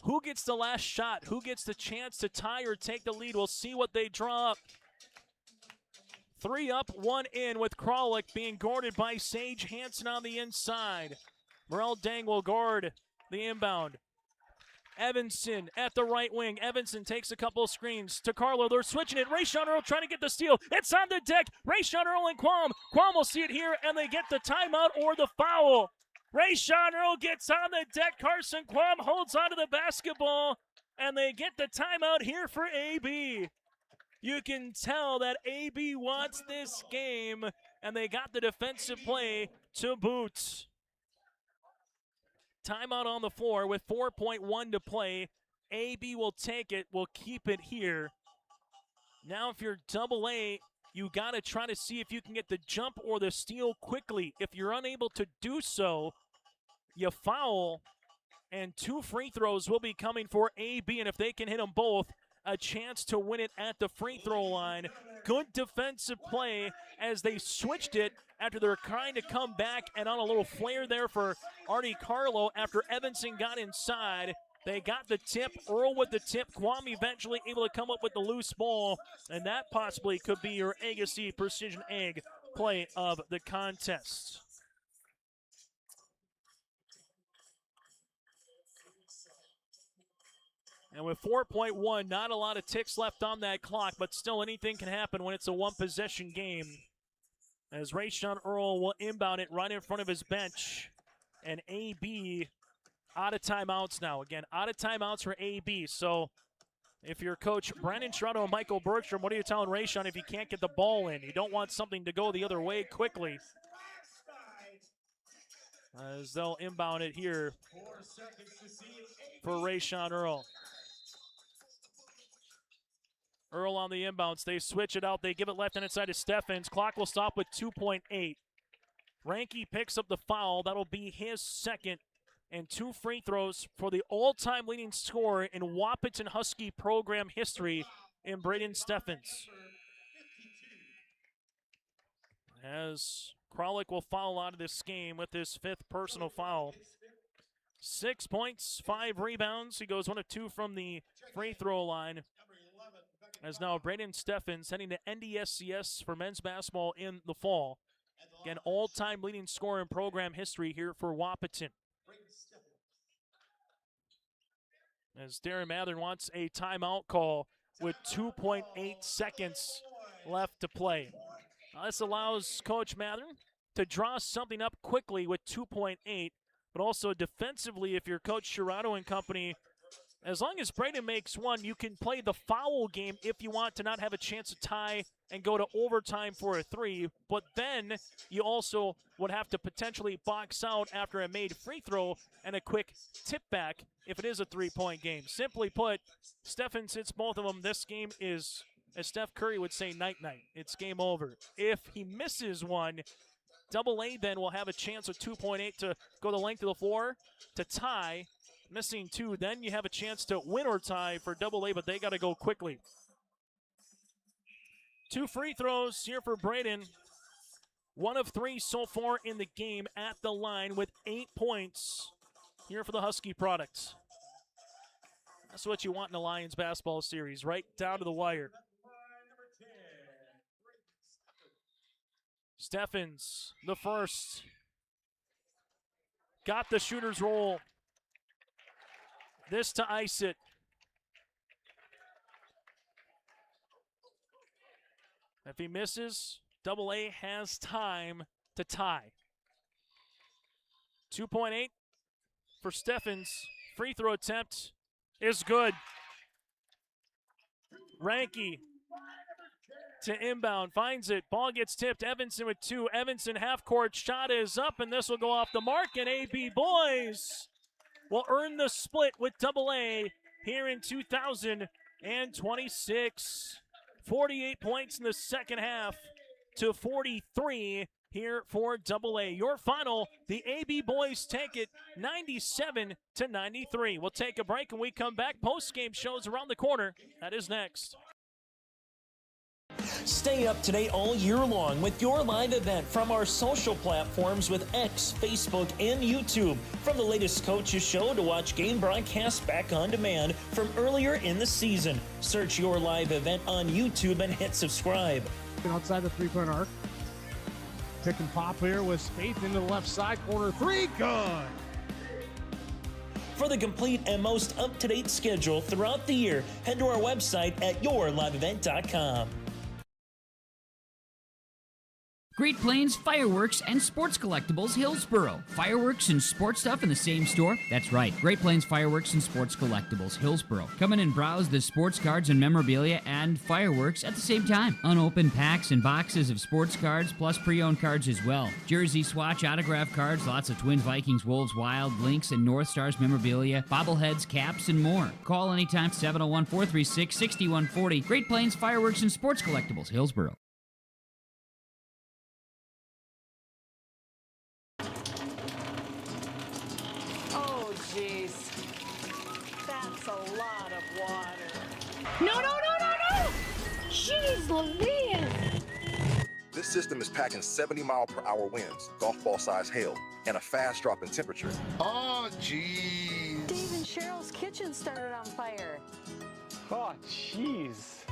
Who gets the last shot? Who gets the chance to tie or take the lead? We'll see what they draw up. 3 up, 1 in with Kralik being guarded by Sage Hansen on the inside. Morel Dang will guard the inbound. Evanson at the right wing. Evanson takes a couple of screens to Carlo. They're switching it. Rayshawn Earl trying to get the steal. It's on the deck. Rayshawn Earl and Quam. Quam will see it here, and they get the timeout or the foul. Rayshawn Earl gets on the deck. Carson Quam holds onto the basketball, and they get the timeout here for AB. You can tell that AB wants this game, and they got the defensive play to boot. Timeout on the floor with 4.1 to play. AB will take it, will keep it here. Now if you're AA, you got to try to see if you can get the jump or the steal quickly. If you're unable to do so, you foul, and 2 free throws will be coming for AB, and if they can hit them both, a chance to win it at the free throw line. Good defensive play as they switched it after they were trying to come back, and on a little flare there for Artie Carlo after Evanson got inside. They got the tip, Earl with the tip, Kwame eventually able to come up with the loose ball, and that possibly could be your Agassi Precision Egg play of the contest. And with 4.1, not a lot of ticks left on that clock, but still anything can happen when it's a one-possession game. As Rayshon Earl will inbound it right in front of his bench. And AB out of timeouts now. Again, out of timeouts for AB. So if you're coach Brandon Sherrato and Michael Bergstrom, what are you telling Rayshon if you can't get the ball in? You don't want something to go the other way quickly. As they'll inbound it here for Rayshon Earl. Earl on the inbounds. They switch it out. They give it left-handed side to Steffens. Clock will stop with 2.8. Ranke picks up the foul. That'll be his second. And 2 free throws for the all-time leading scorer in Wahpeton Husky program history in Braden Steffens. As Kralik will foul out of this game with his 5th personal foul. 6 points, 5 rebounds. He goes 1 of 2 from the free throw line. As now Braden Steffens heading to NDSCS for men's basketball in the fall. Again, all-time leading scorer in program history here for Wahpeton. As Darren Mathern wants a timeout call with 2.8 seconds left to play. This allows Coach Mathern to draw something up quickly with 2.8, but also defensively, if you're Coach Sherrato and company, as long as Braden makes one, you can play the foul game if you want to not have a chance to tie and go to overtime for a 3. But then you also would have to potentially box out after a made free throw and a quick tip back if it is a 3-point game. Simply put, Steffens hits both of them. This game is, as Steph Curry would say, night-night. It's game over. If he misses one, AA then will have a chance with 2.8 to go the length of the floor to tie. Missing 2, then you have a chance to win or tie for AA, but they got to go quickly. 2 free throws here for Braden. 1 of 3 so far in the game at the line with 8 points here for the Husky product. That's what you want in a Lions basketball series, right down to the wire. Steffens, the first. Got the shooter's roll. This to ice it. If he misses, AA has time to tie. 2.8 for Steffens. Free throw attempt is good. Ranke to inbound, finds it. Ball gets tipped. Evanson with 2. Evanson half-court shot is up, and this will go off the mark, and AB boys will earn the split with AA here in 2026. 48 points in the second half to 43 here for AA. Your final, the AB boys take it 97-93. We'll take a break and we come back. Post-game shows around the corner. That is next. Stay up to date all year long with your live event from our social platforms with X, Facebook, and YouTube. From the latest coaches show to watch game broadcasts back on demand from earlier in the season. Search your live event on YouTube and hit subscribe. Outside the three-point arc. Pick and pop here with Spaeth into the left side corner. 3, good. For the complete and most up-to-date schedule throughout the year, head to our website at yourliveevent.com. Great Plains Fireworks and Sports Collectibles, Hillsboro. Fireworks and sports stuff in the same store? That's right. Great Plains Fireworks and Sports Collectibles, Hillsboro. Come in and browse the sports cards and memorabilia and fireworks at the same time. Unopened packs and boxes of sports cards, plus pre-owned cards as well. Jersey, swatch, autograph cards, lots of Twins, Vikings, Wolves, Wild, Lynx, and North Stars memorabilia, bobbleheads, caps, and more. Call anytime, 701-436-6140. Great Plains Fireworks and Sports Collectibles, Hillsboro. Oh, jeez. That's a lot of water. No! Jeez Louise! This system is packing 70-mile-per-hour winds, golf ball-sized hail, and a fast drop in temperature. Oh, jeez. Dave and Cheryl's kitchen started on fire. Oh, jeez.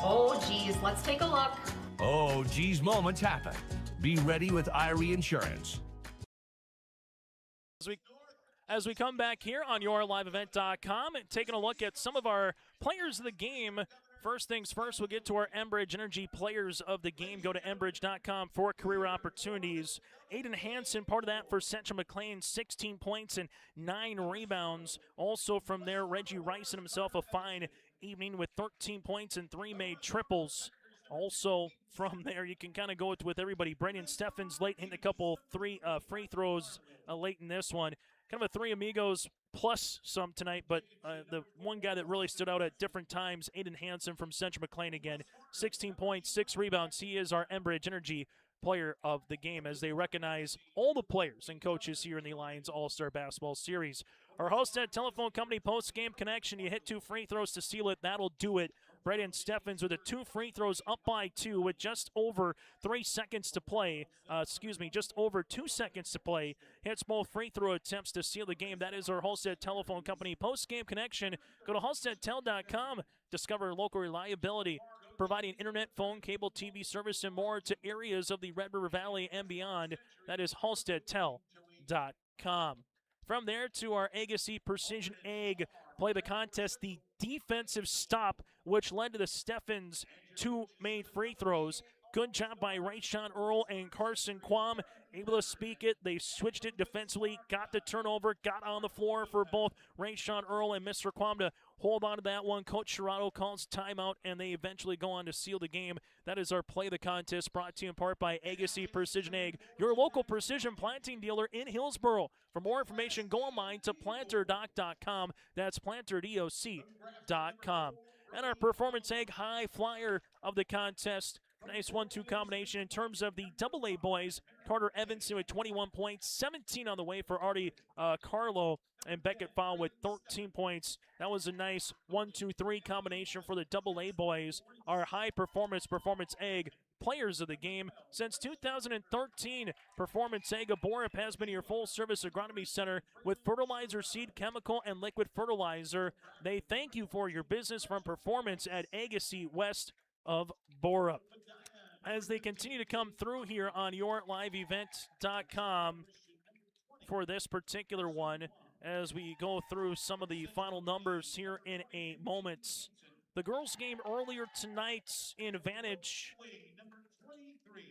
Oh, geez, let's take a look. Oh, geez, moments happen. Be ready with Irie Insurance. As we come back here on YourLiveEvent.com and taking a look at some of our players of the game. First things first, we'll get to our Enbridge Energy players of the game. Go to Enbridge.com for career opportunities. Aiden Hansen, part of that for Central McLean, 16 points and 9 rebounds. Also from there, Reggie Rice and himself a fine evening with 13 points and 3 made triples. Also from there, you can kind of go with everybody. Brendan Steffens late hitting a couple free throws late in this one. Kind of a three amigos plus some tonight, but the one guy that really stood out at different times, Aiden Hansen from Central McLean again. 16 points, 6 rebounds. He is our Enbridge Energy player of the game as they recognize all the players and coaches here in the Lions All-Star Basketball Series. Our Halstead Telephone Company post-game connection. You hit 2 free throws to seal it. That'll do it. Brendan Steffens with 2 free throws up by 2 with just over 3 seconds to play. Just over 2 seconds to play. Hits both free throw attempts to seal the game. That is our Halstead Telephone Company post-game connection. Go to halsteadtel.com. Discover local reliability, providing internet, phone, cable, TV service, and more to areas of the Red River Valley and beyond. That is halsteadtel.com. From there to our Agassi Precision Egg play the contest, the defensive stop, which led to the Steffens 2 made free throws. Good job by Rayshawn Earl and Carson Quam. Able to speak it. They switched it defensively, got the turnover, got on the floor for both Rayshawn Earl and Mr. Quam to hold on to that one. Coach Shirado calls timeout, and they eventually go on to seal the game. That is our play the contest, brought to you in part by Agassi Precision Egg, your local precision planting dealer in Hillsboro. For more information, go online to planterdoc.com. That's planterdoc.com. And our Performance Egg High Flyer of the contest. Nice 1-2 combination in terms of the AA boys. Carter Evanson with 21 points, 17 on the way for Artie Carlo, and Beckett Fowl with 13 points. That was a nice 1-2-3 combination for the AA boys. Our high performance egg players of the game. Since 2013, Performance Egg of Borup has been your full-service agronomy center with fertilizer, seed, chemical, and liquid fertilizer. They thank you for your business from Performance at Agassi west of Borup. As they continue to come through here on YourLiveEvent.com for this particular one, as we go through some of the final numbers here in a moment. The girls' game earlier tonight in advantage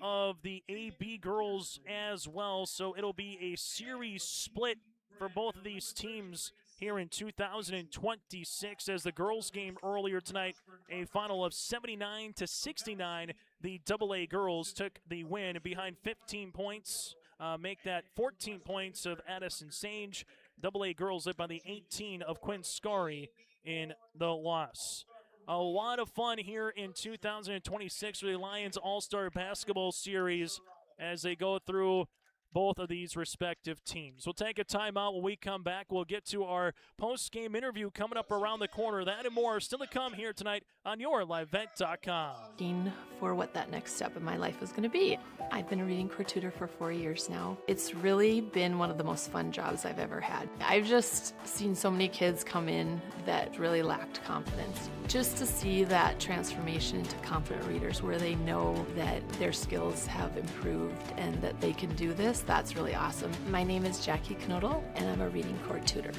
of the AB girls as well, so it'll be a series split for both of these teams here in 2026 as the girls' game earlier tonight, a final of 79-69. The AA girls took the win behind 15 points, make that 14 points of Addison Sage. AA girls led by the 18 of Quinn Scarry in the loss. A lot of fun here in 2026 for the Lions All-Star Basketball Series as they go through both of these respective teams. We'll take a timeout. When we come back, we'll get to our post-game interview coming up around the corner. That and more still to come here tonight on YourLiveEvent.com. Looking for what that next step in my life was going to be. I've been a reading core tutor for 4 years now. It's really been one of the most fun jobs I've ever had. I've just seen so many kids come in that really lacked confidence. Just to see that transformation into confident readers where they know that their skills have improved and that they can do this, that's really awesome. My name is Jackie Knodel, and I'm a reading core tutor.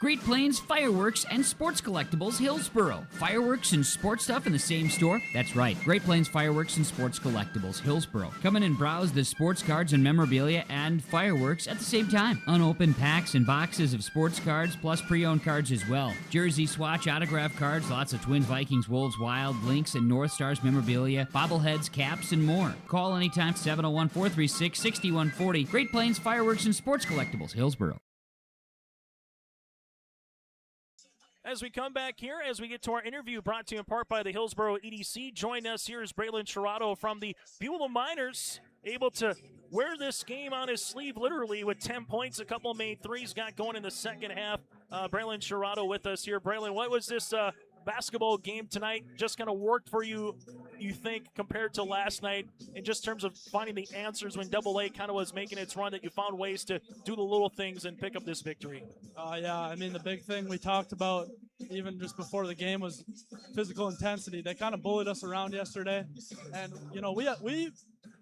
Great Plains Fireworks and Sports Collectibles, Hillsboro. Fireworks and sports stuff in the same store? That's right. Great Plains Fireworks and Sports Collectibles, Hillsboro. Come in and browse the sports cards and memorabilia and fireworks at the same time. Unopened packs and boxes of sports cards, plus pre-owned cards as well. Jersey, Swatch, autograph cards, lots of Twins, Vikings, Wolves, Wild, Lynx, and North Stars memorabilia, bobbleheads, caps, and more. Call anytime, 701-436-6140. Great Plains Fireworks and Sports Collectibles, Hillsboro. As we come back here, as we get to our interview brought to you in part by the Hillsboro EDC, join us here is Braylon Cherrato from the Beulah Miners, able to wear this game on his sleeve literally with 10 points, a couple made threes, got going in the second half. Braylon Cherrato with us here. Braylon, what was this basketball game tonight just kind of worked for you, you think, compared to last night, in just terms of finding the answers when Double-A kind of was making its run, that you found ways to do the little things and pick up this victory? Yeah, I mean, the big thing we talked about even just before the game was physical intensity. They kind of bullied us around yesterday, and, you know, we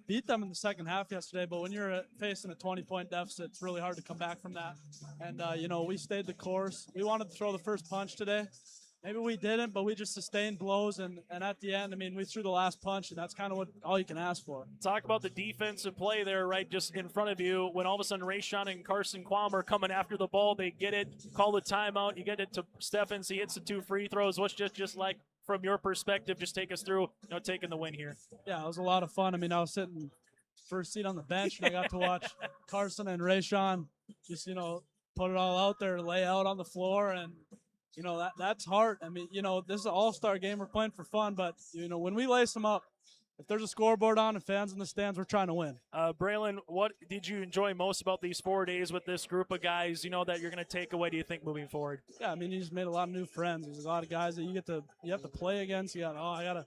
beat them in the second half yesterday, but when you're facing a 20-point deficit, it's really hard to come back from that. And, you know, we stayed the course. We wanted to throw the first punch today. Maybe we didn't, but we just sustained blows, and at the end, I mean, we threw the last punch, and that's kind of all you can ask for. Talk about the defensive play there, right, just in front of you. When all of a sudden Rayshawn and Carson Quam are coming after the ball, they get it, call the timeout, you get it to Steffens, he hits the 2 free throws. What's just like, from your perspective, just take us through, you know, taking the win here? Yeah, it was a lot of fun. I mean, I was sitting first seat on the bench, and I got to watch Carson and Rayshawn just, you know, put it all out there, lay out on the floor, and you know, that's hard. I mean, you know, this is an all-star game. We're playing for fun, but, you know, when we lace them up, if there's a scoreboard on and fans in the stands, we're trying to win. Braylon, what did you enjoy most about these 4 days with this group of guys, you know, that you're going to take away, do you think, moving forward? Yeah, I mean, you just made a lot of new friends. There's a lot of guys that you have to play against. I got a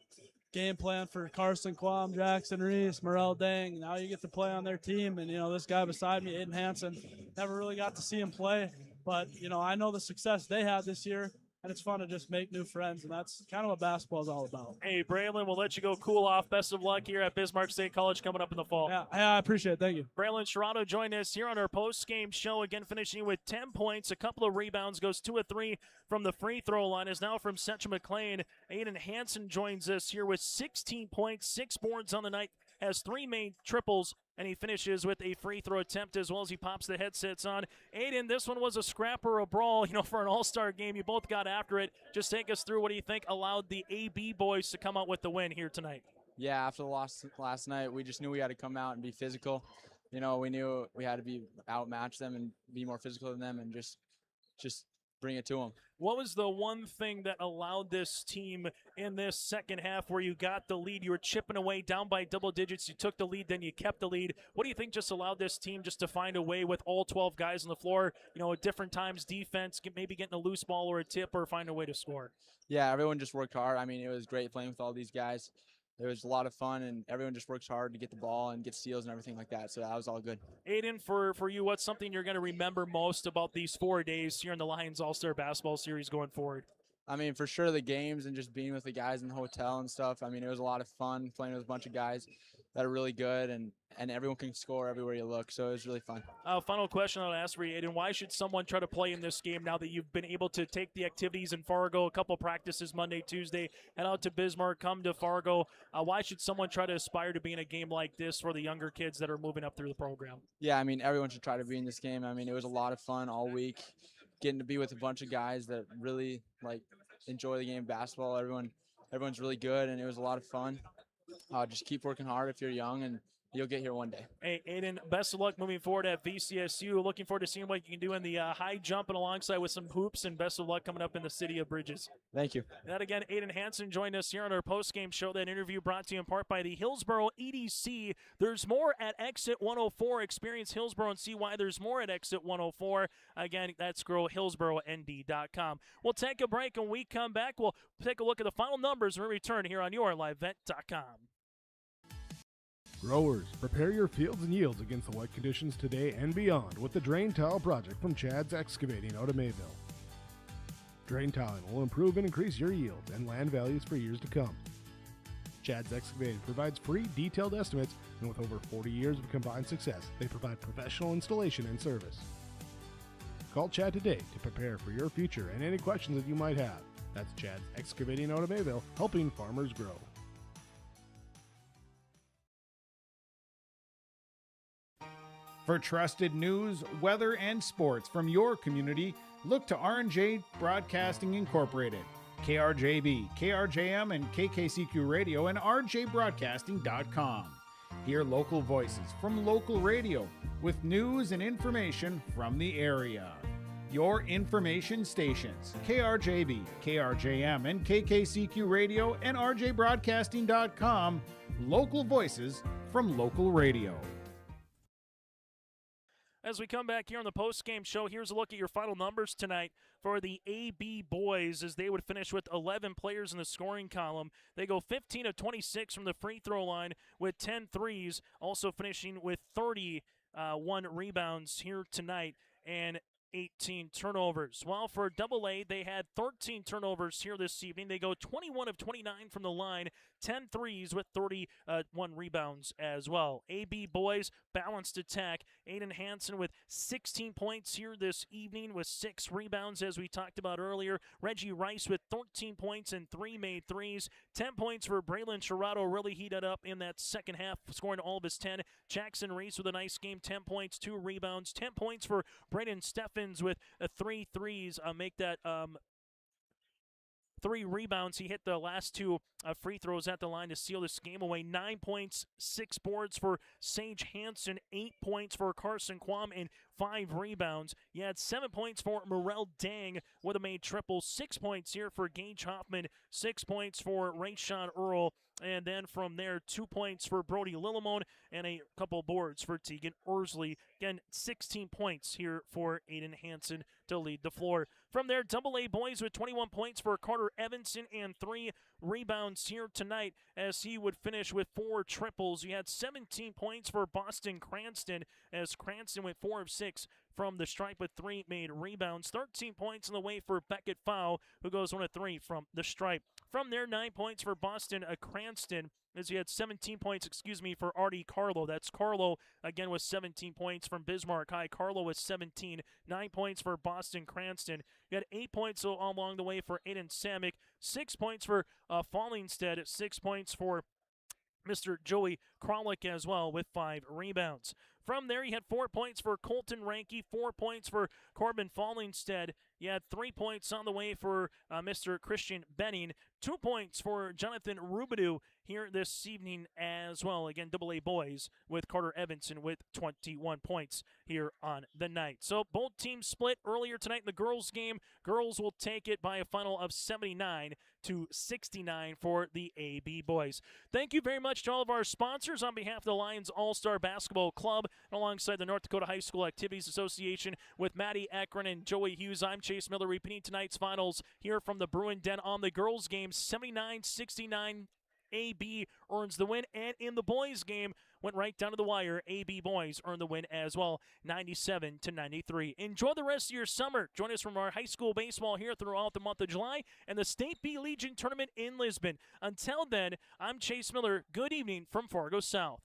game plan for Carson Quam, Jackson Reese, Morel Dang. Now you get to play on their team. And, you know, this guy beside me, Aiden Hansen, never really got to see him play. But, you know, I know the success they had this year, and it's fun to just make new friends, and that's kind of what basketball is all about. Hey, Braylon, we'll let you go cool off. Best of luck here at Bismarck State College coming up in the fall. Yeah, I appreciate it. Thank you. Braylon Cherrato joined us here on our post-game show, again finishing with 10 points, a couple of rebounds, goes 2 of 3 from the free throw line, is now from Central McLean. Aiden Hansen joins us here with 16 points, 6 boards on the night, has 3 made triples, and he finishes with a free throw attempt as well as he pops the headsets on. Aiden, this one was a scrap or a brawl, you know, for an all-star game. You both got after it. Just take us through what do you think allowed the AB boys to come out with the win here tonight? Yeah, after the loss last night, we just knew we had to come out and be physical. You know, we knew we had to outmatch them and be more physical than them and just bring it to them. What was the one thing that allowed this team in this second half where you got the lead, you were chipping away down by double digits, you took the lead, then you kept the lead? What do you think just allowed this team just to find a way with all 12 guys on the floor, you know, at different times, defense, maybe getting a loose ball or a tip or find a way to score? Yeah, everyone just worked hard. I mean, it was great playing with all these guys. It was a lot of fun, and everyone just works hard to get the ball and get steals and everything like that, so that was all good. Aiden, for you, what's something you're going to remember most about these 4 days here in the Lions All-Star Basketball Series going forward? I mean, for sure the games and just being with the guys in the hotel and stuff. I mean, it was a lot of fun playing with a bunch of guys that are really good, and everyone can score everywhere you look, so it was really fun. Final question I'll ask for you, Aiden. Why should someone try to play in this game now that you've been able to take the activities in Fargo, a couple practices Monday, Tuesday, head out to Bismarck, come to Fargo? Why should someone try to aspire to be in a game like this for the younger kids that are moving up through the program? Yeah, I mean, everyone should try to be in this game. I mean, it was a lot of fun all week, getting to be with a bunch of guys that really, enjoy the game of basketball. Everyone's really good, and it was a lot of fun. Just keep working hard if you're young, and you'll get here one day. Hey, Aiden, best of luck moving forward at VCSU. Looking forward to seeing what you can do in the high jump and alongside with some hoops, and best of luck coming up in the City of Bridges. Thank you. That again, Aiden Hansen joined us here on our post-game show. That interview brought to you in part by the Hillsboro EDC. There's more at Exit 104. Experience Hillsboro and see why there's more at Exit 104. Again, that's GrowHillsboroND.com. We'll take a break, and when we come back, we'll take a look at the final numbers when we return here on YourLiveVet.com. Growers, prepare your fields and yields against the wet conditions today and beyond with the Drain Tile Project from Chad's Excavating out of Mayville. Drain tiling will improve and increase your yields and land values for years to come. Chad's Excavating provides free detailed estimates, and with over 40 years of combined success, they provide professional installation and service. Call Chad today to prepare for your future and any questions that you might have. That's Chad's Excavating out of Mayville, helping farmers grow. For trusted news, weather, and sports from your community, look to R&J Broadcasting Incorporated, KRJB, KRJM, and KKCQ Radio, and rjbroadcasting.com. Hear local voices from local radio with news and information from the area. Your information stations, KRJB, KRJM, and KKCQ Radio, and rjbroadcasting.com. Local voices from local radio. As we come back here on the post-game show, here's a look at your final numbers tonight for the AB boys as they would finish with 11 players in the scoring column. They go 15 of 26 from the free throw line with 10 threes, also finishing with 31 rebounds here tonight and 18 turnovers. While for AA, they had 13 turnovers here this evening. They go 21 of 29 from the line, 10 threes with 31 rebounds as well. AB boys, balanced attack. Aiden Hansen with 16 points here this evening with 6 rebounds, as we talked about earlier. Reggie Rice with 13 points and 3 made threes. 10 points for Braylon Chirado, really heated up in that second half, scoring all of his 10. Jackson Reese with a nice game, 10 points, 2 rebounds. 10 points for Braden Steffens with 3 threes. Make that 3 rebounds. He hit the last 2 free throws at the line to seal this game away. 9 points, 6 boards for Sage Hansen, 8 points for Carson Quam, and 5 rebounds. You had 7 points for Morel Dang with a made triple. 6 points here for Gage Hoffman. 6 points for Rayshawn Earl. And then from there, 2 points for Brody Lillimon and a couple boards for Tegan Ursley. Again, 16 points here for Aiden Hansen to lead the floor. From there, AA boys with 21 points for Carter Evanson and 3 rebounds here tonight as he would finish with 4 triples. You had 17 points for Boston Cranston as Cranston went 4 of 6 from the stripe with 3 made rebounds. 13 points in the way for Beckett Fowl, who goes 1 of 3 from the stripe. From there, 9 points for Boston Cranston, as he had 17 points, for Artie Carlo. That's Carlo, again, with 17 points from Bismarck High. Carlo with 17. 9 points for Boston Cranston. You had 8 points along the way for Aiden Samick. 6 points for Fallingstead. 6 points for Mr. Joey Krolick as well with 5 rebounds. From there, he had 4 points for Colton Ranke, 4 points for Corbin Fallingstead. You had 3 points on the way for Mr. Christian Benning, 2 points for Jonathan Rubidoux here this evening as well. Again, AA boys with Carter Evanson with 21 points here on the night. So both teams split earlier tonight in the girls' game. Girls will take it by a final of 79-69 for the AB boys. Thank you very much to all of our sponsors on behalf of the Lions All-Star Basketball Club, alongside the North Dakota High School Activities Association with Maddie Ekron and Joey Hughes. I'm Chase Miller, repeating tonight's finals here from the Bruin Den on the girls' game. 79-69, AB earns the win, and in the boys' game, went right down to the wire. AB boys earned the win as well, 97-93. Enjoy the rest of your summer. Join us from our high school baseball here throughout the month of July and the State B Legion Tournament in Lisbon. Until then, I'm Chase Miller. Good evening from Fargo South.